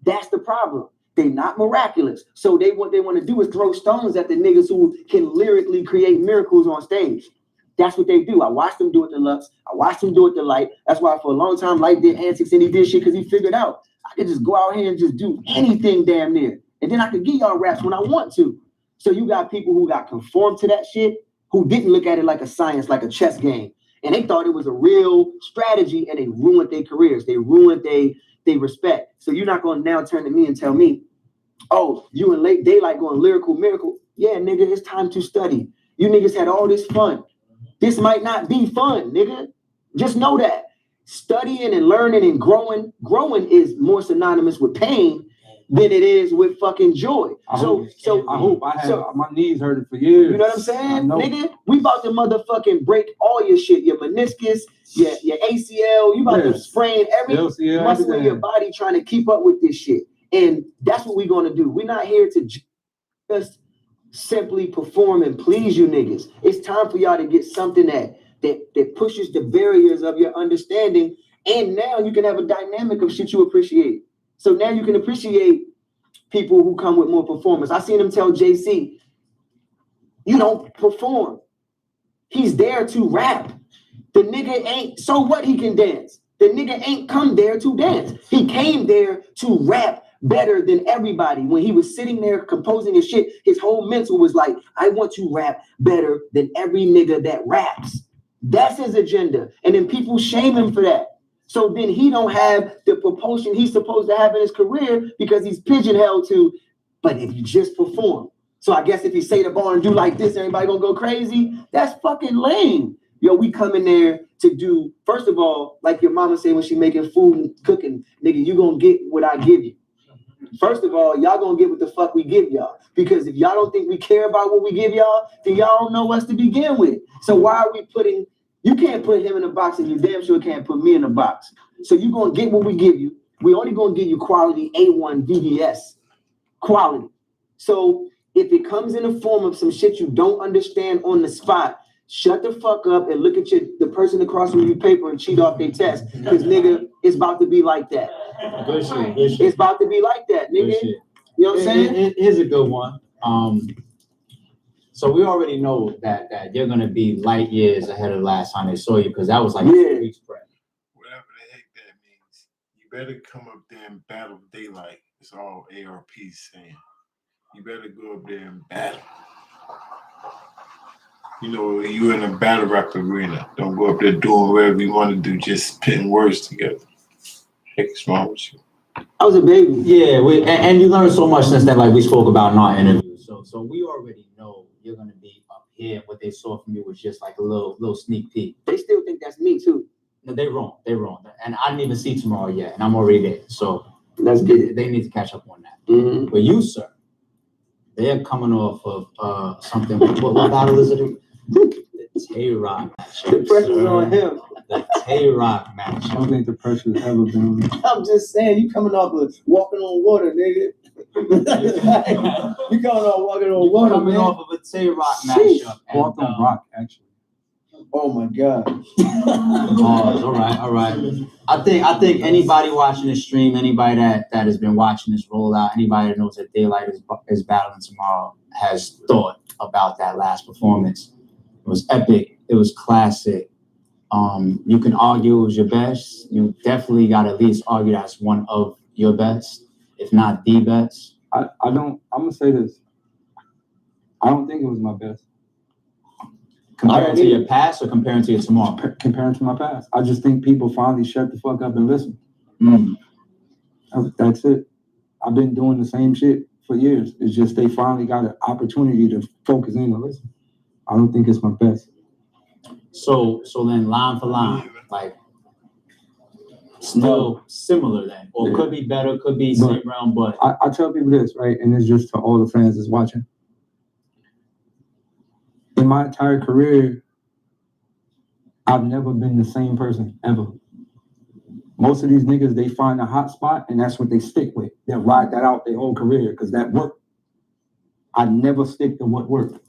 That's the problem. They not miraculous. So what they want to do is throw stones at the niggas who can lyrically create miracles on stage. That's what they do. I watched them do it to Lux. I watched them do it to Light. That's why for a long time, Light did antics and he did shit because he figured out I could just go out here and just do anything damn near. And then I could give y'all raps when I want to. So you got people who got conformed to that shit, who didn't look at it like a science, like a chess game. And they thought it was a real strategy and they ruined their careers. They ruined their respect. So you're not going to now turn to me and tell me, oh, you and Late Daylight going lyrical miracle. Yeah, nigga, it's time to study. You niggas had all this fun. This might not be fun, nigga. Just know that. Studying and learning and growing is more synonymous with pain than it is with fucking joy. I hope my knees hurting for years. You know what I'm saying? Nigga, we about to motherfucking break all your shit, your meniscus, your ACL, you about to sprain every muscle in your body trying to keep up with this shit. And that's what we're gonna do. We're not here to just simply perform and please you niggas. It's time for y'all to get something that pushes the barriers of your understanding. And now you can have a dynamic of shit you appreciate. So now you can appreciate people who come with more performance. I seen him tell JC, you don't perform. He's there to rap. The nigga ain't, so what he can dance? The nigga ain't come there to dance. He came there to rap better than everybody. When he was sitting there composing his shit, his whole mental was like, I want to rap better than every nigga that raps. That's his agenda. And then people shame him for that. So then he don't have the propulsion he's supposed to have in his career because he's pigeonholed to, but if you just perform. So I guess if you say the bar and do like this, everybody gonna go crazy? That's fucking lame. Yo, we come in there to do, first of all, like your mama say when she making food and cooking, nigga, you gonna get what I give you. First of all, y'all gonna get what the fuck we give y'all. Because if y'all don't think we care about what we give y'all, then y'all don't know us to begin with. So why are we putting, you can't put him in a box and you damn sure can't put me in a box. So you're gonna get what we give you. We only gonna give you quality A1 VVS. Quality. So if it comes in the form of some shit you don't understand on the spot, shut the fuck up and look at the person across from you paper and cheat off their test. Because nigga, it's about to be like that. Good shit, good shit. It's about to be like that, nigga. You know what I'm saying? Here's a good one. So we already know that you're gonna be light years ahead of last time they saw you because that was like 2 weeks prep. Whatever the heck that means, you better come up there and battle Daylight. It's all ARP saying. You better go up there and battle. You know, you're in a battle rap arena. Don't go up there doing whatever you want to do, just spitting words together. Heck's wrong with you? I was a baby. Yeah, and you learned so much since then, like we spoke about in our interview. So we already know you're gonna be up here. What they saw from you was just like a little sneak peek. They still think that's me too. No, they're wrong. And I didn't even see tomorrow yet, and I'm already there. So let's get it. They need to catch up on that. Mm-hmm. But you, sir, they're coming off of something. What battle is it? The Tay-Rock match. The pressure's on him. The Tay-Rock match. I don't think the pressure's ever been on him. I'm just saying, you coming off of walking on water, nigga. You coming off walking on water, coming man. off of a Tay-Rock matchup. Walked on rock, actually. Oh my God. All right. I think anybody watching this stream, anybody that has been watching this rollout, anybody that knows that Daylight is battling tomorrow has thought about that last performance. It was epic. It was classic. You can argue it was your best. You definitely got to at least argue that's one of your best, if not the best. I'm gonna say this. I don't think it was my best. Comparing to your past or comparing to your tomorrow? Comparing to my past. I just think people finally shut the fuck up and listen. That's it. I've been doing the same shit for years. It's just they finally got an opportunity to focus in and listen. I don't think it's my best. So then line for line, like still similar then, or could be better, could be same round, but I tell people this, right, and it's just to all the fans that's watching. In my entire career, I've never been the same person ever. Most of these niggas, they find a hot spot and that's what they stick with. They'll ride that out their whole career because that worked. I never stick to what worked.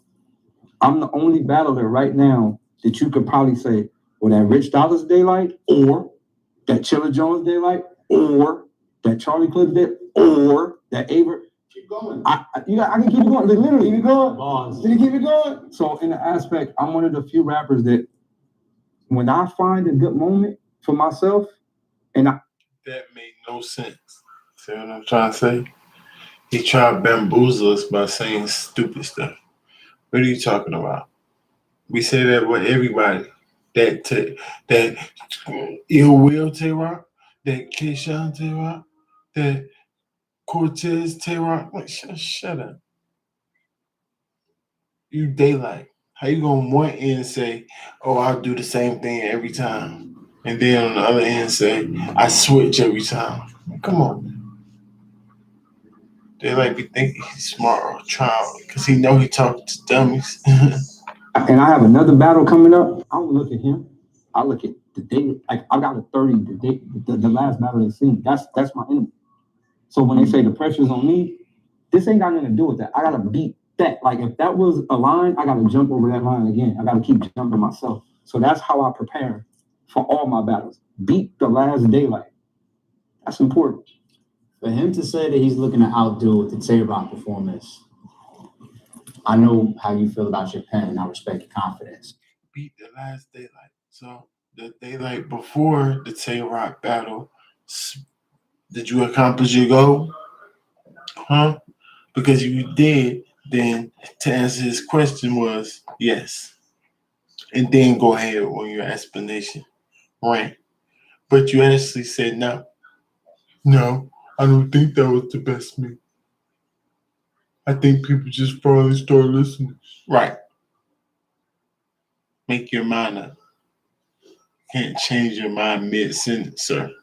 I'm the only battler right now that you could probably say, well, that Rich Dollars Daylight, or that Chilla Jones Daylight, or that Charlie Clips did, or that Aver. Keep going. I can keep it going. Literally, keep it going. Did he keep it going? So in the aspect, I'm one of the few rappers that when I find a good moment for myself, that made no sense. See what I'm trying to say? He tried to bamboozle us by saying stupid stuff. What are you talking about? We say that with everybody. That Ill Will Tay-Rock, that Keyshawn Tay-Rock, that Cortez Tay-Rock. Like, shut up. You Daylight. How you gonna one end say, oh, I'll do the same thing every time? And then on the other end say, I switch every time. Come on. Daylight be thinking he's smart or trying because he know he talking to dummies. And I have another battle coming up. I don't look at him. I look at the day. Like I got a 30. The last battle they seen. That's my enemy. So when they say the pressure's on me, this ain't got nothing to do with that. I gotta beat that. Like if that was a line, I gotta jump over that line again. I gotta keep jumping myself. So that's how I prepare for all my battles. Beat the last Daylight. That's important. For him to say that he's looking to outdo the Tay-Rock performance, I know how you feel about your pen, and I respect your confidence. Beat the last Daylight. So the Daylight before the Tay-Rock battle, did you accomplish your goal? Huh? Because if you did, then to answer his question was yes. And then go ahead on your explanation. Right. But you actually said no. No, I don't think that was the best me. I think people just finally start listening. Right. Make your mind up. Can't change your mind mid-sentence, sir. What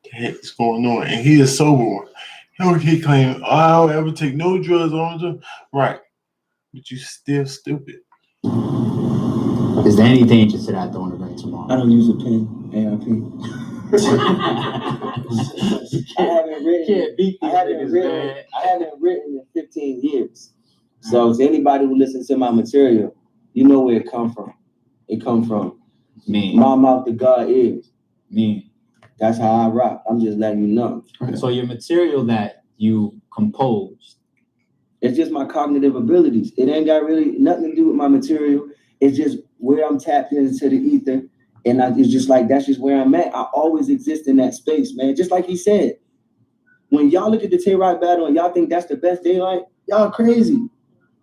the heck is going on? And he is sober one. He claiming, oh, I don't ever take no drugs on drugs. Right. But you still stupid. Is there any danger to that throwing the ring tomorrow? I don't use a pen, AIP. I haven't written in 15 years. So to anybody who listens to my material, you know where it come from. It come from me. My mouth to God ears. Me. That's how I rock. I'm just letting you know. So your material that you composed, it's just my cognitive abilities. It ain't got really nothing to do with my material. It's just where I'm tapped into the ether. And it's just like, that's just where I'm at. I always exist in that space, man. Just like he said, when y'all look at the Tay-Rock battle and y'all think that's the best Daylight, y'all crazy.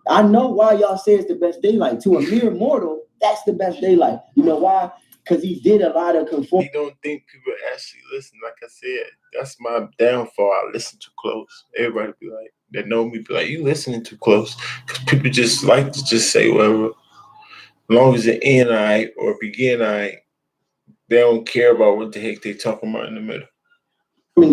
I know why y'all say it's the best Daylight. To a mere mortal, that's the best Daylight. You know why? Because he did a lot of conform. He don't think people actually listen. Like I said, that's my downfall. I listen too close. Everybody be like, that know me, be like, you listening too close. Because people just like to just say whatever. As long as it end right or begin right, they don't care about what the heck they talking about in the middle.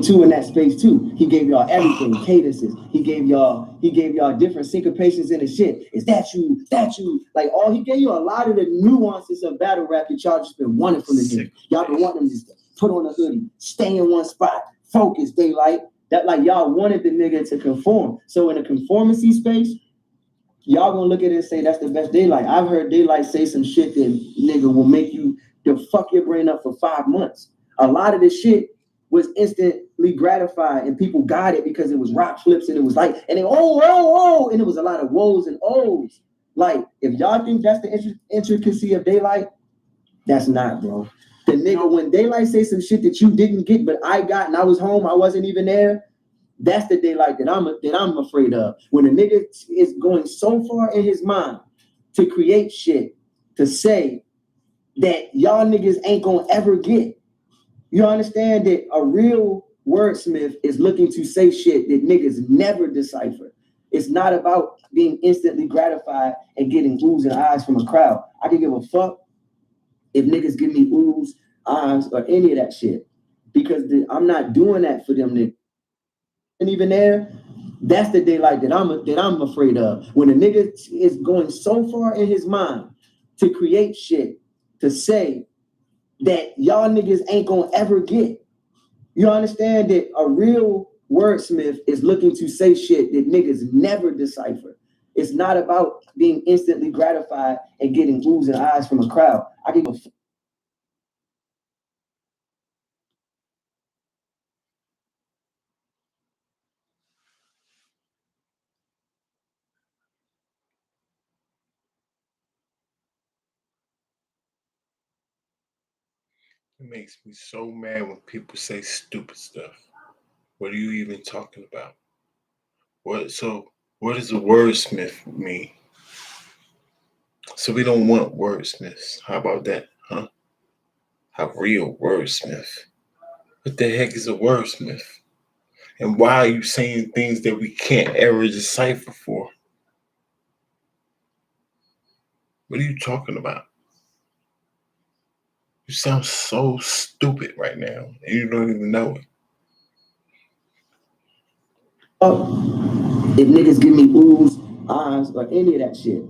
Too in that space too. He gave y'all everything, cadences. He gave y'all different syncopations in the shit. Is that you? That you? Like he gave you a lot of the nuances of battle rap that y'all just been wanting from the nigga. Y'all been wanting them just to put on a hoodie, stay in one spot, focus, Daylight. That like y'all wanted the nigga to conform. So in a conformancy space, y'all gonna look at it and say that's the best daylight. I've heard daylight say some shit that nigga will make you to fuck your brain up for 5 months. A lot of this shit was instantly gratified, and people got it because it was rock flips and it was like, and it and it was a lot of woes and ohs. Like, if y'all think that's the intricacy of daylight, that's not, bro. The nigga, when daylight say some shit that you didn't get, but I got, and I was home, I wasn't even there. That's the daylight that I'm afraid of. When a nigga is going so far in his mind to create shit, to say that y'all niggas ain't gonna ever get. You understand that a real wordsmith is looking to say shit that niggas never decipher. It's not about being instantly gratified and getting oohs and eyes from a crowd. I can give a fuck if niggas give me oohs, eyes, or any of that shit. Because I'm not doing that for them niggas. And even there, that's the daylight that I'm afraid of. When a nigga is going so far in his mind to create shit, to say that y'all niggas ain't gonna ever get. You understand that a real wordsmith is looking to say shit that niggas never decipher. It's not about being instantly gratified and getting oohs and eyes from a crowd. I can go. It makes me so mad when people say stupid stuff. What are you even talking about? What does a wordsmith mean? So we don't want wordsmiths. How about that, huh? A real wordsmith. What the heck is a wordsmith? And why are you saying things that we can't ever decipher for? What are you talking about? You sound so stupid right now, and you don't even know it. If niggas give me oohs, eyes, or any of that shit.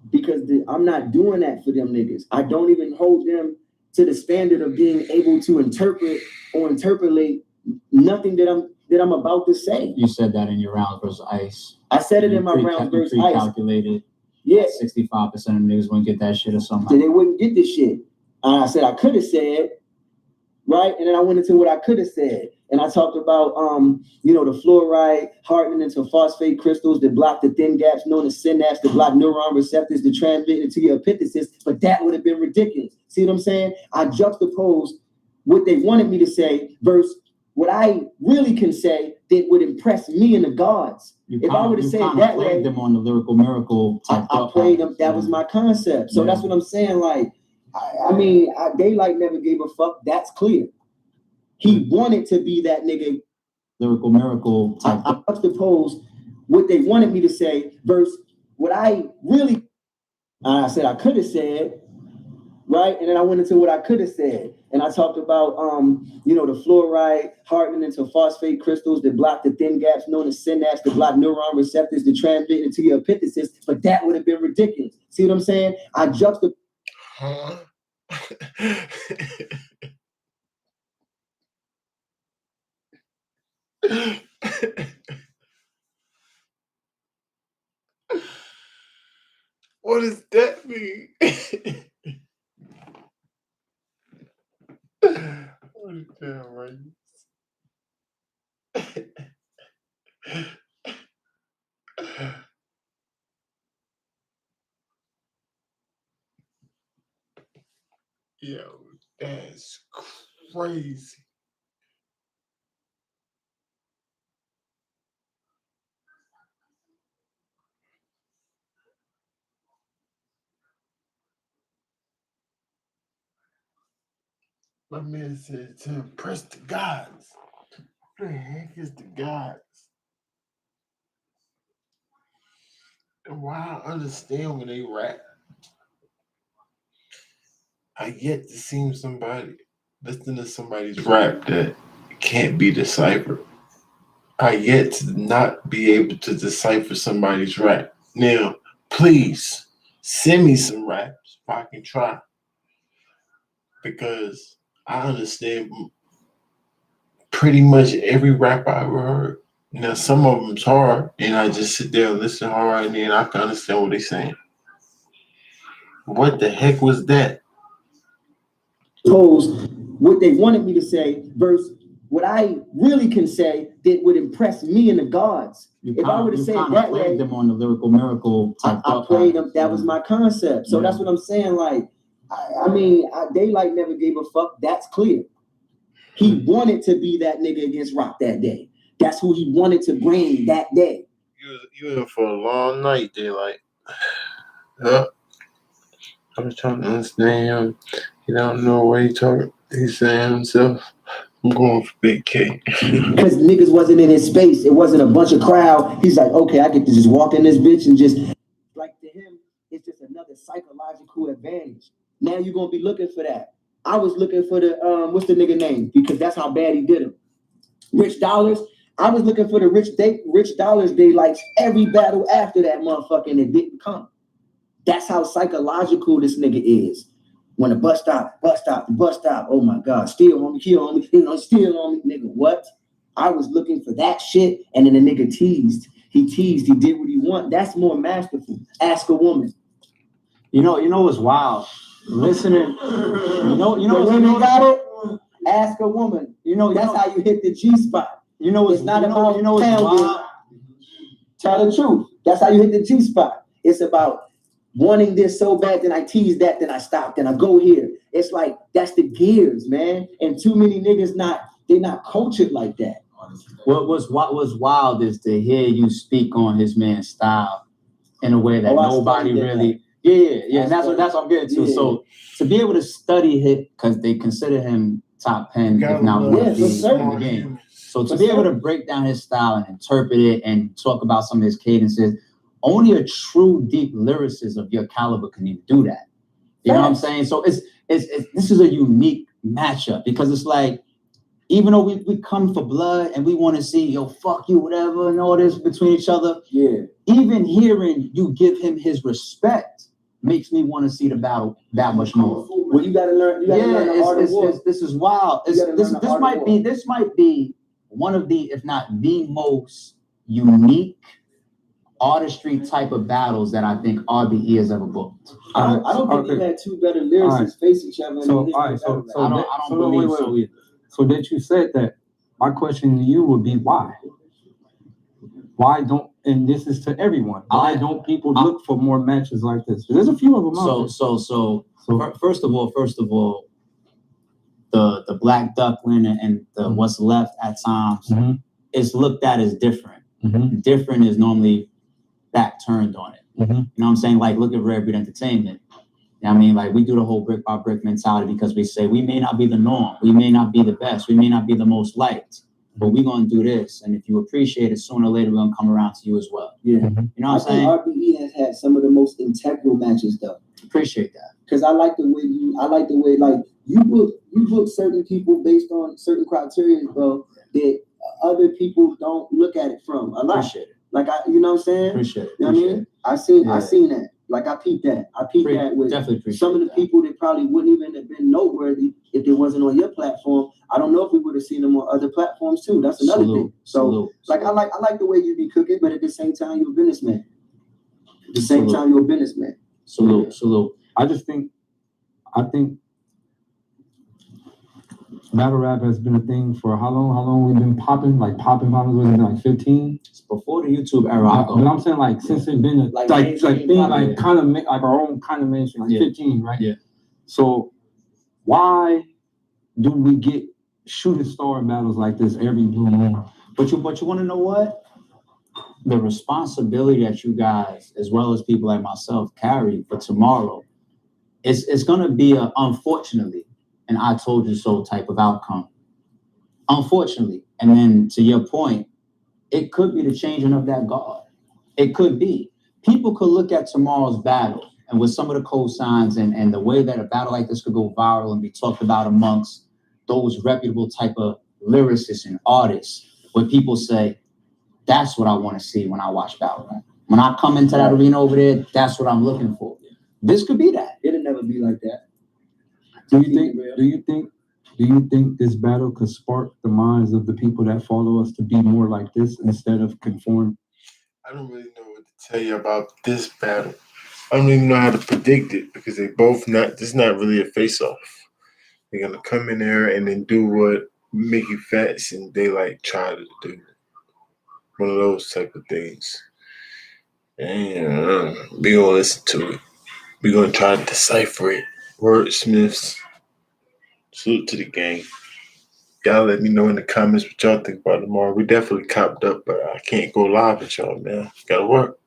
Because I'm not doing that for them niggas. I don't even hold them to the standard of being able to interpret or interpolate nothing that I'm about to say. You said that in your rounds versus ice. I said it in my rounds versus ice. Calculated. Yeah. 65% of niggas wouldn't get that shit or something. They wouldn't get this shit. And I said I could have said, right? And then I went into what I could have said. And I talked about, the fluoride hardening into phosphate crystals that block the thin gaps known as synapse, that block neuron receptors to transmit into your epiphysis. But that would have been ridiculous. See what I'm saying? I juxtaposed what they wanted me to say versus what I really can say that would impress me and the gods. If I would have said that way, them on the lyrical miracle type. I played them. That was my concept. So that's what I'm saying. Like, Daylight never gave a fuck. That's clear. He wanted to be that nigga. Lyrical miracle type. I juxtaposed what they wanted me to say versus what I really. I said I could have said, right? And then I went into what I could have said. And I talked about, the fluoride hardening into phosphate crystals that block the thin gaps known as synapse, that block neuron receptors to transmit into your epiphysis. But that would have been ridiculous. See what I'm saying? I juxtaposed. What does that mean? What is that, right? Yo, that's crazy. My man said to impress the gods. What the heck is the gods? And why I understand when they rap, I yet to see somebody listen to somebody's rap that can't be deciphered. I yet to not be able to decipher somebody's rap. Now, please send me some raps if I can try. Because I understand pretty much every rap I ever heard. Now, some of them's hard, and I just sit there and listen hard, and then I can understand what they're saying. What the heck was that? Pose what they wanted me to say versus what I really can say that would impress me and the gods. If I were to say it that way, them on the lyrical miracle type I played them. That was my concept. So that's what I'm saying. Like, I mean, Daylight never gave a fuck. That's clear. He wanted to be that nigga against Rock that day. That's who he wanted to bring that day. You in for a long night, Daylight. I was trying to understand him. He don't know what he's saying himself. I'm going for Big K. Because niggas wasn't in his space. It wasn't a bunch of crowd. He's like, okay, I get to just walk in this bitch and just, like, to him, it's just another psychological advantage. Now you're going to be looking for that. I was looking for the, what's the nigga name? Because that's how bad he did him. Rich Dollars. I was looking for the Rich Dollars Daylights every battle after that motherfucker, and it didn't come. That's how psychological this nigga is. When a bus stop, oh my God, steal on me, kill on me, steal on me, nigga, what? I was looking for that shit, and then the nigga teased. He did what he want. That's more masterful. Ask a woman. You know what's wild? Listening, you know women got it? Ask a woman. That's how you hit the G spot. It's not about pounding. Tell the truth. That's how you hit the G spot. It's about wanting this so bad, then I tease that, then I stop, then I go here. It's like, that's the gears, man. And too many niggas they're not cultured like that. What was wild is to hear you speak on his man's style in a way that nobody really. Yeah. And that's what I'm getting to. Yeah. So to be able to study it, because they consider him top 10, if not one of the game. So to be able to break down his style and interpret it and talk about some of his cadences, only a true deep lyricist of your caliber can even do that. You know what I'm saying? So it's this is a unique matchup, because it's like, even though we come for blood and we want to see, yo, fuck you, whatever, and all this between each other. Yeah. Even hearing you give him his respect makes me want to see the battle that much more. Well, you gotta learn. This is wild. This might be one of the, if not the most unique artistry type of battles that I think RBE has ever booked. I don't think we had two better lyricists face each other. So I don't believe so either. So that you said that, my question to you would be why? Why don't, and this is to everyone, why don't people look for more matches like this? There's a few of them out there. So first of all, the Black Duckling and the what's left at times is looked at as different. Different is normally back turned on it. You know what I'm saying? Like, look at Rare Breed Entertainment. I mean, like, we do the whole brick by brick mentality because we say we may not be the norm, we may not be the best, we may not be the most liked, but we're gonna do this. And if you appreciate it, sooner or later we're gonna come around to you as well. Yeah. You know what I'm saying? RBE has had some of the most integral matches though. Appreciate that. Because I like the way like you book certain people based on certain criteria, bro, that other people don't look at it from a lot. Appreciate it. Like you know what I'm saying? Appreciate it. You know what I mean? I seen that. Like I peeped that. With some of the people that probably wouldn't even have been noteworthy if it wasn't on your platform. I don't know if we would have seen them on other platforms too. That's another thing. So I like the way you be cooking, but at the same time you're a businessman. At the same time you're a businessman. Salute. I think battle rap has been a thing for how long? How long we've been popping? Like popping was it like 15? It's before the YouTube era. But I'm saying like since it's been like kind of like our own kind of mainstream, like 15, right? Yeah. So why do we get shooting star battles like this every blue moon? But you want to know what? The responsibility that you guys, as well as people like myself, carry for tomorrow, it's gonna be unfortunately an I told you so type of outcome. Unfortunately. And then to your point, it could be the changing of that guard. It could be. People could look at tomorrow's battle and with some of the cosigns and the way that a battle like this could go viral and be talked about amongst those reputable type of lyricists and artists, where people say, that's what I want to see when I watch battle rap. When I come into that arena over there, that's what I'm looking for. This could be that. It'll never be like that. Do you think Do you think this battle could spark the minds of the people that follow us to be more like this instead of conform? I don't really know what to tell you about this battle. I don't even know how to predict it because they both not. This is not really a face-off. They're gonna come in there and then do what Mickey Fats and Daylight try to do. One of those type of things. And we gonna listen to it. We gonna try to decipher it. Wordsmiths. Salute to the game. Y'all let me know in the comments what y'all think about tomorrow. We definitely copped up, but I can't go live with y'all, man. Gotta work.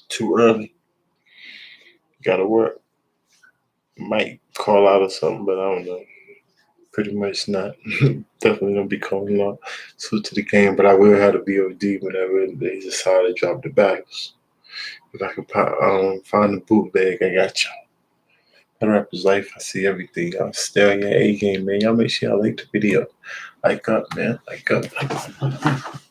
Too early. Gotta work. Might call out or something, but I don't know. Pretty much not. Definitely gonna be calling out. Salute to the game, but I will have a VOD whenever they decide to drop the battles. If I can find the bootleg, I got y'all. That Rapper's Life, I see everything. Y'all stay on your A game, man. Y'all make sure y'all like the video. Like up, man. Like up.